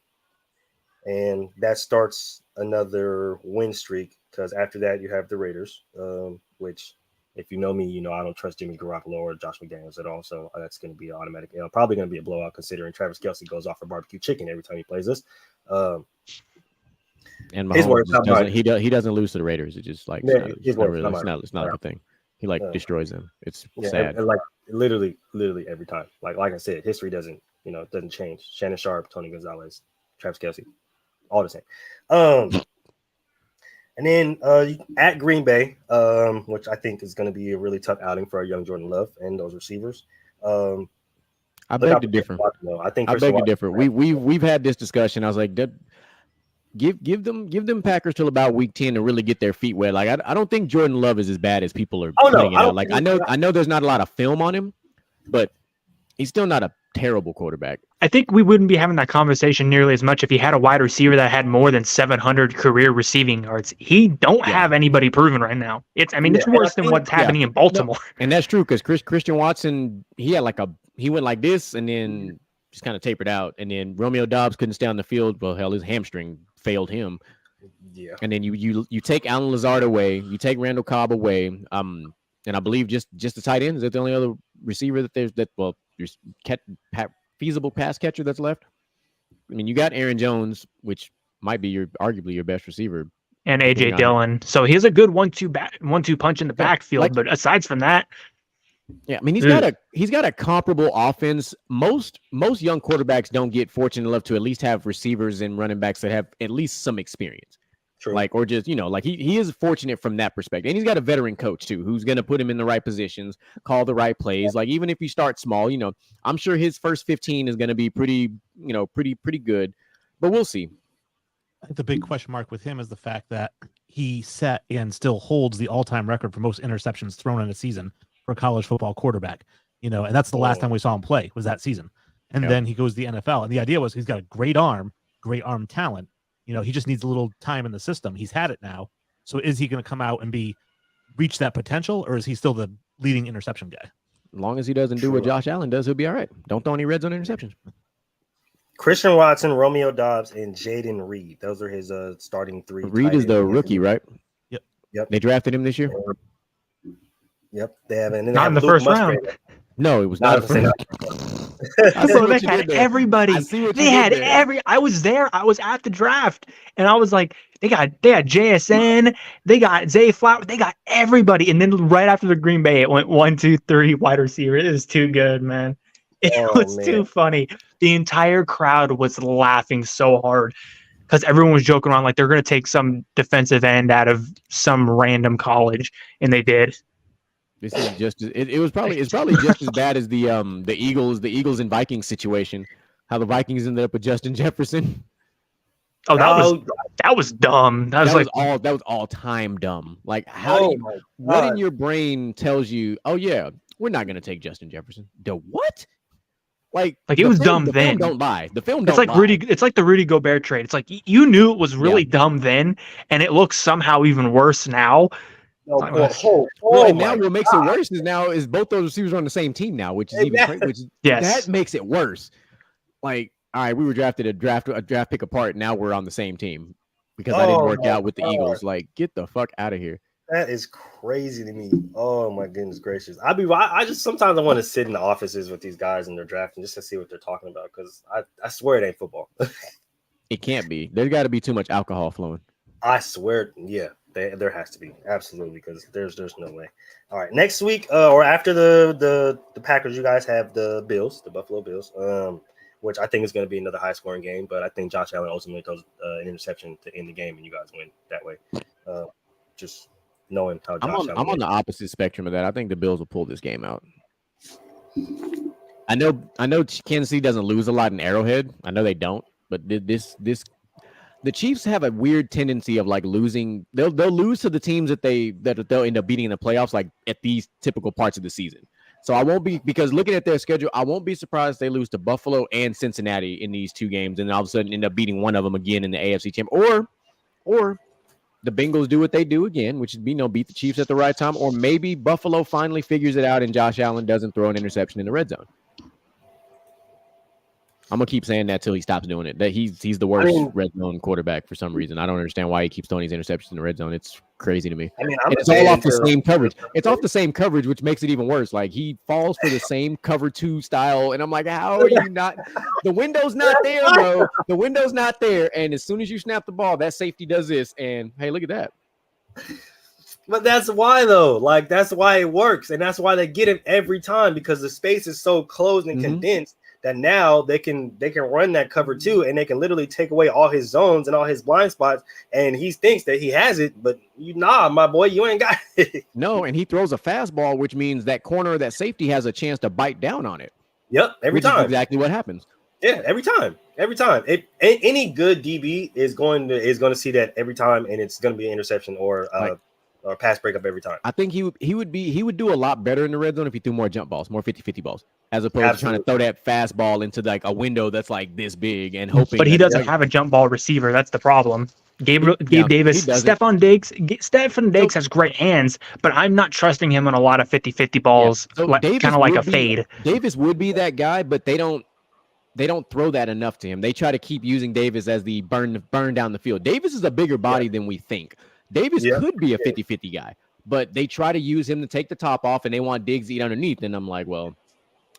And that starts another win streak because after that you have the Raiders, which if you know me, I don't trust Jimmy Garoppolo or Josh McDaniels at all. So that's going to be an automatic. Probably going to be a blowout considering Travis Kelce goes off for barbecue chicken every time he plays us. And Mahomes he doesn't lose to the Raiders. It's just like it's not a thing. He destroys them. It's sad. And like literally every time. Like I said, history doesn't change. Shannon Sharp, Tony Gonzalez, Travis Kelce, all the same. And then at Green Bay, which I think is going to be a really tough outing for our young Jordan Love and those receivers. I beg to differ. We've had this discussion. I was like, give them Packers till about week 10 to really get their feet wet. Like I don't think Jordan Love is as bad as people are putting it out. Like I know there's not a lot of film on him, but he's still not a terrible quarterback. I think we wouldn't be having that conversation nearly as much if he had a wide receiver that had more than 700 career receiving yards. He don't have anybody proven right now. It's worse than what's happening in Baltimore. And that's true because Christian Watson, he went like this and then just kind of tapered out. And then Romeo Doubs couldn't stay on the field. Well, hell, his hamstring failed him. Yeah. And then you take Alan Lazard away, you take Randall Cobb away. And I believe just the tight end, is that the only other receiver that there's feasible pass catcher that's left? I mean, you got Aaron Jones, which might be arguably your best receiver, and AJ Dillon. So he has a good 1-2 punch in the backfield. But aside from that, I mean, he's got a comparable offense. Most young quarterbacks don't get fortunate enough to at least have receivers and running backs that have at least some experience. True. Like, or just, he is fortunate from that perspective. And he's got a veteran coach too, who's going to put him in the right positions, call the right plays. Like, even if you start small, I'm sure his first 15 is going to be pretty good, but we'll see. I think the big question mark with him is the fact that he set and still holds the all-time record for most interceptions thrown in a season for a college football quarterback, and that's the last time we saw him play was that season. And then he goes to the NFL. And the idea was he's got a great arm talent. He just needs a little time in the system. He's had it now. So is he going to come out and reach that potential, or is he still the leading interception guy? As long as he doesn't do what Josh Allen does, he'll be all right. Don't throw any red zone interceptions. Christian Watson, Romeo Doubs, and Jaden Reed. Those are his starting three. Reed is the rookie, right? Yep. They drafted him this year? Yep. They haven't. Not in the first round. No, it was not a first. Bro, they had everybody. They had I was there. I was at the draft, and I was like, they got JSN, they got Zay Flower, they got everybody. And then right after the Green Bay, it went 1, 2, 3 wide receiver. It was too good, man. It was too funny. The entire crowd was laughing so hard because everyone was joking around like they're going to take some defensive end out of some random college, and they did. This is just it's probably just as bad as the Eagles and Vikings situation. How the Vikings ended up with Justin Jefferson. Oh, that was dumb. That was all time dumb. Like what in your brain tells you, oh yeah, we're not gonna take Justin Jefferson? The what? Like it was dumb then. The film don't lie. The film don't lie. It's like the Rudy Gobert trade. It's like you knew it was really dumb then, and it looks somehow even worse now. Now what makes it worse is both those receivers are on the same team now, which is even that makes it worse. Like, all right, we were drafted a draft pick apart. Now we're on the same team because I didn't work out with the Eagles. Like, get the fuck out of here. That is crazy to me. Oh my goodness gracious! I just sometimes I want to sit in the offices with these guys and they're drafting just to see what they're talking about because I swear it ain't football. It can't be. There's got to be too much alcohol flowing. I swear, yeah. There has to be, absolutely, because there's no way. All right, next week or after the Packers, you guys have the Buffalo Bills, which I think is going to be another high scoring game. But I think Josh Allen ultimately throws an interception to end the game, and you guys win that way. Just knowing how Josh I'm on the opposite spectrum of that. I think the Bills will pull this game out. I know Kansas City doesn't lose a lot in Arrowhead. I know they don't, but the Chiefs have a weird tendency of like losing. They'll lose to the teams that they'll end up beating in the playoffs, like at these typical parts of the season. So I won't be, because looking at their schedule, I won't be surprised they lose to Buffalo and Cincinnati in these two games, and all of a sudden end up beating one of them again in the AFC Championship. Or the Bengals do what they do again, which is beat the Chiefs at the right time, or maybe Buffalo finally figures it out and Josh Allen doesn't throw an interception in the red zone. I'm gonna keep saying that till he stops doing it. That he's the worst red zone quarterback for some reason. I don't understand why he keeps throwing these interceptions in the red zone. It's crazy to me. It's all off the same coverage. It's off the same coverage, which makes it even worse. Like he falls for the same cover 2 style, and I'm like, how are you not? The window's not there, bro. The window's not there, and as soon as you snap the ball, that safety does this, and hey, look at that. But that's why though. Like that's why it works, and that's why they get him every time because the space is so closed and condensed. That now they can run that cover 2 and they can literally take away all his zones and all his blind spots. And he thinks that he has it, but my boy, you ain't got it. No, and he throws a fastball, which means that corner, that safety has a chance to bite down on it. Yep, every time. Is exactly what happens. Yeah, every time. Any good DB is going to see that every time, and it's going to be an interception or pass breakup every time. I think he would do a lot better in the red zone if he threw more jump balls, more 50-50 balls, as opposed to trying to throw that fastball into like a window that's like this big and hoping. But he doesn't have a jump ball receiver. That's the problem. Gabe Davis, Stephon Diggs has great hands, but I'm not trusting him on a lot of 50-50 balls, kind of like a fade. Davis would be that guy, but they don't throw that enough to him. They try to keep using Davis as the burn down the field. Davis is a bigger body than we think. Davis could be a 50-50 guy, but they try to use him to take the top off, and they want Diggs to eat underneath. And I'm like, well,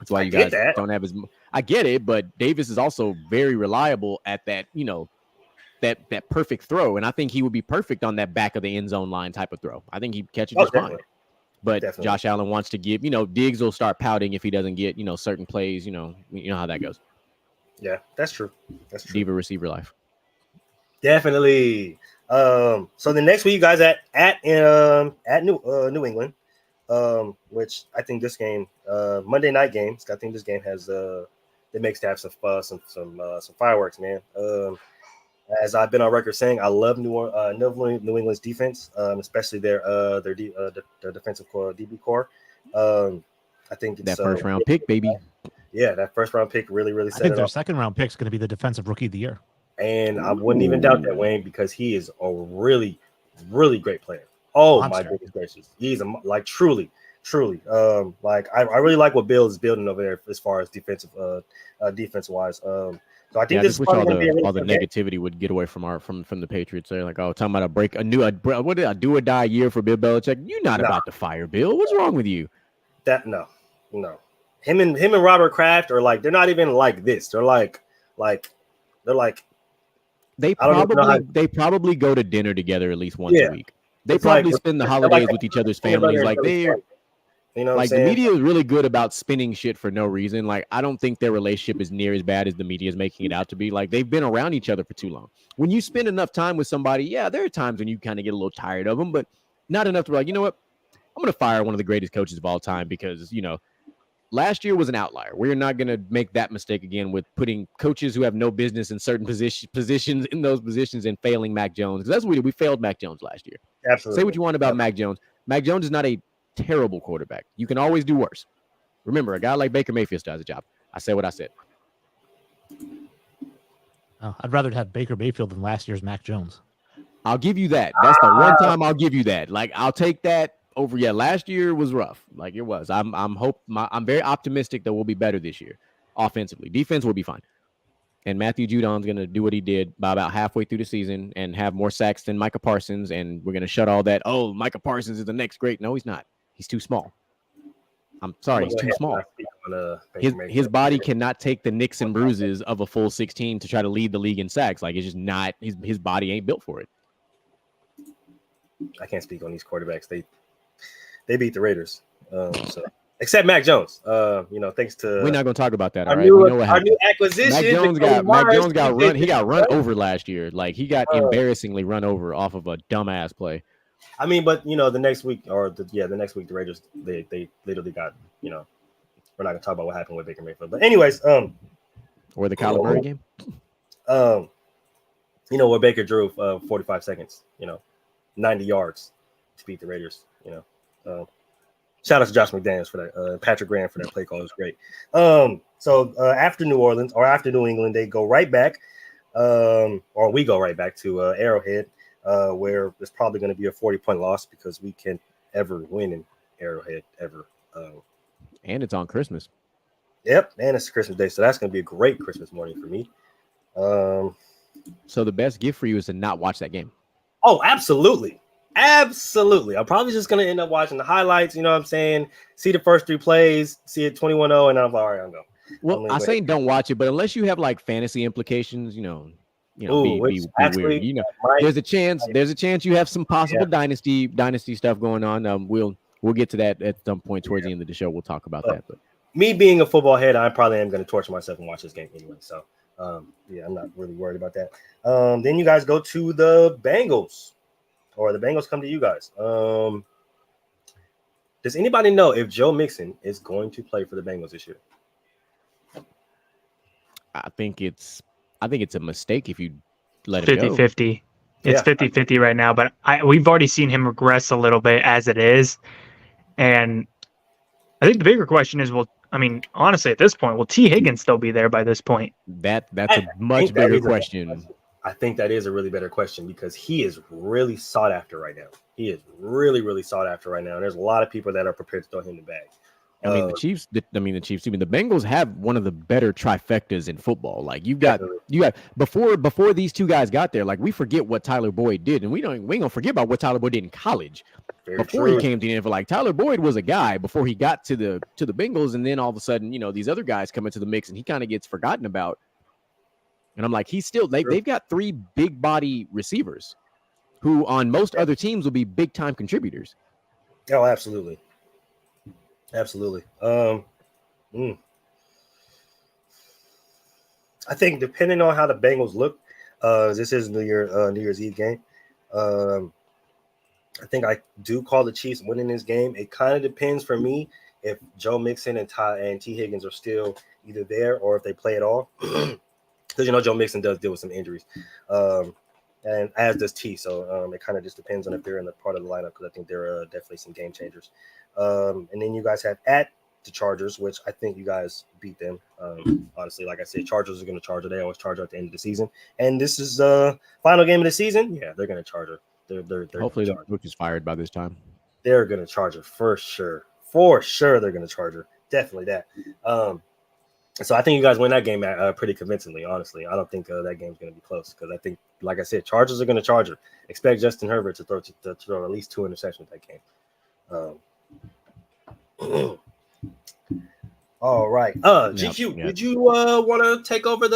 that's why you guys don't have I get it, but Davis is also very reliable at that, that perfect throw. And I think he would be perfect on that back of the end zone line type of throw. I think he'd catch it just fine. But Josh Allen wants to give, Diggs will start pouting if he doesn't get, certain plays, you know how that goes. Yeah, that's true. Diva receiver life. Definitely. So the next week you guys at New England, which I think this game, Monday night game. I think this game has it makes to have some fireworks, man. As I've been on record saying, I love New England's defense, especially their defensive core, DB core. I think it's that first round pick, baby. Yeah, that first round pick really set I think it their off. second round pick is going to be the defensive rookie of the year. And I wouldn't even doubt that, Wayne, because he is a really, really great player. Oh, my goodness gracious. He's truly. Like I really like what Bill is building over there as far as defense wise. So I think this is wish all the negativity would get away from the Patriots. They're like, oh, talking about what did I do or die year for Bill Belichick? You're not about to fire Bill. What's wrong with you? No. him and Robert Kraft are like, they're not even like this. They're like they probably go to dinner together at least once a week. They probably spend the holidays with each other's families. Like they're, you know, like the media is really good about spinning shit for no reason. Like I don't think their relationship is near as bad as the media is making it out to be. Like they've been around each other for too long. When you spend enough time with somebody, yeah, there are times when you kind of get a little tired of them, but not enough to be like, you know what, I'm going to fire one of the greatest coaches of all time because, you know, last year was an outlier. We're not going to make that mistake again with putting coaches who have no business in certain positions in those positions and failing Mac Jones. Because that's what we did. We failed Mac Jones last year. Absolutely. Say what you want about Mac Jones. Mac Jones is not a terrible quarterback. You can always do worse. Remember, a guy like Baker Mayfield still has a job. I said what I said. Oh, I'd rather have Baker Mayfield than last year's Mac Jones. I'll give you that. That's the one time I'll give you that. Like I'll take that over. Yeah, last year was rough. Like it was. I'm very optimistic that we'll be better this year. Offensively, defense will be fine. And Matthew Judon's going to do what he did by about halfway through the season and have more sacks than Micah Parsons. And we're going to shut all that. Oh, Micah Parsons is the next great. No, he's not. He's too small. I'm sorry, he's too small. His body cannot take the nicks and bruises of a full 16 to try to lead the league in sacks. Like it's just not. His body ain't built for it. I can't speak on these quarterbacks. They beat the Raiders. So except Mac Jones. You know, thanks to we're not going to talk about that. Our all right, new, we know what happened. Our new acquisition. Mac Jones got run. He got run over last year. Like he got embarrassingly run over off of a dumbass play. I mean, but you know, the next week the next week the Raiders they literally got, you know, we're not gonna talk about what happened with Baker Mayfield. But anyways, or the Kyler Murray game. You know, where Baker drove 45 seconds, you know, 90 yards to beat the Raiders, you know. Shout out to Josh McDaniels for that. Patrick Graham for that play call. It was great. So after New Orleans or after New England, they go right back, or we go right back to Arrowhead, where there's probably going to be a 40-point loss because we can't ever win in Arrowhead ever. And it's on Christmas. Yep, and it's Christmas Day, so that's going to be a great Christmas morning for me. So the best gift for you is to not watch that game. Oh, absolutely. Absolutely. I'm probably just going to end up watching the highlights, you know what I'm saying? See the first 3 plays, see it 21-0, and I'm like, all right, I'm going. Well, I'm saying don't watch it, but unless you have like fantasy implications, you know, be weird. You know, there's a chance you have some possible dynasty stuff going on. We'll get to that at some point towards the end of the show. We'll talk about that. But me being a football head, I probably am going to torture myself and watch this game anyway. So, I'm not really worried about that. Then you guys go to the Bengals, or the Bengals come to you guys. Does anybody know if Joe Mixon is going to play for the Bengals this year? I think it's a mistake if you let him 50-50. It's 50-50 right now, but we've already seen him regress a little bit as it is. And I think the bigger question is, honestly, at this point, will T. Higgins still be there by this point? That's a much bigger question. I think that is a really better question because he is really sought after right now. He is really, really sought after right now. And there's a lot of people that are prepared to throw him the bag. The Chiefs. The Bengals have one of the better trifectas in football. Like you got before these two guys got there. Like we forget what Tyler Boyd did, and we ain't gonna forget about what Tyler Boyd did in college. Before he came to the NFL, like Tyler Boyd was a guy before he got to the Bengals, and then all of a sudden, you know, these other guys come into the mix, and he kind of gets forgotten about. And I'm like, they've got 3 big body receivers, who on most other teams will be big time contributors. Oh, absolutely. Absolutely. I think depending on how the Bengals look, this is New Year's Eve game. I think I do call the Chiefs winning this game. It kind of depends for me if Joe Mixon and T. Higgins are still either there or if they play at all. Because, you know, Joe Mixon does deal with some injuries. And as does T. So it kind of just depends on if they're in the part of the lineup because I think there are definitely some game changers. And then you guys have at the Chargers, which I think you guys beat them. Honestly, like I said, Chargers are going to charge. They always charge at the end of the season. And this is the final game of the season. Yeah, they're going to charge her. They're hopefully the coach is fired by this time. They're going to charge her for sure. For sure, they're going to charge her. Definitely that. So I think you guys win that game pretty convincingly, honestly. I don't think that game's going to be close because I think, like I said, Chargers are going to charge her. Expect Justin Herbert to throw at least 2 interceptions that game. All All right. GQ, would you want to take off with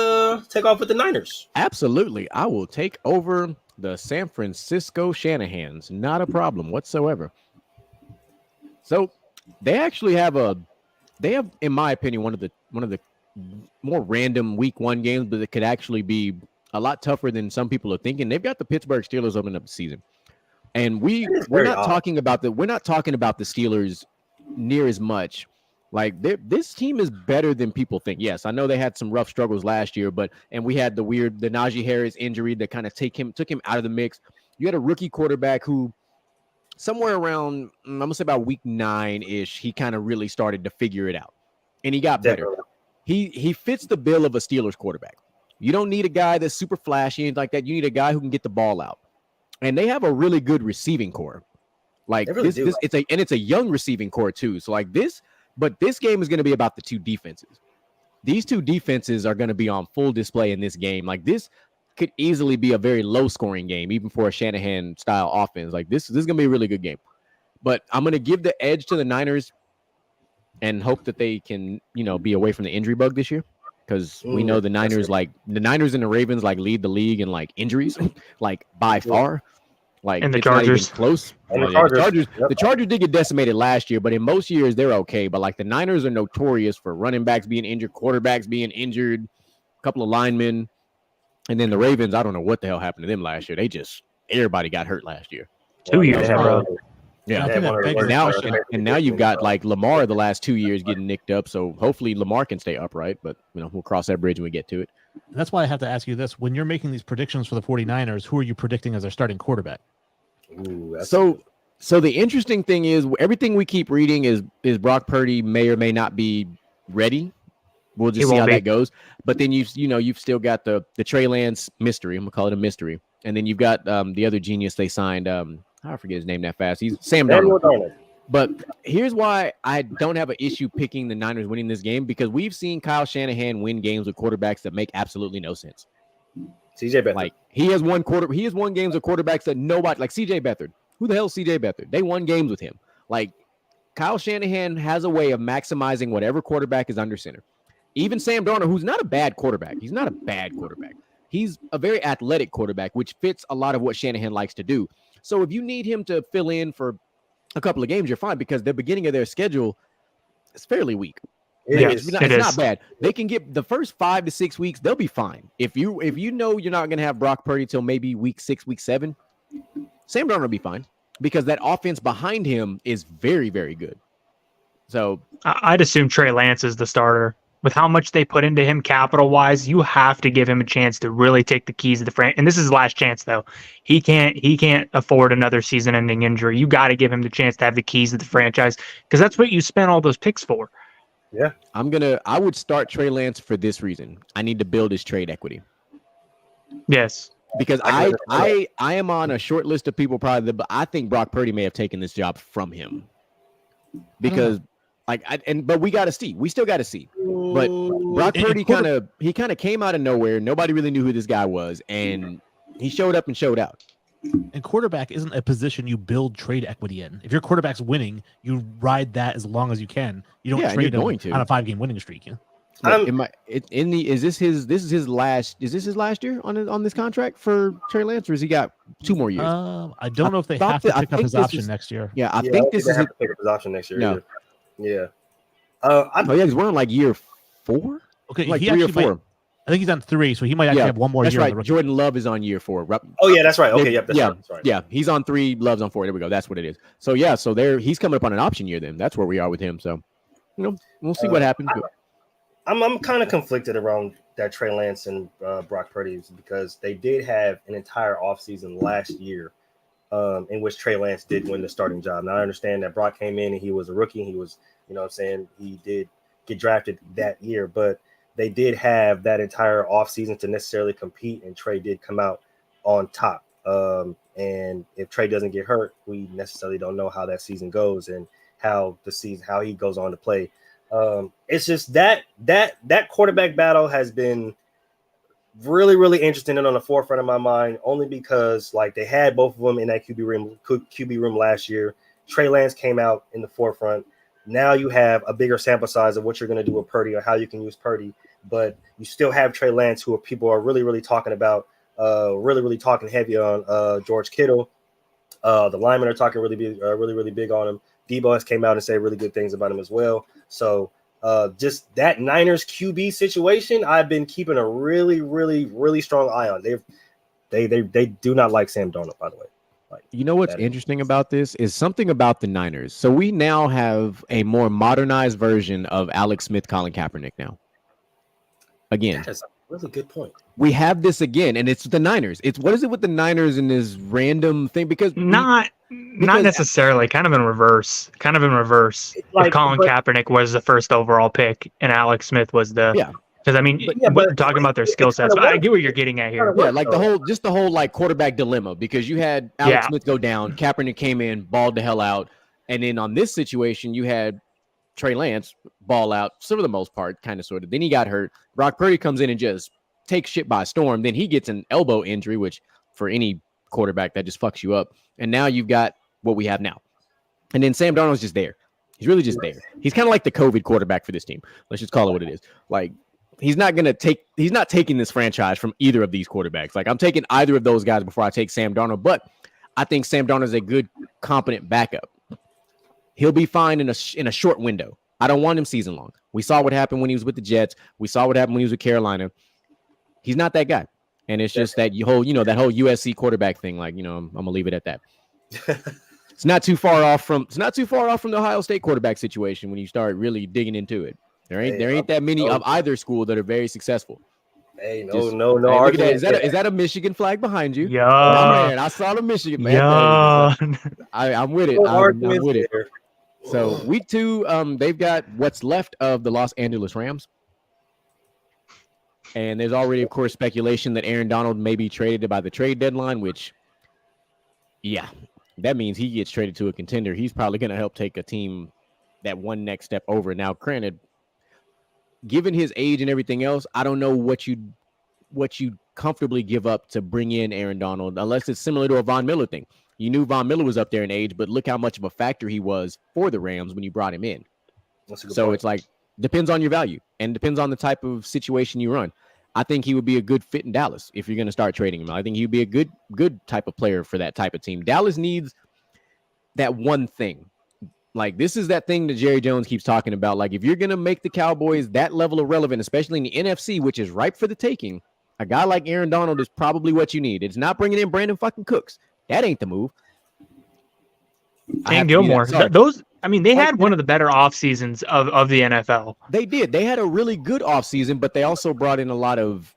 the Niners? Absolutely. I will take over the San Francisco Shanahans. Not a problem whatsoever. So they actually have in my opinion, one of the more random week 1 games, but it could actually be a lot tougher than some people are thinking. They've got the Pittsburgh Steelers opening up the season. And we're not talking about the Steelers near as much. Like this team is better than people think. Yes, I know they had some rough struggles last year, and we had the Najee Harris injury that kind of took him out of the mix. You had a rookie quarterback who somewhere around, I'm gonna say about week 9-ish, he kind of really started to figure it out, and he got better. He fits the bill of a Steelers quarterback. You don't need a guy that's super flashy and like that. You need a guy who can get the ball out, and they have a really good receiving core. Like really it's a young receiving core too. So like this. But this game is going to be about the two defenses. These two defenses are going to be on full display in this game. Like this could easily be a very low scoring game, even for a Shanahan style offense. Like this is going to be a really good game. But I'm going to give the edge to the Niners and hope that they can, be away from the injury bug this year. Because we know the Niners and the Ravens lead the league in injuries, by far. And the Chargers close. And the Chargers did get decimated last year, but in most years they're okay. But the Niners are notorious for running backs being injured, quarterbacks being injured, a couple of linemen, and then the Ravens. I don't know what the hell happened to them last year. Everybody got hurt last year. 2 years in a row. Yeah. And now you've got Lamar the last 2 years getting nicked up. So hopefully Lamar can stay upright, but we'll cross that bridge when we get to it. That's why I have to ask you this. When you're making these predictions for the 49ers, who are you predicting as their starting quarterback? So the interesting thing is everything we keep reading is Brock Purdy may or may not be ready. We'll just see how that goes. But then you've still got the Trey Lance mystery. I'm gonna call it a mystery. And then you've got the other genius they signed. I forget his name that fast. He's Sam Darnold. But here's why I don't have an issue picking the Niners winning this game, because we've seen Kyle Shanahan win games with quarterbacks that make absolutely no sense. CJ Beathard. He has won games with quarterbacks that nobody, CJ Beathard. Who the hell is CJ Beathard? They won games with him. Kyle Shanahan has a way of maximizing whatever quarterback is under center. Even Sam Darnold, who's not a bad quarterback. He's not a bad quarterback. He's a very athletic quarterback, which fits a lot of what Shanahan likes to do. So if you need him to fill in for a couple of games, you're fine, because the beginning of their schedule is fairly weak. It's not bad. They can get the first 5 to 6 weeks, they'll be fine. If you know you're not going to have Brock Purdy till maybe week 6, week 7, Sam Darnold will be fine, because that offense behind him is very, very good. So I'd assume Trey Lance is the starter. With how much they put into him capital-wise, you have to give him a chance to really take the keys of the franchise. And this is his last chance, though. He can't afford another season-ending injury. You got to give him the chance to have the keys of the franchise, because that's what you spent all those picks for. Yeah, I would start Trey Lance for this reason. I need to build his trade equity. Yes, because I am on a short list of people but I think Brock Purdy may have taken this job from him, because. But we got to see. We still got to see. But Brock Purdy kind of came out of nowhere. Nobody really knew who this guy was, and he showed up and showed out. And quarterback isn't a position you build trade equity in. If your quarterback's winning, you ride that as long as you can. You don't trade him on a 5-game winning streak. Is this his last year on this contract for Trey Lance, or has he got 2 more years? I don't know if they have to pick up his option next year. Yeah, I think this is have to pick up his option next year. No. Yeah. He's running year 4. Okay, he 3 or 4. I think he's on 3, so he might actually have one more year. That's right. Jordan Love is on year 4. Oh yeah, that's right. Okay, that's right. Yeah, he's on 3. Love's on 4. There we go. That's what it is. So he's coming up on an option year. Then that's where we are with him. So we'll see what happens. I'm kind of conflicted around that Trey Lance and Brock Purdy, because they did have an entire offseason last year in which Trey Lance did win the starting job. Now I understand that Brock came in and he was a rookie. He was, he did get drafted that year, but they did have that entire offseason to necessarily compete, and Trey did come out on top. And if Trey doesn't get hurt, we necessarily don't know how that season goes and how he goes on to play. It's just that quarterback battle has been really, really interesting and on the forefront of my mind, only because they had both of them in that QB room last year. Trey Lance came out in the forefront. now you have a bigger sample size of what you're going to do with Purdy or how you can use Purdy, but you still have Trey Lance, who people are really, really talking about, really talking heavy on George Kittle. The linemen are talking really big on him. Debo has came out and said really good things about him as well. So just that Niners QB situation, I've been keeping a really strong eye on. They do not like Sam Darnold, by the way. Like, you know what's interesting about this is something about the Niners. So we now have a more modernized version of Alex Smith, Colin Kaepernick now. Again. That is a really good point. We have this again, and it's the Niners. It's what is it with the Niners and this random thing? Because not necessarily, kind of in reverse. Like, if Colin Kaepernick was the first overall pick and Alex Smith was the because I mean, we're talking about their skill sets. But I get what you're getting at here. Yeah, like the whole like quarterback dilemma, because you had Alex Smith go down, Kaepernick came in, balled the hell out, and then on this situation, you had Trey Lance ball out, for the most part, kind of sort of. Then he got hurt. Brock Purdy comes in and just takes shit by storm. Then he gets an elbow injury, which for any quarterback that just fucks you up. And now you've got what we have now. And then Sam Darnold's just there. He's really just there. He's kind of like the COVID quarterback for this team. Let's just call it what it is. Like, he's not taking this franchise from either of these quarterbacks. Like, I'm taking either of those guys before I take Sam Darnold, but I think Sam Darnold is a good, competent backup. He'll be fine in a short window. I don't want him season long. We saw what happened when he was with the Jets. We saw what happened when he was with Carolina. He's not that guy. And it's just that that whole USC quarterback thing. Like, I'm gonna leave it at that. It's not too far off from the Ohio State quarterback situation when you start really digging into it. There ain't that many of either school that are very successful. Hey, no argument. Is that a Michigan flag behind you? Yeah, oh, man, I saw the Michigan man. Yeah, I'm with it. I'm with it. So week 2, they've got what's left of the Los Angeles Rams. And there's already, of course, speculation that Aaron Donald may be traded by the trade deadline, which, that means he gets traded to a contender. He's probably going to help take a team that one next step over. Now, granted, given his age and everything else, I don't know what you'd comfortably give up to bring in Aaron Donald, unless it's similar to a Von Miller thing. You knew Von Miller was up there in age, but look how much of a factor he was for the Rams when you brought him in. So point. It's like, depends on your value and depends on the type of situation you run. I think he would be a good fit in Dallas if you're going to start trading him. I think he'd be a good type of player for that type of team. Dallas needs that one thing. Like, this is that thing that Jerry Jones keeps talking about. Like, if you're going to make the Cowboys that level of relevant, especially in the NFC, which is ripe for the taking, a guy like Aaron Donald is probably what you need. It's not bringing in Brandon fucking Cooks. That ain't the move. And Gilmore. They had one of the better off seasons of the NFL. They did. They had a really good off season, but they also brought in a lot of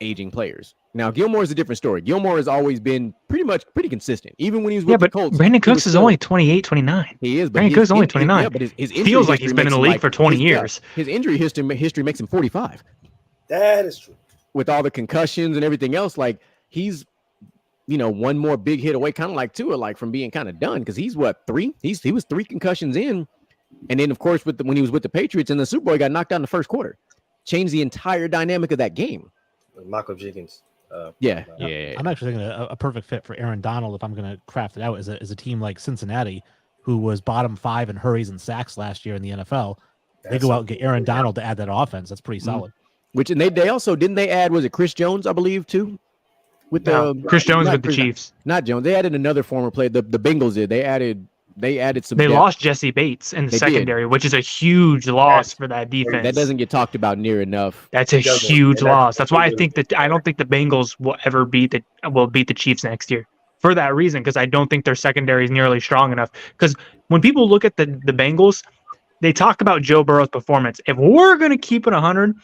aging players. Now, Gilmore is a different story. Gilmore has always been pretty consistent, even when he was with the Colts. Brandon Cooks is only 28, 29. He is. But Brandon Cooks is only 29. But his feels like he's been in the league for 20 years. His injury history makes him 45. That is true. With all the concussions and everything else, like, he's one more big hit away, kind of like Tua, like, from being kind of done, because he's what, 3? He was 3 concussions in, and then of course when he was with the Patriots in the Super Bowl, he got knocked out in the first quarter, changed the entire dynamic of that game. Michael Jenkins. Yeah. I'm actually thinking a perfect fit for Aaron Donald, if I'm going to craft it out, is a team like Cincinnati, who was bottom 5 in hurries and sacks last year in the NFL. They go out and get Aaron Donald to add that offense. That's pretty solid. Which, and they also didn't they add, was it Chris Jones, I believe, too? Chris Jones with the Chiefs. Not Jones. They added another former player. The Bengals did. They added some. They lost Jesse Bates in the secondary, which is a huge loss for that defense. That doesn't get talked about near enough. That's a huge loss. That's why I don't think the Bengals will ever beat the Chiefs next year. For that reason, because I don't think their secondary is nearly strong enough. Because when people look at the Bengals, they talk about Joe Burrow's performance. If we're going to keep it 100,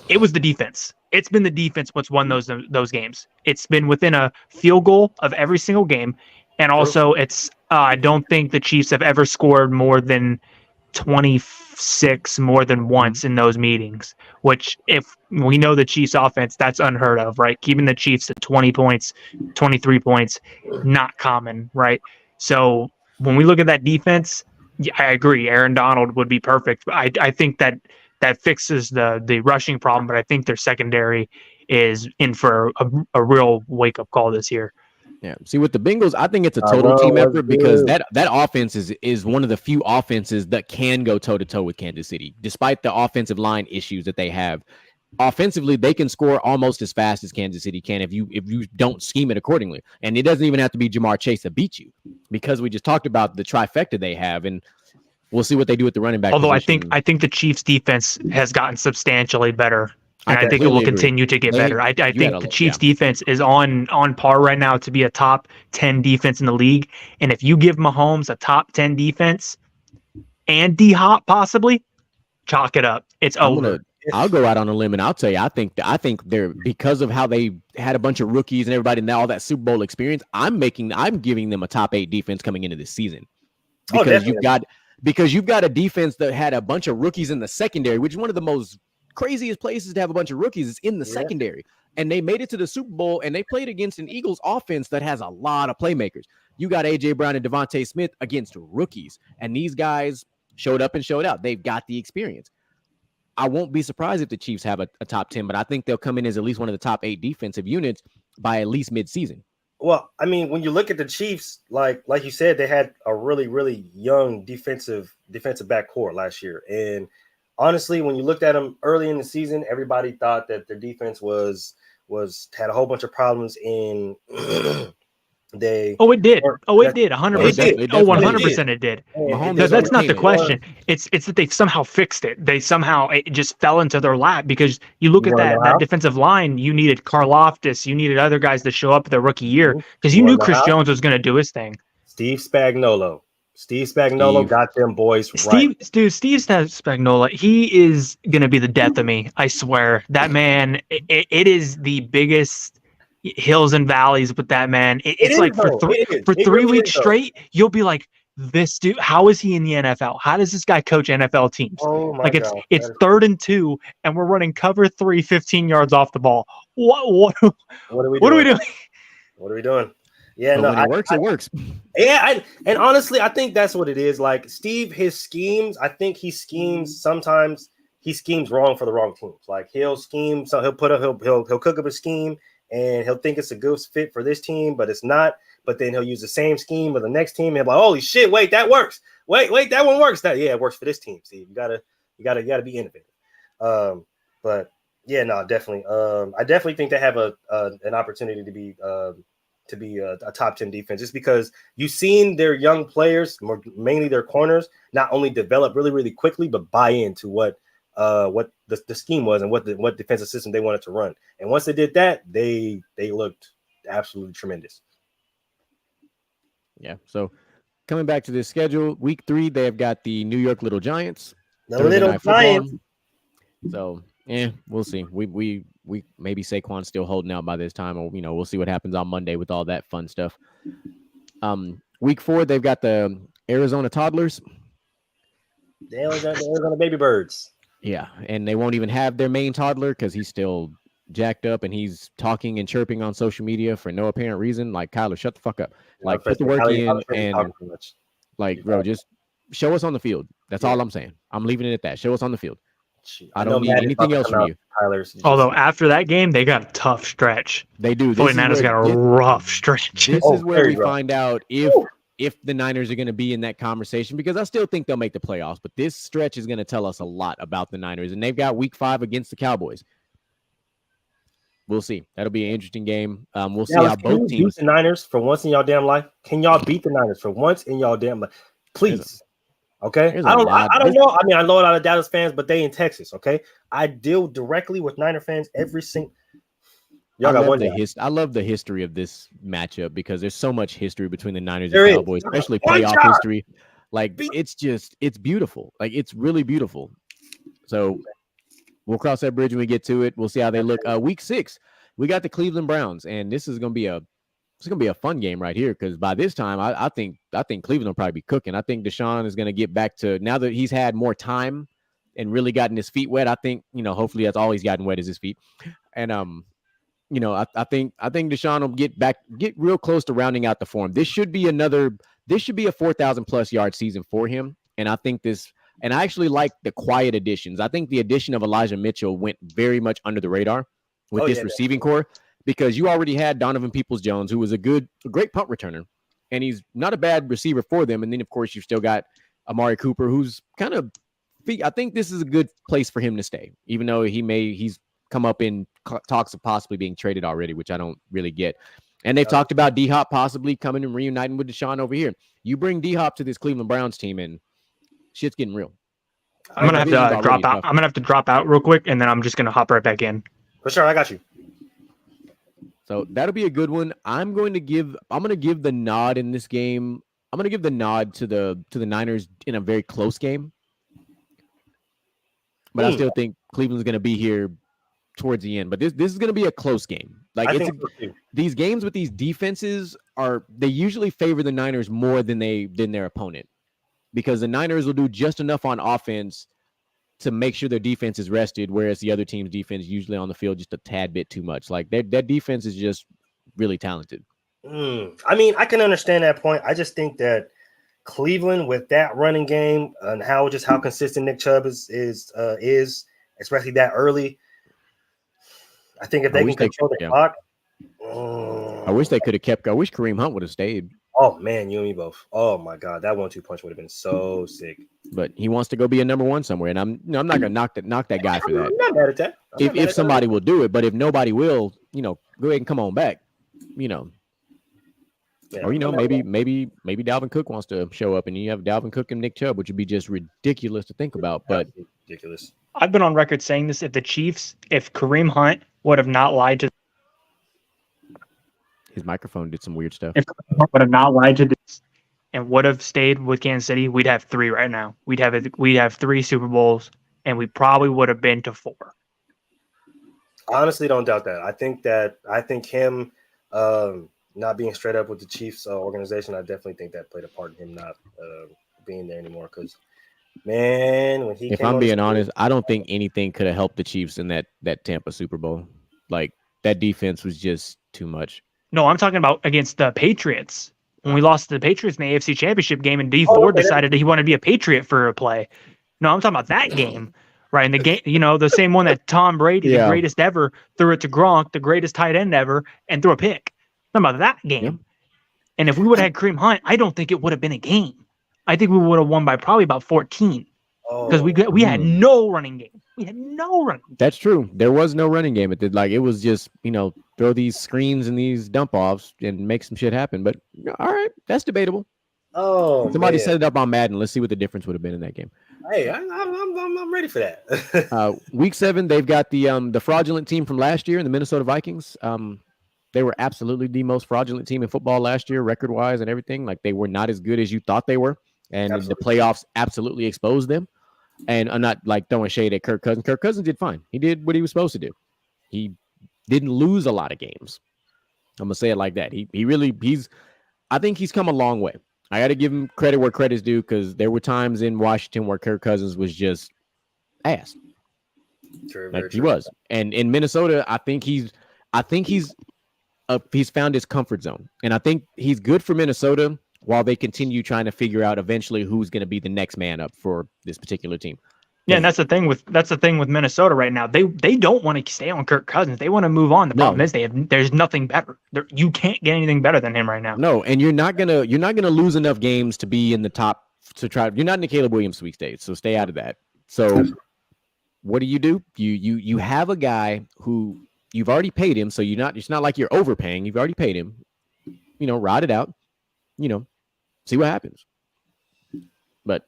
it was the defense. It's been the defense what's won those games. It's been within a field goal of every single game. And also, I don't think the Chiefs have ever scored more than 26 more than once in those meetings, which, if we know the Chiefs offense, that's unheard of, right? Keeping the Chiefs at 20 points, 23 points, not common, right? So when we look at that defense, I agree. Aaron Donald would be perfect. I think that fixes the rushing problem, but I think their secondary is in for a real wake-up call this year. Yeah. See, with the Bengals, I think it's a total team effort because that offense is one of the few offenses that can go toe-to-toe with Kansas City, despite the offensive line issues that they have. Offensively, they can score almost as fast as Kansas City can if you don't scheme it accordingly. And it doesn't even have to be Jamar Chase to beat you, because we just talked about the trifecta they have, and we'll see what they do with the running back. Although position. I think the Chiefs' defense has gotten substantially better. And I think it will continue to get better. I think the Chiefs defense is on par right now to be a top 10 defense in the league. And if you give Mahomes a top 10 defense and D-Hop possibly, chalk it up. It's over. I'll go out on a limb and I'll tell you, I think they're, because of how they had a bunch of rookies and everybody and all that Super Bowl experience, I'm giving them a top 8 defense coming into this season. Because you've got a defense that had a bunch of rookies in the secondary, which is one of the most craziest places to have a bunch of rookies is in the secondary. And they made it to the Super Bowl, and they played against an Eagles offense that has a lot of playmakers. You got A.J. Brown and Devontae Smith against rookies, and these guys showed up and showed out. They've got the experience. I won't be surprised if the Chiefs have a top 10, but I think they'll come in as at least one of the top 8 defensive units by at least mid-season. Well, I mean, when you look at the Chiefs, like you said, they had a really, really young defensive backcourt last year. And honestly, when you looked at them early in the season, everybody thought that their defense had a whole bunch of problems in it did. It did. 100%. 100% it did. That's not the question. It's that they somehow fixed it. It just fell into their lap, because you look at that defensive line, you needed Karlaftis, you needed other guys to show up their rookie year, because you knew Chris Jones was going to do his thing. Steve Spagnuolo got them boys right. Steve Spagnuolo, he is going to be the death of me. I swear. That man, it is the biggest hills and valleys with that man. It's like for 3 weeks straight, you'll be like, this dude, how is he in the NFL? How does this guy coach NFL teams? Oh my God. It's 3rd and 2, and we're running cover 3, 15 yards off the ball. What are we doing? Yeah, but when it works. Yeah, and honestly, I think that's what it is. Like Steve, his schemes, I think he schemes sometimes. He schemes wrong for the wrong teams. Like he'll scheme, so he'll cook up a scheme, and he'll think it's a good fit for this team, but it's not. But then he'll use the same scheme with the next team, and he'll be like, holy shit, wait, that works. Wait, that one works. It works for this team. See, you gotta be innovative. But yeah, no, definitely. I definitely think they have an opportunity to be a top 10 defense, just because you've seen their young players, mainly their corners, not only develop really, really quickly, but buy into what the scheme was and what defensive system they wanted to run. And once they did that, they looked absolutely tremendous. Yeah. So coming back to this schedule, week 3, they have got the New York Little Giants. The Little Giants. So we'll see. We maybe Saquon's still holding out by this time, or we'll see what happens on Monday with all that fun stuff. Week 4, they've got the Arizona Toddlers. The Arizona Baby Birds. Yeah, and they won't even have their main toddler because he's still jacked up and he's talking and chirping on social media for no apparent reason. Like, Kyler, shut the fuck up. Like, put the work in and, like, bro, just show us on the field. That's all I'm saying. I'm leaving it at that. Show us on the field. I don't need anything else from you. Although after that game, they got a tough stretch. They do. 49ers got a rough stretch. This is where we find out if the Niners are going to be in that conversation, because I still think they'll make the playoffs. But this stretch is going to tell us a lot about the Niners. And they've got week 5 against the Cowboys. We'll see. That'll be an interesting game. We'll see how both teams beat the Niners for once in y'all damn life. Can y'all beat the Niners for once in y'all damn life? Please. Okay. I don't know. I mean, I know a lot of Dallas fans, but they in Texas. Okay. I deal directly with Niner fans every single. I love the history of this matchup because there's so much history between the Niners and Cowboys, especially playoff history. Like, it's beautiful. Like, it's really beautiful. So we'll cross that bridge when we get to it. We'll see how they look. Week 6, we got the Cleveland Browns, and this is gonna be a fun game right here because by this time, I think Cleveland will probably be cooking. I think Deshaun is gonna get back to, now that he's had more time and really gotten his feet wet. I think hopefully that's all he's gotten wet is his feet, and I think Deshaun will get real close to rounding out the form. This should be a 4,000+ yard season for him, and I think this. And I actually like the quiet additions. I think the addition of Elijah Mitchell went very much under the radar with this receiving core because you already had Donovan Peoples-Jones, who was a great punt returner, and he's not a bad receiver for them. And then, of course, you've still got Amari Cooper, who's kind of, I think this is a good place for him to stay, even though he's come up in talks of possibly being traded already, which I don't really get. And they've talked about D-Hop possibly coming and reuniting with Deshaun over here. You bring D-Hop to this Cleveland Browns team, and shit's getting real. I'm gonna have to drop out. I'm gonna have to drop out real quick, and then I'm just gonna hop right back in. For sure, I got you. So that'll be a good one. I'm gonna give the nod in this game. I'm gonna give the nod to the Niners in a very close game. But I still think Cleveland's gonna be here towards the end. But this is gonna be a close game. Like these games with these defenses they usually favor the Niners more than their opponent, because the Niners will do just enough on offense to make sure their defense is rested, whereas the other team's defense usually on the field just a tad bit too much. Like their defense is just really talented. I mean, I can understand that point. I just think that Cleveland with that running game and how consistent Nick Chubb is especially that early. I think if they can control the clock. I wish they could have kept. I wish Kareem Hunt would have stayed. Oh man, you and me both. Oh my God, that 1-2 punch would have been so sick. But he wants to go be a number one somewhere, and I'm not gonna knock that guy for that. I'm not mad at that. If somebody will do it, but if nobody will, go ahead and come on back. Yeah, or maybe Dalvin Cook wants to show up, and you have Dalvin Cook and Nick Chubb, which would be just ridiculous to think about. But ridiculous. I've been on record saying this: if Kareem Hunt would have not lied to. His microphone did some weird stuff. If Kareem Hunt would have not lied to this and would have stayed with Kansas City, we'd have 3 right now. We'd have 3 Super Bowls, and we probably would have been to 4. I honestly don't doubt that. I think him not being straight up with the Chiefs organization, I definitely think that played a part in him not being there anymore. Because man, when he, if I'm being honest, I don't think anything could have helped the Chiefs in that Tampa Super Bowl. Like that defense was just too much. No, I'm talking about against the Patriots. When we lost to the Patriots in the AFC Championship game, and D Ford decided that he wanted to be a Patriot for a play. No, I'm talking about that game, right? In the game, the same one that Tom Brady, the greatest ever, threw it to Gronk, the greatest tight end ever, and threw a pick. I'm talking about that game. Yeah. And if we would have had Kareem Hunt, I don't think it would have been a game. I think we would have won by probably about 14. Because we had no running game. We had no running game. That's true. There was no running game. It was just, throw these screens and these dump offs and make some shit happen. But all right, that's debatable. Oh, somebody set it up on Madden. Let's see what the difference would have been in that game. Hey, I'm ready for that. Week 7, they've got the fraudulent team from last year, the Minnesota Vikings. They were absolutely the most fraudulent team in football last year, record wise and everything. Like they were not as good as you thought they were, and the playoffs absolutely exposed them. And I'm not like throwing shade at Kirk Cousins. Kirk Cousins did fine. He did what he was supposed to do. He didn't lose a lot of games. I'm gonna say it like that. I think he's come a long way. I got to give him credit where credit's due, because there were times in Washington where Kirk Cousins was just ass. True, like he was. And in Minnesota, I think he's found his comfort zone, and I think he's good for Minnesota, while they continue trying to figure out eventually who's going to be the next man up for this particular team. Yeah, and that's the thing with Minnesota right now. They don't want to stay on Kirk Cousins. They want to move on. The problem is there's nothing better. You can't get anything better than him right now. No, and you're not gonna lose enough games to be in the top to try. You're not in the Caleb Williams sweepstakes, so stay out of that. So what do? You have a guy who you've already paid him, so it's not like you're overpaying. You've already paid him. Ride it out. See what happens. But,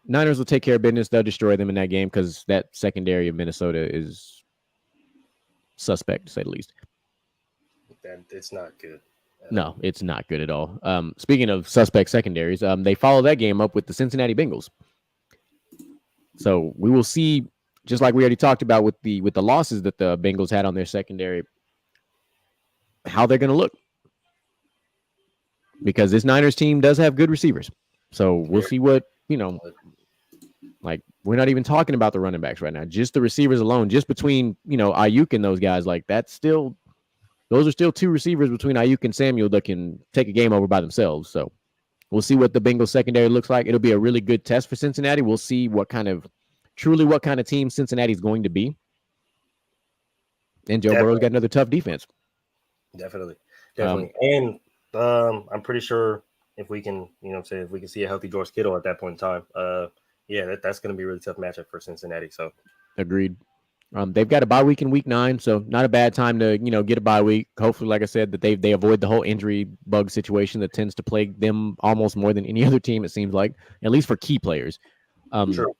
Niners will take care of business. They'll destroy them in that game, because that secondary of Minnesota is suspect, to say the least. It's not good. No, it's not good at all. Speaking of suspect secondaries, they follow that game up with the Cincinnati Bengals. So we will see, just like we already talked about with the losses that the Bengals had on their secondary, how they're going to look. Because this Niners team does have good receivers. So we'll see what, like we're not even talking about the running backs right now. Just the receivers alone, just between, Ayuk and those guys, like those are still 2 receivers between Ayuk and Samuel that can take a game over by themselves. So we'll see what the Bengals secondary looks like. It'll be a really good test for Cincinnati. We'll see what kind of team Cincinnati is going to be. And Joe Burrow's got another tough defense. Definitely. And I'm pretty sure if we can, if we can see a healthy George Kittle at that point in time, that's going to be a really tough matchup for Cincinnati. So, agreed. They've got a bye week in week 9, so not a bad time to get a bye week. Hopefully, like I said, that they avoid the whole injury bug situation that tends to plague them almost more than any other team. It seems like, at least for key players. Sure.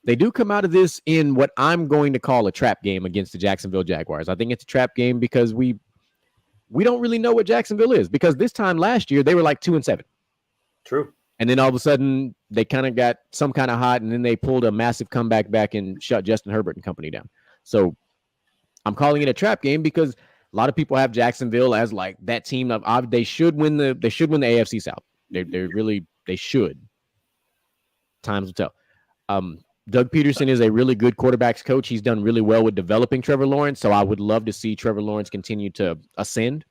They do come out of this in what I'm going to call a trap game against the Jacksonville Jaguars. I think it's a trap game because we don't really know what Jacksonville is, because this time last year they were like 2-7. True. And then all of a sudden they kind of got some kind of hot, and then they pulled a massive comeback back and shut Justin Herbert and company down. So I'm calling it a trap game because a lot of people have Jacksonville as like that team of they should win the AFC South. They should. Times will tell. Doug Peterson is a really good quarterbacks coach. He's done really well with developing Trevor Lawrence, so I would love to see Trevor Lawrence continue to ascend.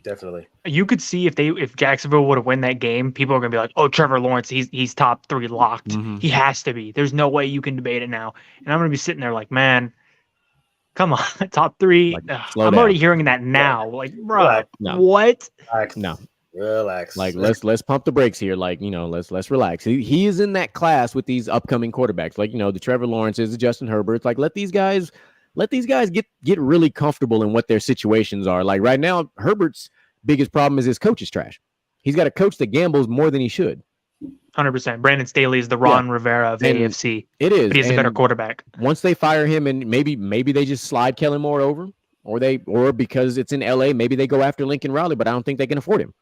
Definitely. You could see if Jacksonville would have won that game, people are going to be like, "Oh, Trevor Lawrence, he's top 3 locked. Mm-hmm. He has to be. There's no way you can debate it now." And I'm going to be sitting there like, "Man, come on, top 3." I'm already hearing that now. Like, bro, what? No. Relax. Like let's pump the brakes here. Like, let's relax. He is in that class with these upcoming quarterbacks. Like, the Trevor Lawrences, the Justin Herberts. Like, let these guys get really comfortable in what their situations are. Like right now, Herbert's biggest problem is his coach is trash. He's got a coach that gambles more than he should. 100%. Brandon Staley is the Ron Rivera of the AFC. It is. But he's a better quarterback. Once they fire him, and maybe they just slide Kellen Moore over, or because it's in LA, maybe they go after Lincoln Riley, but I don't think they can afford him.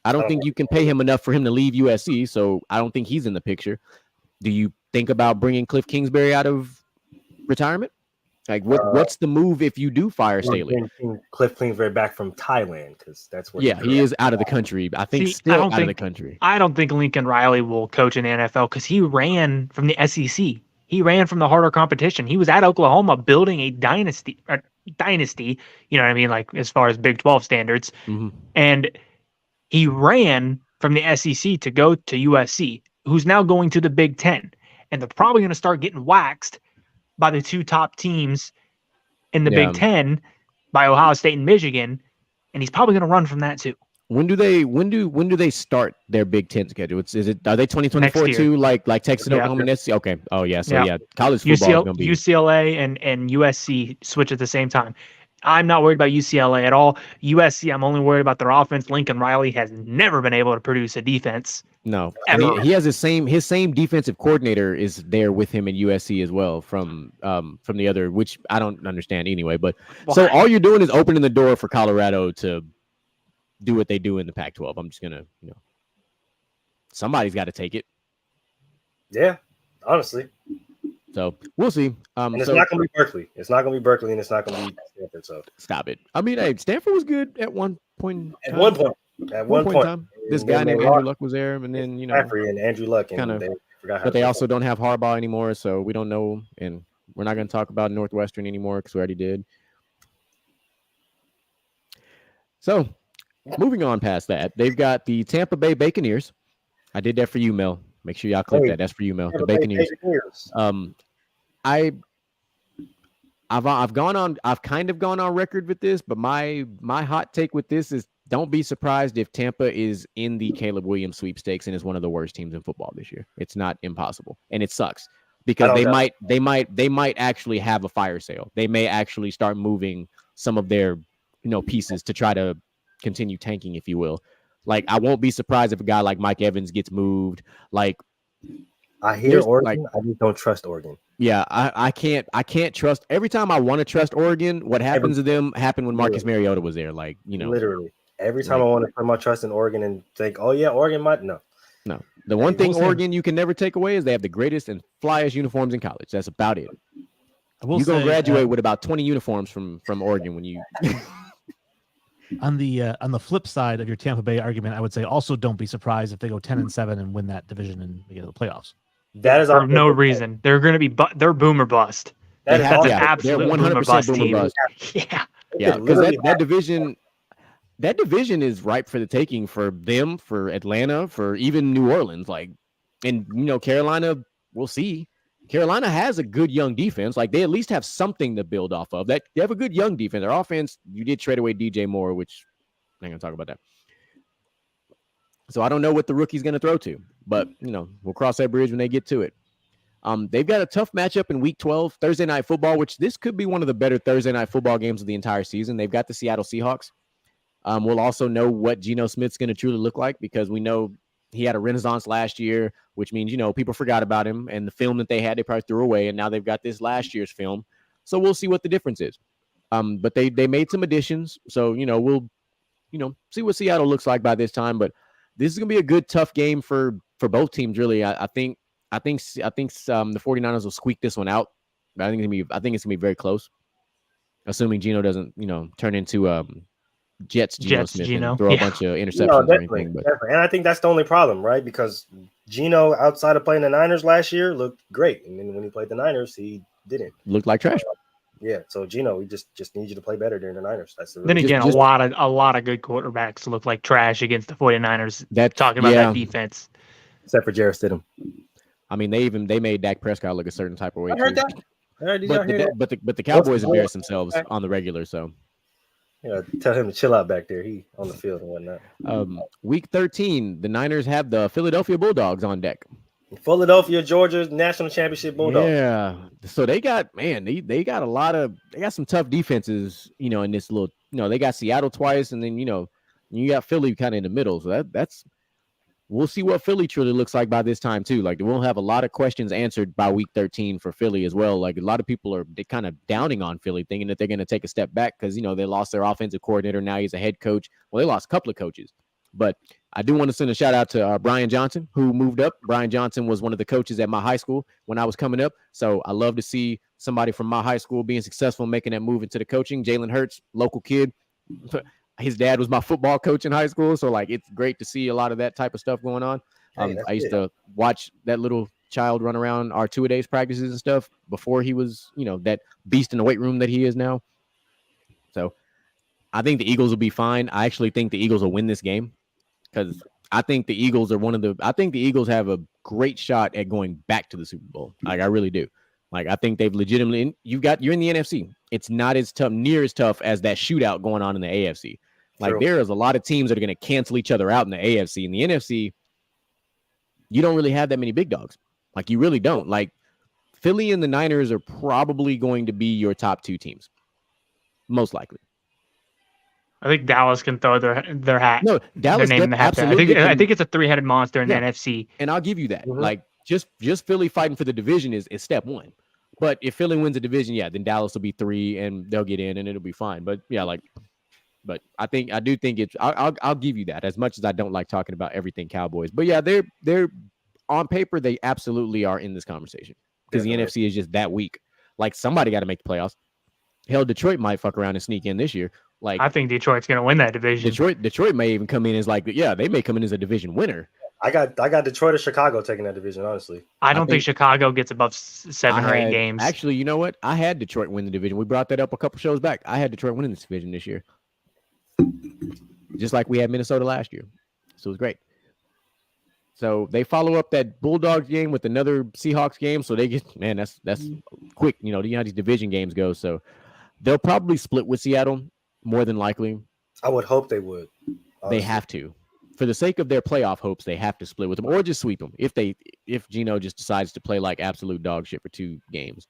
I don't think you can pay him enough for him to leave USC, so I don't think he's in the picture. Do you think about bringing Cliff Kingsbury out of retirement? Like, what's the move if you do fire Staley? Cliff Kingsbury back from Thailand, because that's what. Yeah, he is out of the country. I think still out of the country. I don't think Lincoln Riley will coach in the NFL because he ran from the SEC. He ran from the harder competition. He was at Oklahoma building a dynasty. You know what I mean? Like, as far as Big 12 standards, and he ran from the SEC to go to USC, who's now going to the Big 10. And they're probably going to start getting waxed by the 2 top teams in the Big 10 by Ohio State and Michigan. And he's probably going to run from that too. When do they start their Big 10 schedule? Are they 2024 too? Like Texas and Oklahoma and SC? Okay. Oh yeah. So college football is going to be UCLA and USC switch at the same time. I'm not worried about UCLA at all. USC, I'm only worried about their offense. Lincoln Riley has never been able to produce a defense. No, he has his same defensive coordinator is there with him in USC as well from the other, which I don't understand anyway. But so all you're doing is opening the door for Colorado to do what they do in the Pac-12. I'm just gonna, somebody's got to take it. Yeah, honestly. So we'll see. And it's not going to be Berkeley. It's not going to be Berkeley, and it's not going to be Stanford. So stop it. I mean, hey, Stanford was good at one point. At one point. In time. This guy named Andrew Luck was there, and then and Andrew Luck, and they forgot how. But they also don't have Harbaugh anymore, so we don't know, and we're not going to talk about Northwestern anymore because we already did. So, moving on past that, they've got the Tampa Bay Buccaneers. I did that for you, Mel. Make sure y'all click that. That's for you, Mel. The Buccaneers. I've kind of gone on record with this, but my hot take with this is don't be surprised if Tampa is in the Caleb Williams sweepstakes and is one of the worst teams in football this year. It's not impossible, and it sucks because they might actually have a fire sale. They may actually start moving some of their pieces to try to continue tanking, if you will. Like, I won't be surprised if a guy like Mike Evans gets moved. Like, I hear Oregon. I just don't trust Oregon. Yeah, I can't trust. Every time I want to trust Oregon, what happens to them happened when Marcus Mariota was there. Like, literally every time I want to put my trust in Oregon and think, oh yeah, Oregon might no. The one thing Oregon you can never take away is they have the greatest and flyest uniforms in college. That's about it. You're gonna graduate with about 20 uniforms from Oregon when you. On the flip side of your Tampa Bay argument, I would say also don't be surprised if they go 10-7 and win that division and get the playoffs. That is for no reason. They're going to be they're boom or bust. That's an absolute 100% boom or bust. Yeah, because that division is ripe for the taking for them, for Atlanta, for even New Orleans. Like, and Carolina, we'll see. Carolina has a good young defense. Like, they at least have something to build off of. That they have a good young defense. Their offense, you did trade away DJ Moore, which I'm going to talk about that. So I don't know what the rookie's going to throw to, but we'll cross that bridge when they get to it. They've got a tough matchup in Week 12, Thursday Night Football, which this could be one of the better Thursday Night Football games of the entire season. They've got the Seattle Seahawks. We'll also know what Geno Smith's going to truly look like, because we know he had a renaissance last year, which means, people forgot about him, and the film that they had, they probably threw away, and now they've got this last year's film. So we'll see what the difference is. But they made some additions. So, we'll, see what Seattle looks like by this time. But this is going to be a good, tough game for both teams, really. I think the 49ers will squeak this one out. But I think it's going to be very close, assuming Geno doesn't, turn into Jets Geno Smith and throw a bunch of interceptions or anything. But and I think that's the only problem, right? Because Geno, outside of playing the Niners last year, looked great, and then when he played the Niners, he didn't. Looked like trash. Yeah, so Geno, we just need you to play better during the Niners. That's then again, a lot of good quarterbacks look like trash against the 49ers. Talking about that defense, except for Jarrett Stidham. I mean, they made Dak Prescott look a certain type of way. I heard that. But the Cowboys embarrass themselves on the regular. So tell him to chill out back there. He on the field and whatnot. Week 13, the Niners have the Philadelphia Bulldogs on deck. Philadelphia, Georgia national championship Bulldogs. Yeah, so they got they got some tough defenses, in this little, they got Seattle twice, and then you got Philly kind of in the middle. So that's we'll see what Philly truly looks like by this time too. Like, we'll have a lot of questions answered by Week 13 for Philly as well. Like, a lot of people are kind of downing on Philly, thinking that they're going to take a step back because they lost their offensive coordinator. Now he's a head coach. Well, they lost a couple of coaches. But I do want to send a shout out to Brian Johnson, who moved up. Brian Johnson was one of the coaches at my high school when I was coming up. So I love to see somebody from my high school being successful, making that move into the coaching. Jalen Hurts, local kid. His dad was my football coach in high school. So, like, it's great to see a lot of that type of stuff going on. I used to watch that little child run around our two-a-days practices and stuff before he was, that beast in the weight room that he is now. So I think the Eagles will be fine. I actually think the Eagles will win this game, because I think the Eagles are I think the Eagles have a great shot at going back to the Super Bowl. Like, I really do. Like, I think they've legitimately, you're in the NFC. It's not near as tough as that shootout going on in the AFC. Like, True. There is a lot of teams that are going to cancel each other out in the AFC. In the NFC, you don't really have that many big dogs. Like, you really don't. Like, Philly and the Niners are probably going to be your top two teams, most likely. I think Dallas can throw their hat. No, Dallas their name in the hat. Absolutely. I think it's a three-headed monster in the NFC. And I'll give you that. Mm-hmm. Like, just Philly fighting for the division is step one. But if Philly wins the division, then Dallas will be 3 and they'll get in and it'll be fine. But but I do think it's I'll give you that, as much as I don't like talking about everything Cowboys. But yeah, they're on paper, they absolutely are in this conversation, because the NFC is just that weak. Like, somebody got to make the playoffs. Hell, Detroit might fuck around and sneak in this year. Like, I think Detroit's going to win that division. Detroit may even come in as they may come in as a division winner. I got Detroit or Chicago taking that division, honestly. I don't think Chicago gets above 7 or 8 games. Actually, you know what? I had Detroit win the division. We brought that up a couple shows back. I had Detroit winning this division this year, just like we had Minnesota last year. So it was great. So they follow up that Bulldogs game with another Seahawks game. So they get, that's quick. You know how these division games go. So they'll probably split with Seattle, more than likely. I would hope they would. Honestly. They have to. For the sake of their playoff hopes, they have to split with them, or just sweep them if Geno just decides to play like absolute dog shit for 2 games,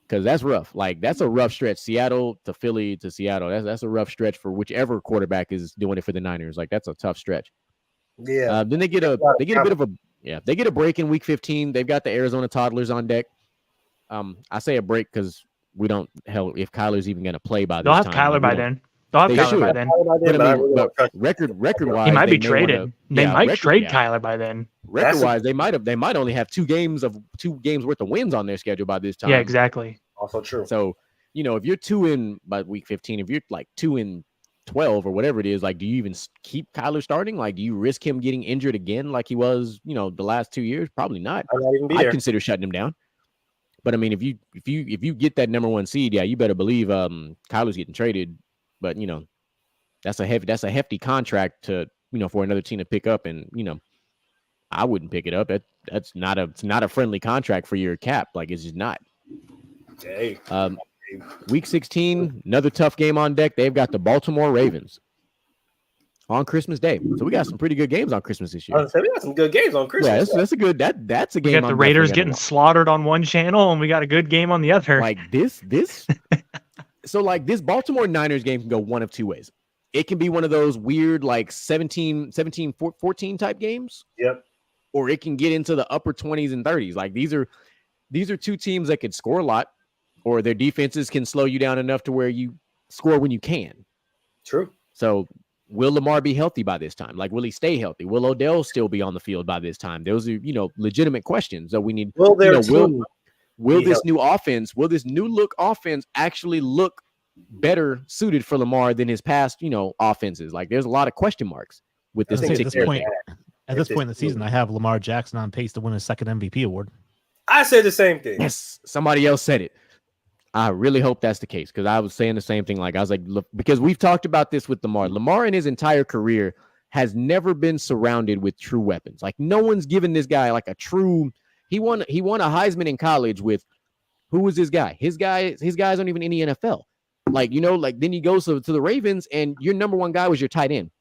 because that's rough. Like, that's a rough stretch. Seattle to Philly to Seattle. That's a rough stretch for whichever quarterback is doing it for the Niners. Like, that's a tough stretch. Yeah. Then they get a bit of a they get a break in week 15. They've got the Arizona Toddlers on deck. I say a break because we don't if Kyler's even going to play by this time. They'll have Kyler by then. But record-wise, he might be traded. They might trade Kyler by then. Record-wise, they might only have 2 games worth of wins on their schedule by this time. Yeah, exactly. Also true. So, if you're 2 by week 15, if you're like 2-12 or whatever it is, like, do you even keep Kyler starting? Like, do you risk him getting injured again like he was, the last 2 years? Probably not. I'd consider shutting him down. But I mean, if you get that number 1 seed, you better believe Kyler's getting traded. But that's a hefty contract to for another team to pick up, and I wouldn't pick it up. It's not a friendly contract for your cap. Like, it's just not. Hey. Week 16, another tough game on deck. They've got the Baltimore Ravens on Christmas Day. So we got some pretty good games on Christmas this year. We got some good games on Christmas. Yeah, that's a good. That's a game. We got the Raiders getting slaughtered on one channel, and we got a good game on the other. Like this. So like this Baltimore Niners game can go one of two ways. It can be one of those weird like 17-14 type games. Yep. Or it can get into the upper 20s and 30s. Like these are two teams that could score a lot, or their defenses can slow you down enough to where you score when you can. True. So will Lamar be healthy by this time? Like, will he stay healthy? Will Odell still be on the field by this time? Those are, legitimate questions that we need. Will this new offense, will this new look offense actually look better suited for Lamar than his past, offenses? Like, there's a lot of question marks with this. At this point in the season, I have Lamar Jackson on pace to win his second MVP award. I said the same thing. Yes, somebody else said it. I really hope that's the case, because I was saying the same thing. Like, I was like, look, because we've talked about this with Lamar. Lamar in his entire career has never been surrounded with true weapons. Like, no one's given this guy like a true. He won a Heisman in college with, who was his guy? His guys aren't even in the NFL. Like, then he goes to the Ravens, and your number one guy was your tight end.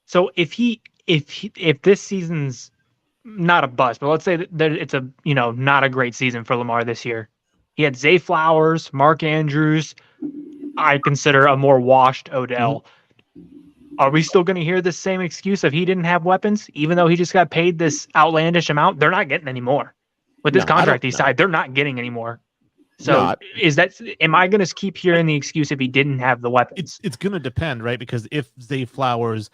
So if this season's not a bust, but let's say that it's a not a great season for Lamar this year. He had Zay Flowers, Mark Andrews. I consider a more washed Odell. Mm-hmm. Are we still going to hear the same excuse of he didn't have weapons, even though he just got paid this outlandish amount? They're not getting any more with this contract he signed. They're not getting any more. So am I going to keep hearing the excuse if he didn't have the weapons? It's going to depend, right? Because if Zay Flowers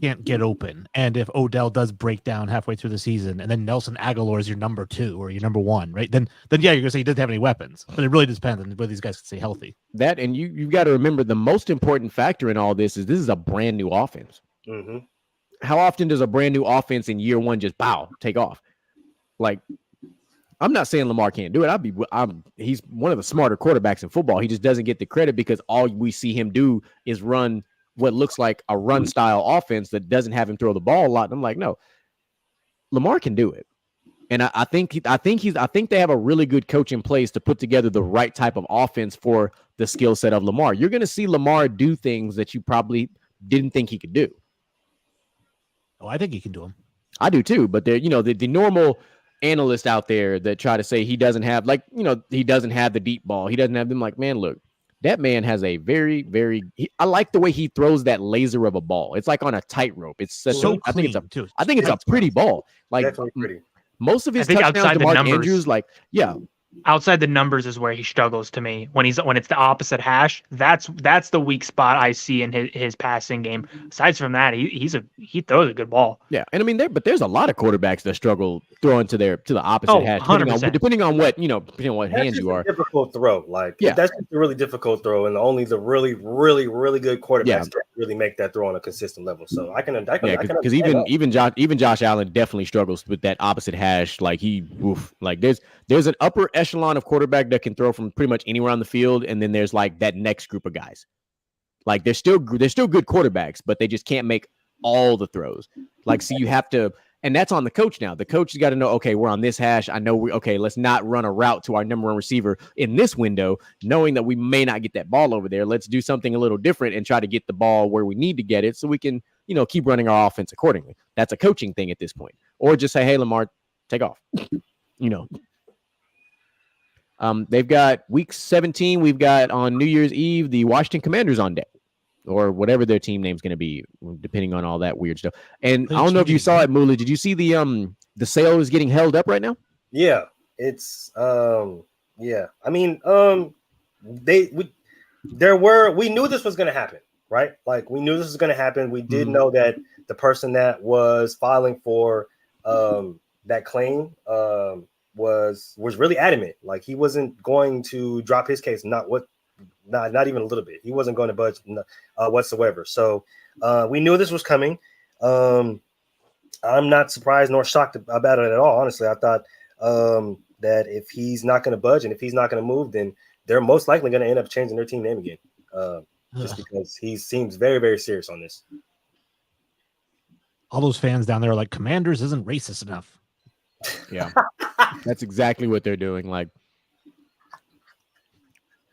can't get open, and if Odell does break down halfway through the season, and then Nelson Aguilar is your number 2 or your number 1, right? Then yeah, you're gonna say he doesn't have any weapons, but it really depends on whether these guys can stay healthy. That, and you've got to remember the most important factor in all this is a brand new offense. Mm-hmm. How often does a brand new offense in year one just take off? Like, I'm not saying Lamar can't do it. He's one of the smarter quarterbacks in football. He just doesn't get the credit because all we see him do is run what looks like a run style offense that doesn't have him throw the ball a lot. And I'm like, no, Lamar can do it. And I think they have a really good coach in place to put together the right type of offense for the skill set of Lamar. You're going to see Lamar do things that you probably didn't think he could do. Oh, I think he can do them. I do too. But they're, the normal analysts out there that try to say he doesn't have, he doesn't have the deep ball. He doesn't have them. Like, man, look. That man has a very, very. I like the way he throws that laser of a ball. It's like on a tightrope. It's such so I think it's a pretty ball. Like, definitely pretty. Most of his touchdowns to Mark Andrews, outside the numbers is where he struggles to me. When it's the opposite hash, that's the weak spot I see in his passing game. Aside from that, he throws a good ball. Yeah, and I mean there's a lot of quarterbacks that struggle throwing to the opposite hash, depending on what hands you are. Difficult throw, that's just a really difficult throw, and only the really, really, really good quarterbacks can really make that throw on a consistent level. So I can because even Josh Allen definitely struggles with that opposite hash. Like there's an upper echelon of quarterback that can throw from pretty much anywhere on the field, and then there's like that next group of guys. Like they're still good quarterbacks, but they just can't make all the throws. Like, so you have to, and that's on the coach now. The coach has got to know, okay, we're on this hash. I know let's not run a route to our number one receiver in this window, knowing that we may not get that ball over there. Let's do something a little different and try to get the ball where we need to get it so we can, keep running our offense accordingly. That's a coaching thing at this point. Or just say, hey, Lamar, take off. They've got week 17. We've got on New Year's Eve, the Washington Commanders on deck, or whatever their team name's going to be, depending on all that weird stuff. And I don't know if you saw it, Moolah. Did you see the sale is getting held up right now? Yeah, it's yeah. I mean, we knew this was going to happen, right? Like, we knew this was going to happen. We did know that the person that was filing for that claim was really adamant. Like, he wasn't going to drop his case. Not even a little bit. He wasn't going to budge whatsoever. So we knew this was coming. I'm not surprised nor shocked about it at all. Honestly, I thought that if he's not going to budge and if he's not going to move, then they're most likely going to end up changing their team name again. Just because he seems very, very serious on this. all those fans down there are like, Commanders isn't racist enough. Yeah, that's exactly what they're doing. Like,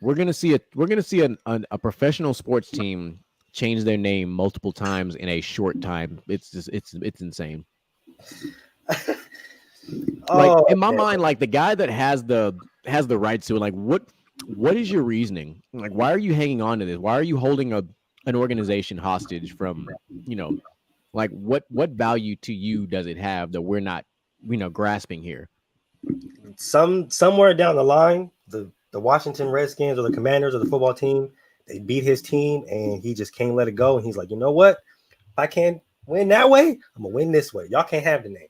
we're gonna see a professional sports team change their name multiple times in a short time. It's just it's insane. Like, in my mind, like, the guy that has the rights to it, like, what is your reasoning? Like, why are you hanging on to this? Why are you holding an organization hostage from, like, what value to you does it have that we're not, grasping here? Somewhere down the line, the Washington Redskins or the Commanders or the football team, they beat his team and he just can't let it go. And he's like, you know what? If I can't win that way, I'm gonna win this way. Y'all can't have the name.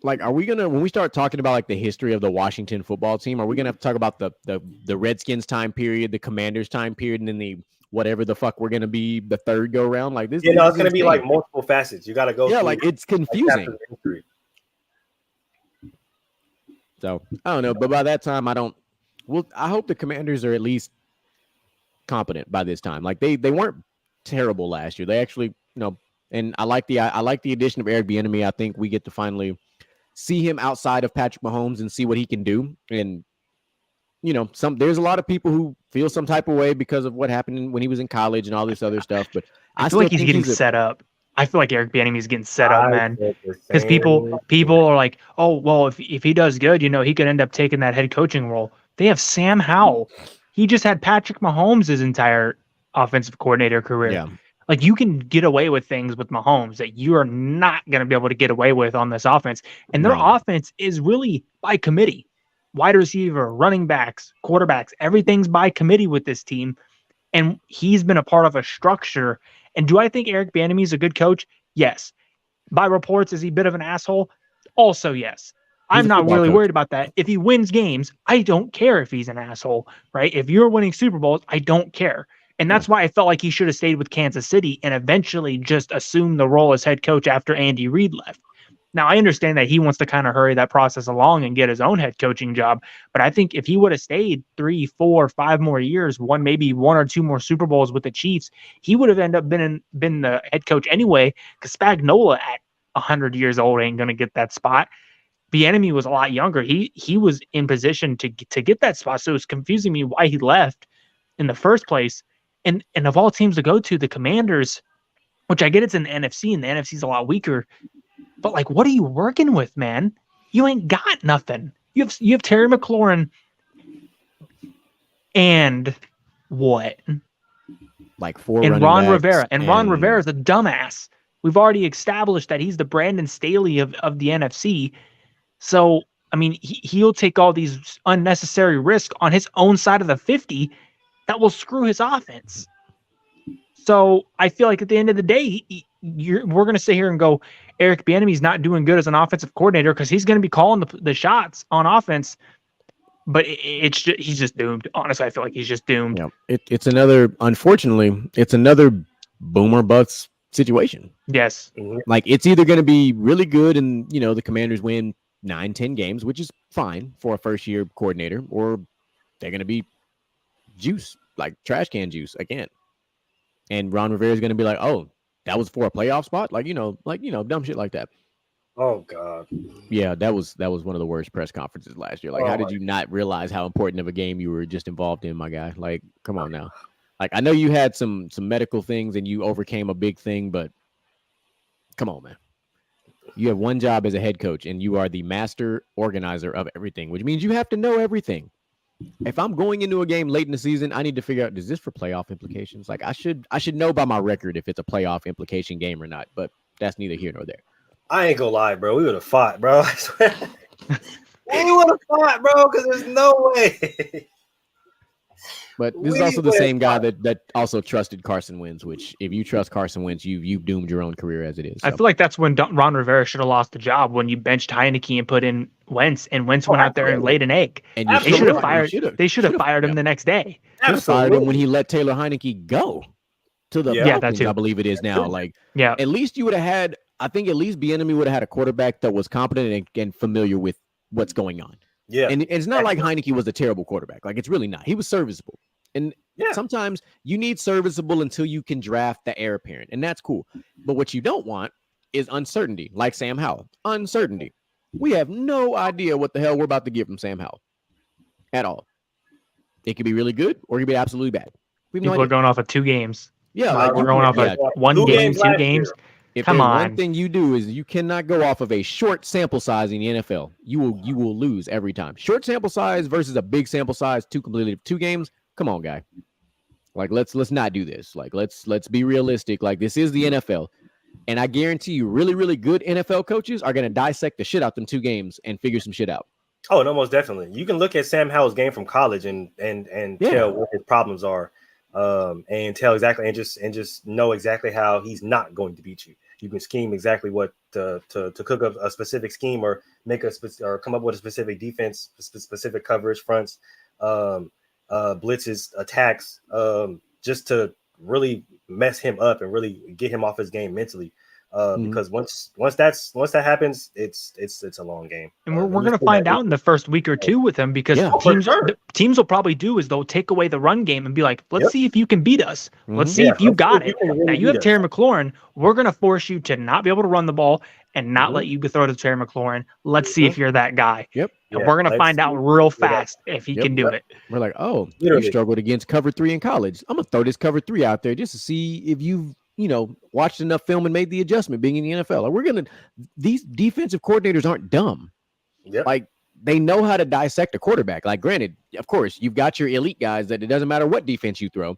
Like, are we gonna, when we start talking about like the history of the Washington football team, are we gonna have to talk about the Redskins time period, the Commanders time period, and then the whatever the fuck we're gonna be the third go round? Like this, it's gonna be like multiple facets. You gotta go. Yeah, like, it's confusing. So I don't know, but by that time, I hope the Commanders are at least competent by this time. Like, they weren't terrible last year. They actually, and I like the addition of Eric Bieniemy. I think we get to finally see him outside of Patrick Mahomes and see what he can do. And there's a lot of people who feel some type of way because of what happened when he was in college and all this other stuff. But I feel like he's getting set up. I feel like Eric Bieniemy is getting set up, man. Because people are like, oh, well, if he does good, he could end up taking that head coaching role. They have Sam Howell. He just had Patrick Mahomes his entire offensive coordinator career. Yeah. Like, you can get away with things with Mahomes that you are not going to be able to get away with on this offense. And their offense is really by committee. Wide receiver, running backs, quarterbacks, everything's by committee with this team. And he's been a part of a structure. And do I think Eric Bieniemy is a good coach? Yes. By reports, is he a bit of an asshole? Also, yes. I'm not really worried about that. If he wins games, I don't care if he's an asshole, right? If you're winning Super Bowls, I don't care. And that's why I felt like he should have stayed with Kansas City and eventually just assumed the role as head coach after Andy Reid left. Now, I understand that he wants to kind of hurry that process along and get his own head coaching job. But I think if he would have stayed 3, 4, 5 more years, maybe 1 or 2 more Super Bowls with the Chiefs, he would have ended up been the head coach anyway, because Spagnuolo at 100 years old ain't going to get that spot. Bieniemy was a lot younger. He was in position to get that spot. So it's confusing me why he left in the first place. And of all teams to go to, the Commanders, which I get it's in the NFC, and the NFC is a lot weaker. But, like, what are you working with, man? You ain't got nothing. You have Terry McLaurin and what? Like 4 and running Ron backs Rivera. And Ron Rivera is a dumbass. We've already established that he's the Brandon Staley of the NFC. So, I mean, he'll take all these unnecessary risks on his own side of the 50 that will screw his offense. So I feel like at the end of the day, we're going to sit here and go, Eric Bieniemy's not doing good as an offensive coordinator because he's going to be calling the shots on offense. But he's just doomed. Honestly, I feel like he's just doomed. Yeah, unfortunately, it's another boomer bust situation. Yes. Like, it's either going to be really good and, the Commanders win 9-10 games, which is fine for a first-year coordinator, or they're going to be juice, like trash can juice again. And Ron Rivera is going to be like, oh, that was for a playoff spot? Like, dumb shit like that. Oh, God. Yeah, that was one of the worst press conferences last year. Like, how did you not realize how important of a game you were just involved in, my guy? Like, come on now. Like, I know you had some medical things and you overcame a big thing, but come on, man. You have one job as a head coach, and you are the master organizer of everything, which means you have to know everything. If I'm going into a game late in the season, I need to figure out, is this for playoff implications? Like, I should know by my record if it's a playoff implication game or not, but that's neither here nor there. I ain't gonna lie, bro. We would have fought, bro. I swear. We would have fought, bro, because there's no way. But this is also the same guy that also trusted Carson Wentz, which if you trust Carson Wentz, you've doomed your own career as it is. So. I feel like that's when Ron Rivera should have lost the job, when you benched Heineke and put in Wentz, and Wentz went out there and laid an egg. And they should have fired. They should have fired him the next day. Should have fired him when he let Taylor Heineke go to the Falcons, I believe it is now. Like, at least you would have had. I think at least Bieniemy would have had a quarterback that was competent and familiar with what's going on. Yeah, and it's not like Heineke was a terrible quarterback. Like, it's really not. He was serviceable. And sometimes you need serviceable until you can draft the heir apparent, and that's cool. But what you don't want is uncertainty, like Sam Howell. Uncertainty. We have no idea what the hell we're about to get from Sam Howell at all. It could be really good or it could be absolutely bad. People are going off of 2 games. Yeah, like we're going off of 1 game, 2 games. If Come on. One thing you do is you cannot go off of a short sample size in the NFL. You will lose every time. Short sample size versus a big sample size, 2 games. Come on, guy. Like let's not do this. Like let's be realistic. Like this is the NFL. And I guarantee you, really, really good NFL coaches are going to dissect the shit out them 2 games and figure some shit out. Oh, no, most definitely. You can look at Sam Howell's game from college and tell what his problems are, and tell exactly and just know exactly how he's not going to beat you. You can scheme exactly what to cook up a specific scheme or or come up with a specific defense, specific coverage fronts, blitzes, attacks, just to really mess him up and really get him off his game mentally. Because once that happens, it's a long game. And we're going to find out in the first week or 2 with him, because teams will probably do is they'll take away the run game and be like, let's see if you can beat us. Let's see if you got it. Now you have Terry McLaurin. We're going to force you to not be able to run the ball and not let you throw to Terry McLaurin. Let's see if you're that guy. And we're going to find out real fast if he can do it. We're like, oh, you struggled against cover 3 in college. I'm going to throw this cover 3 out there just to see if you've watched enough film and made the adjustment being in the NFL. Like these defensive coordinators aren't dumb. Like they know how to dissect a quarterback. Like granted, of course, you've got your elite guys that it doesn't matter what defense you throw,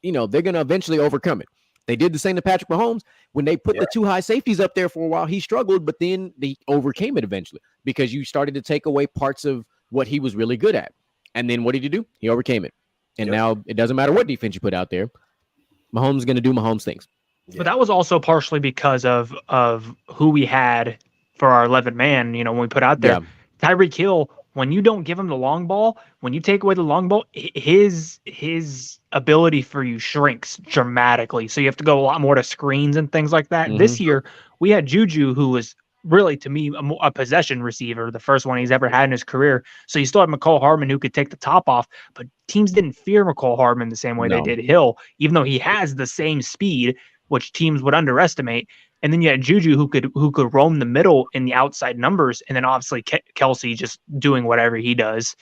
they're going to eventually overcome it. They did the same to Patrick Mahomes when they put the 2 high safeties up there for a while. He struggled, but then they overcame it eventually because you started to take away parts of what he was really good at. And then what did you do? He overcame it. And now it doesn't matter what defense you put out there. Mahomes is going to do Mahomes things. But that was also partially because of who we had for our 11 man, when we put out there. Tyreek Hill, when you don't give him the long ball, when you take away the long ball, his ability for you shrinks dramatically. So you have to go a lot more to screens and things like that. This year, we had Juju, who was really, to me, a possession receiver, the first one he's ever had in his career. So you still have McCall Hardman who could take the top off, but teams didn't fear McCall Hardman the same way they did Hill, even though he has the same speed, which teams would underestimate. And then you had Juju who could roam the middle in the outside numbers, and then obviously Kelsey just doing whatever he does.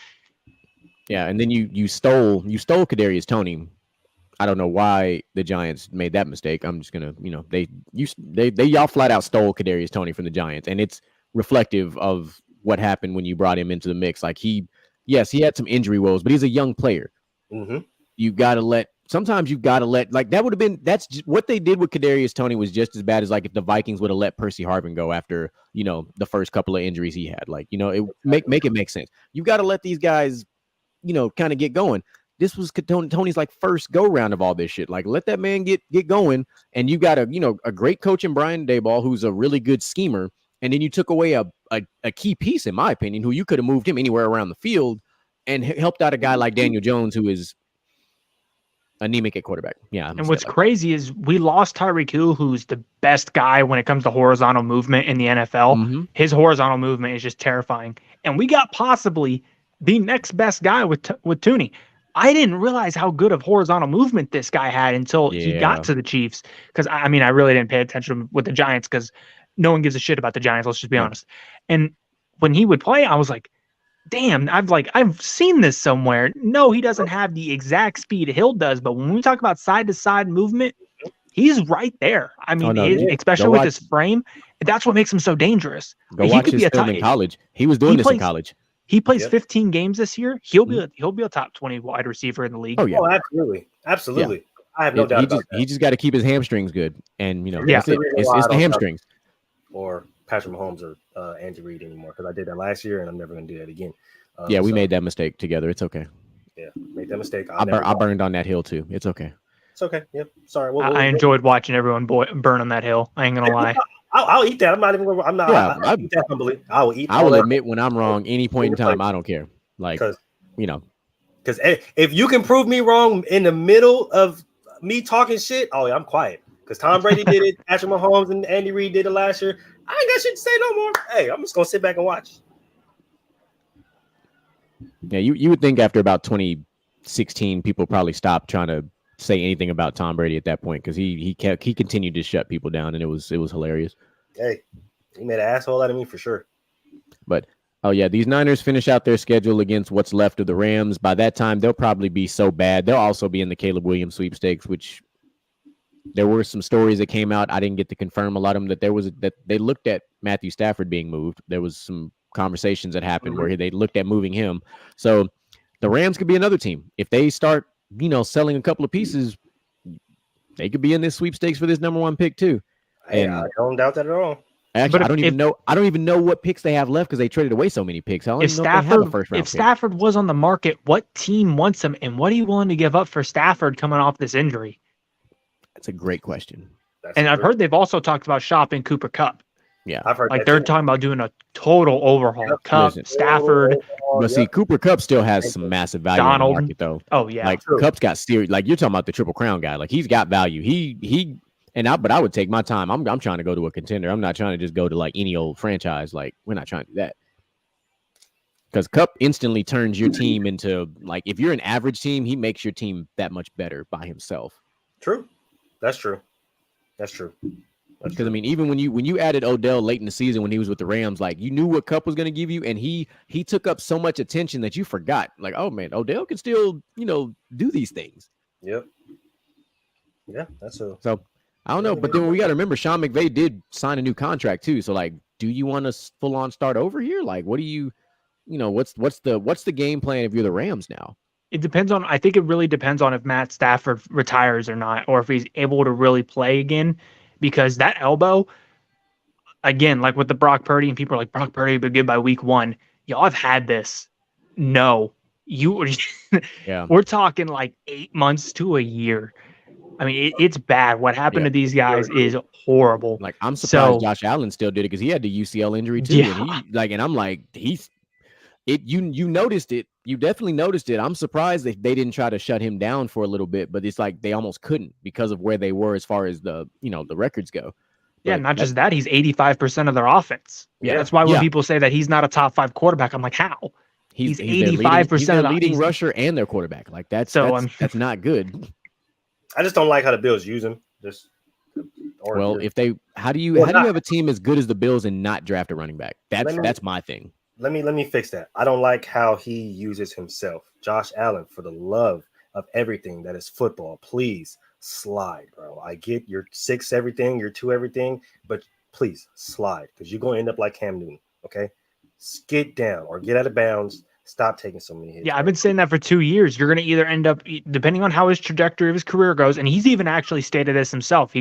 Yeah, and then you stole Kadarius Toney. I don't know why the Giants made that mistake. I'm just gonna, they y'all flat out stole Kadarius Toney from the Giants, and it's reflective of what happened when you brought him into the mix. Like he had some injury woes, but he's a young player. Sometimes you've got to let like that would have been what they did with Kadarius Toney was just as bad as like if the Vikings would have let Percy Harvin go after the first couple of injuries he had. Like it make it make sense. You got to let these guys kind of get going. This was Tony's like first go round of all this shit. Like let that man get going, and you got a great coach in Brian Daboll who's a really good schemer, and then you took away a key piece in my opinion who you could have moved him anywhere around the field and helped out a guy like Daniel Jones who is anemic at quarterback. Yeah, and what's crazy is we lost Tyreek Hill, who's the best guy when it comes to horizontal movement in the NFL. His horizontal movement is just terrifying, and we got possibly the next best guy with Tooney. I didn't realize how good of horizontal movement this guy had until he got to the Chiefs. Because I really didn't pay attention with the Giants because no one gives a shit about the Giants. Let's just be honest. And when he would play, I was like, damn, I've seen this somewhere. No, he doesn't have the exact speed Hill does, but when we talk about side to side movement, he's right there. Especially with his frame, that's what makes him so dangerous. Go watch his film in college. He was doing this in college. He plays 15 games this year. He'll be a top 20 wide receiver in the league. Oh, yeah. Absolutely. Yeah. I have no doubt about that. He just got to keep his hamstrings good, and it's the hamstrings. Or Patrick Mahomes or Andy Reid anymore, because I did that last year, and I'm never going to do that again. We made that mistake together. It's okay. Yeah, made that mistake. I burned on that hill too. It's okay. It's okay. Yep. Sorry. I enjoyed watching everyone burn on that hill. I ain't gonna lie. I'll eat that. I'm not even going. I'm not. Yeah, I'll eat that humbly. I will eat. I will admit when I'm wrong. Any point in time, I don't care. Like, because if you can prove me wrong in the middle of me talking shit, I'm quiet. Because Tom Brady did it, Patrick Mahomes and Andy Reid did it last year. I ain't got shit to say no more. Hey, I'm just gonna sit back and watch. Yeah, you would think after about 2016, people probably stopped trying to say anything about Tom Brady at that point because he continued to shut people down, and it was hilarious. Hey, he made an asshole out of me for sure. But these Niners finish out their schedule against what's left of the Rams. By that time, they'll probably be so bad. They'll also be in the Caleb Williams sweepstakes, which there were some stories that came out. I didn't get to confirm a lot of them that they looked at Matthew Stafford being moved. There was some conversations that happened where they looked at moving him. So the Rams could be another team. If they start, selling a couple of pieces, they could be in this sweepstakes for this number 1 pick too. And I don't doubt that at all. Actually, I don't even know what picks they have left because they traded away so many picks. I don't even know if they have a first round pick. Stafford was on the market, what team wants him, and what are you willing to give up for Stafford coming off this injury? That's a great question. I've heard they've also talked about shopping Cooper Kupp. Yeah, I've heard they're talking about doing a total overhaul. Yep. Kupp, Stafford. But see, Cooper Kupp still has some massive value in the market, though. Oh yeah, like Kupp's got serious. Like you're talking about the Triple Crown guy. Like he's got value. But I would take my time. I'm trying to go to a contender. I'm not trying to just go to like any old franchise. Like we're not trying to do that. Because Kupp instantly turns your team into like if you're an average team, he makes your team that much better by himself. True. That's true. Because I mean, even when you added Odell late in the season when he was with the Rams, like you knew what Kupp was going to give you, and he took up so much attention that you forgot. Like, oh man, Odell can still do these things. Yep. Yeah, that's so. I don't know, but then we got to remember Sean McVay did sign a new contract too. So like, do you want to full on start over here? Like, what do you what's the game plan if you're the Rams now? It depends on. I think it really depends on if Matt Stafford retires or not, or if he's able to really play again. Because that elbow, again, like with the Brock Purdy, and people are like, Brock Purdy will be good by week 1. Y'all have had this. No, we're talking like 8 months to a year. I mean, it's bad. What happened to these guys is horrible. Like, I'm surprised Josh Allen still did it because he had the UCL injury too. Yeah. And I'm like, you noticed it. You definitely noticed it. I'm surprised that they didn't try to shut him down for a little bit, but it's like they almost couldn't because of where they were as far as the records go. Yeah, not just that, he's 85% of their offense. Yeah, that's why when people say that he's not a top 5 quarterback, I'm like, how? He's 85% of the leading rusher and their quarterback. Like that's not good. I just don't like how the Bills use him. How do you have a team as good as the Bills and not draft a running back? That's my thing. Let me fix that. I don't like how he uses himself. Josh Allen, for the love of everything that is football, please slide, bro. I get you're 6 everything, you're 2 everything, but please slide because you're going to end up like Cam Newton, okay? Skid down or get out of bounds. Stop taking so many hits. Yeah, I've been saying that for 2 years. You're going to either end up, depending on how his trajectory of his career goes, and he's even actually stated this himself.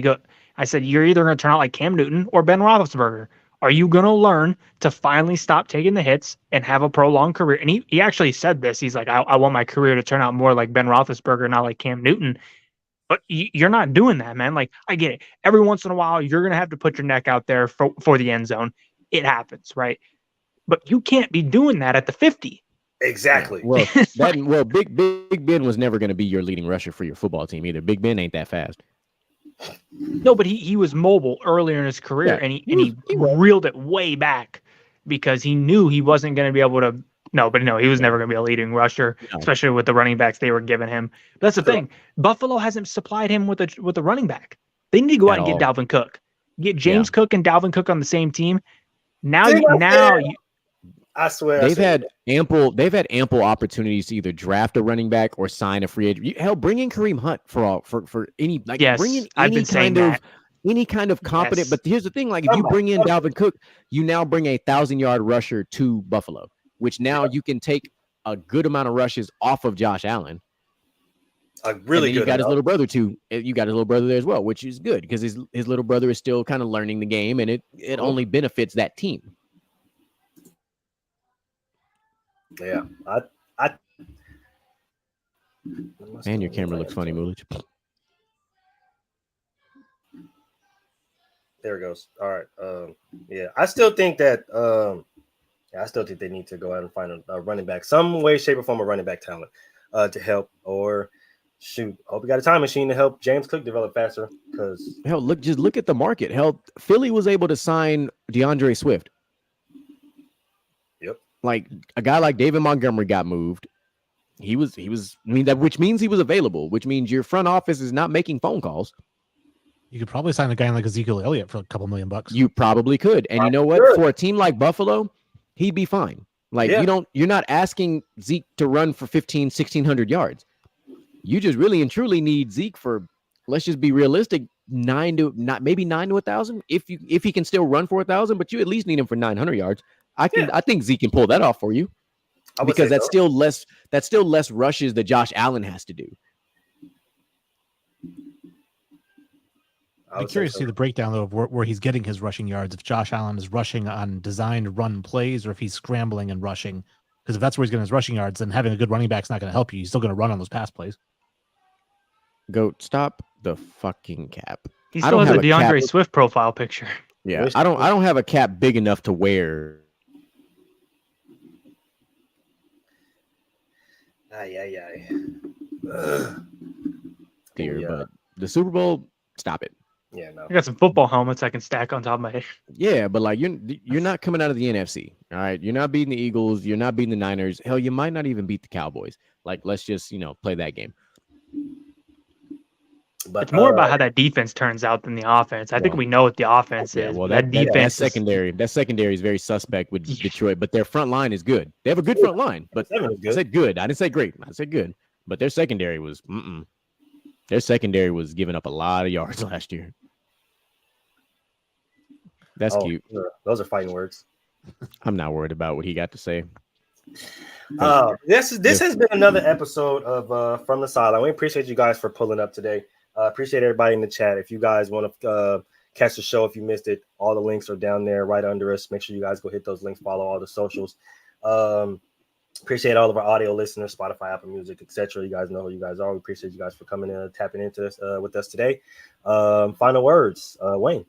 I said, you're either going to turn out like Cam Newton or Ben Roethlisberger. Are you going to learn to finally stop taking the hits and have a prolonged career? And he actually said this. He's like, I want my career to turn out more like Ben Roethlisberger, not like Cam Newton. But you're not doing that, man. Like, I get it. Every once in a while, you're going to have to put your neck out there for the end zone. It happens, right? But you can't be doing that at the 50. Exactly. Well, Big Ben was never going to be your leading rusher for your football team either. Big Ben ain't that fast. No, but he was mobile earlier in his career, and he reeled it way back because he knew he wasn't going to be able to. No, he was never going to be a leading rusher, especially with the running backs they were giving him. But that's the thing. Buffalo hasn't supplied him with a running back. They need to go out and get Dalvin Cook, get James Cook and Dalvin Cook on the same team. I swear they've had ample opportunities to either draft a running back or sign a free agent. Hell, bring in Kareem Hunt for any bring in any kind of competent. But here's the thing: like if you bring in Dalvin Cook, you now bring a 1,000-yard rusher to Buffalo, which now you can take a good amount of rushes off of Josh Allen. You got his little brother too. You got his little brother there as well, which is good because his little brother is still kind of learning the game, and it only benefits that team. Yeah, Man, your camera looks funny, Mulich. There it goes. All right. I still think that. I still think they need to go out and find a running back, some way, shape, or form of running back talent to help. Or shoot, hope we got a time machine to help James Cook develop faster. Because look at the market. Philly was able to sign DeAndre Swift. Yep. Like a guy like David Montgomery got moved. He was. I mean, that which means he was available, which means your front office is not making phone calls. You could probably sign a guy like Ezekiel Elliott for a couple $1 million. You probably could. And you know what? For a team like Buffalo, he'd be fine. Like you're not asking Zeke to run for 1,600 yards. You just really and truly need Zeke for, let's just be realistic, 9 to 1,000. If he can still run for 1,000, but you at least need him for 900 yards. I think Zeke can pull that off for you. Because that's still less rushes that Josh Allen has to do. I'm curious to see the breakdown though of where he's getting his rushing yards. If Josh Allen is rushing on designed run plays, or if he's scrambling and rushing. Because if that's where he's getting his rushing yards, then having a good running back is not going to help you. He's still going to run on those pass plays. Goat, stop the fucking cap. He still has a DeAndre Swift profile picture. Yeah, I don't have a cap big enough to wear. Dear, but the Super Bowl, stop it. Yeah, no. I got some football helmets I can stack on top of my head. Yeah, but like you're not coming out of the NFC. All right, you're not beating the Eagles. You're not beating the Niners. Hell, you might not even beat the Cowboys. Like, let's just play that game. But it's more about how that defense turns out than the offense. I think we know what the offense is. Well, that defense, that secondary is very suspect with Detroit, but their front line is good. They have a good front line, but I said good. I didn't say great. I said good. But their secondary was giving up a lot of yards last year. That's cute. Those are fighting words. I'm not worried about what he got to say. This has been another episode of From the Sideline. We appreciate you guys for pulling up today. Appreciate everybody in the chat. If you guys want to catch the show, if you missed it, all the links are down there right under us. Make sure you guys go hit those links, follow all the socials. Appreciate all of our audio listeners, Spotify, Apple Music, etc. You guys know who you guys are. We appreciate you guys for coming in and tapping into this with us today. Final words, Wayne.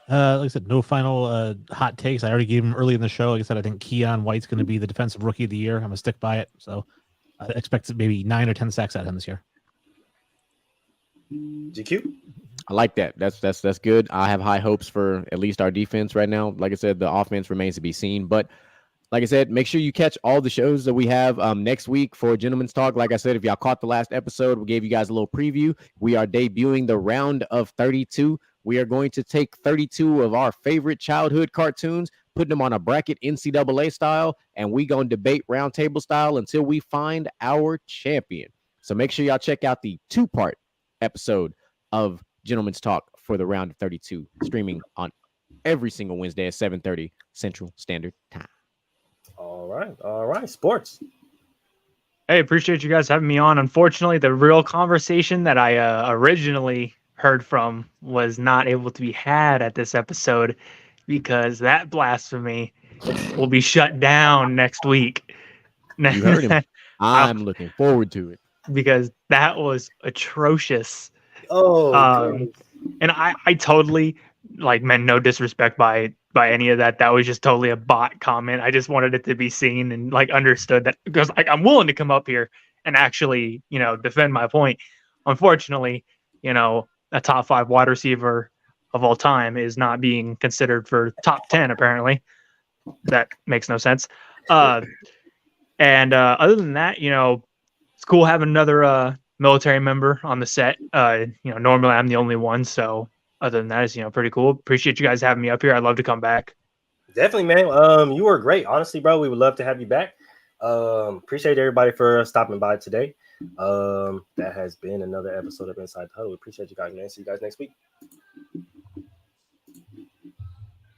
Like I said, no final hot takes. I already gave him early in the show. Like I said, I think Keon White's going to be the defensive rookie of the year. I'm going to stick by it. So I expect maybe 9 or 10 sacks at him this year. GQ. I like that. That's good. I have high hopes for at least our defense right now. Like I said, the offense remains to be seen. But like I said, make sure you catch all the shows that we have next week for Gentleman's Talk. Like I said, if y'all caught the last episode, we gave you guys a little preview. We are debuting the round of 32. We are going to take 32 of our favorite childhood cartoons, put them on a bracket NCAA style, and we going to debate roundtable style until we find our champion. So make sure y'all check out the 2-part episode of Gentleman's Talk for the round of 32, streaming on every single Wednesday at 7:30 Central Standard Time. All right. Sports. Hey, appreciate you guys having me on. Unfortunately, the real conversation that I originally heard from was not able to be had at this episode because that blasphemy will be shut down next week. You heard him. I'm looking forward to it because that was atrocious. And I totally meant no disrespect by any of that. That was just totally a bot comment. I just wanted it to be seen and understood that because I'm willing to come up here and actually, defend my point. Unfortunately, a top 5 wide receiver of all time is not being considered for top 10. Apparently that makes no sense. Other than that, it's cool having another, military member on the set. Normally I'm the only one. So other than that, it's, pretty cool. Appreciate you guys having me up here. I'd love to come back. Definitely, man. You were great. Honestly, bro, we would love to have you back. Appreciate everybody for stopping by today. That has been another episode of Inside the Huddle. We appreciate you guys, man. See you guys next week.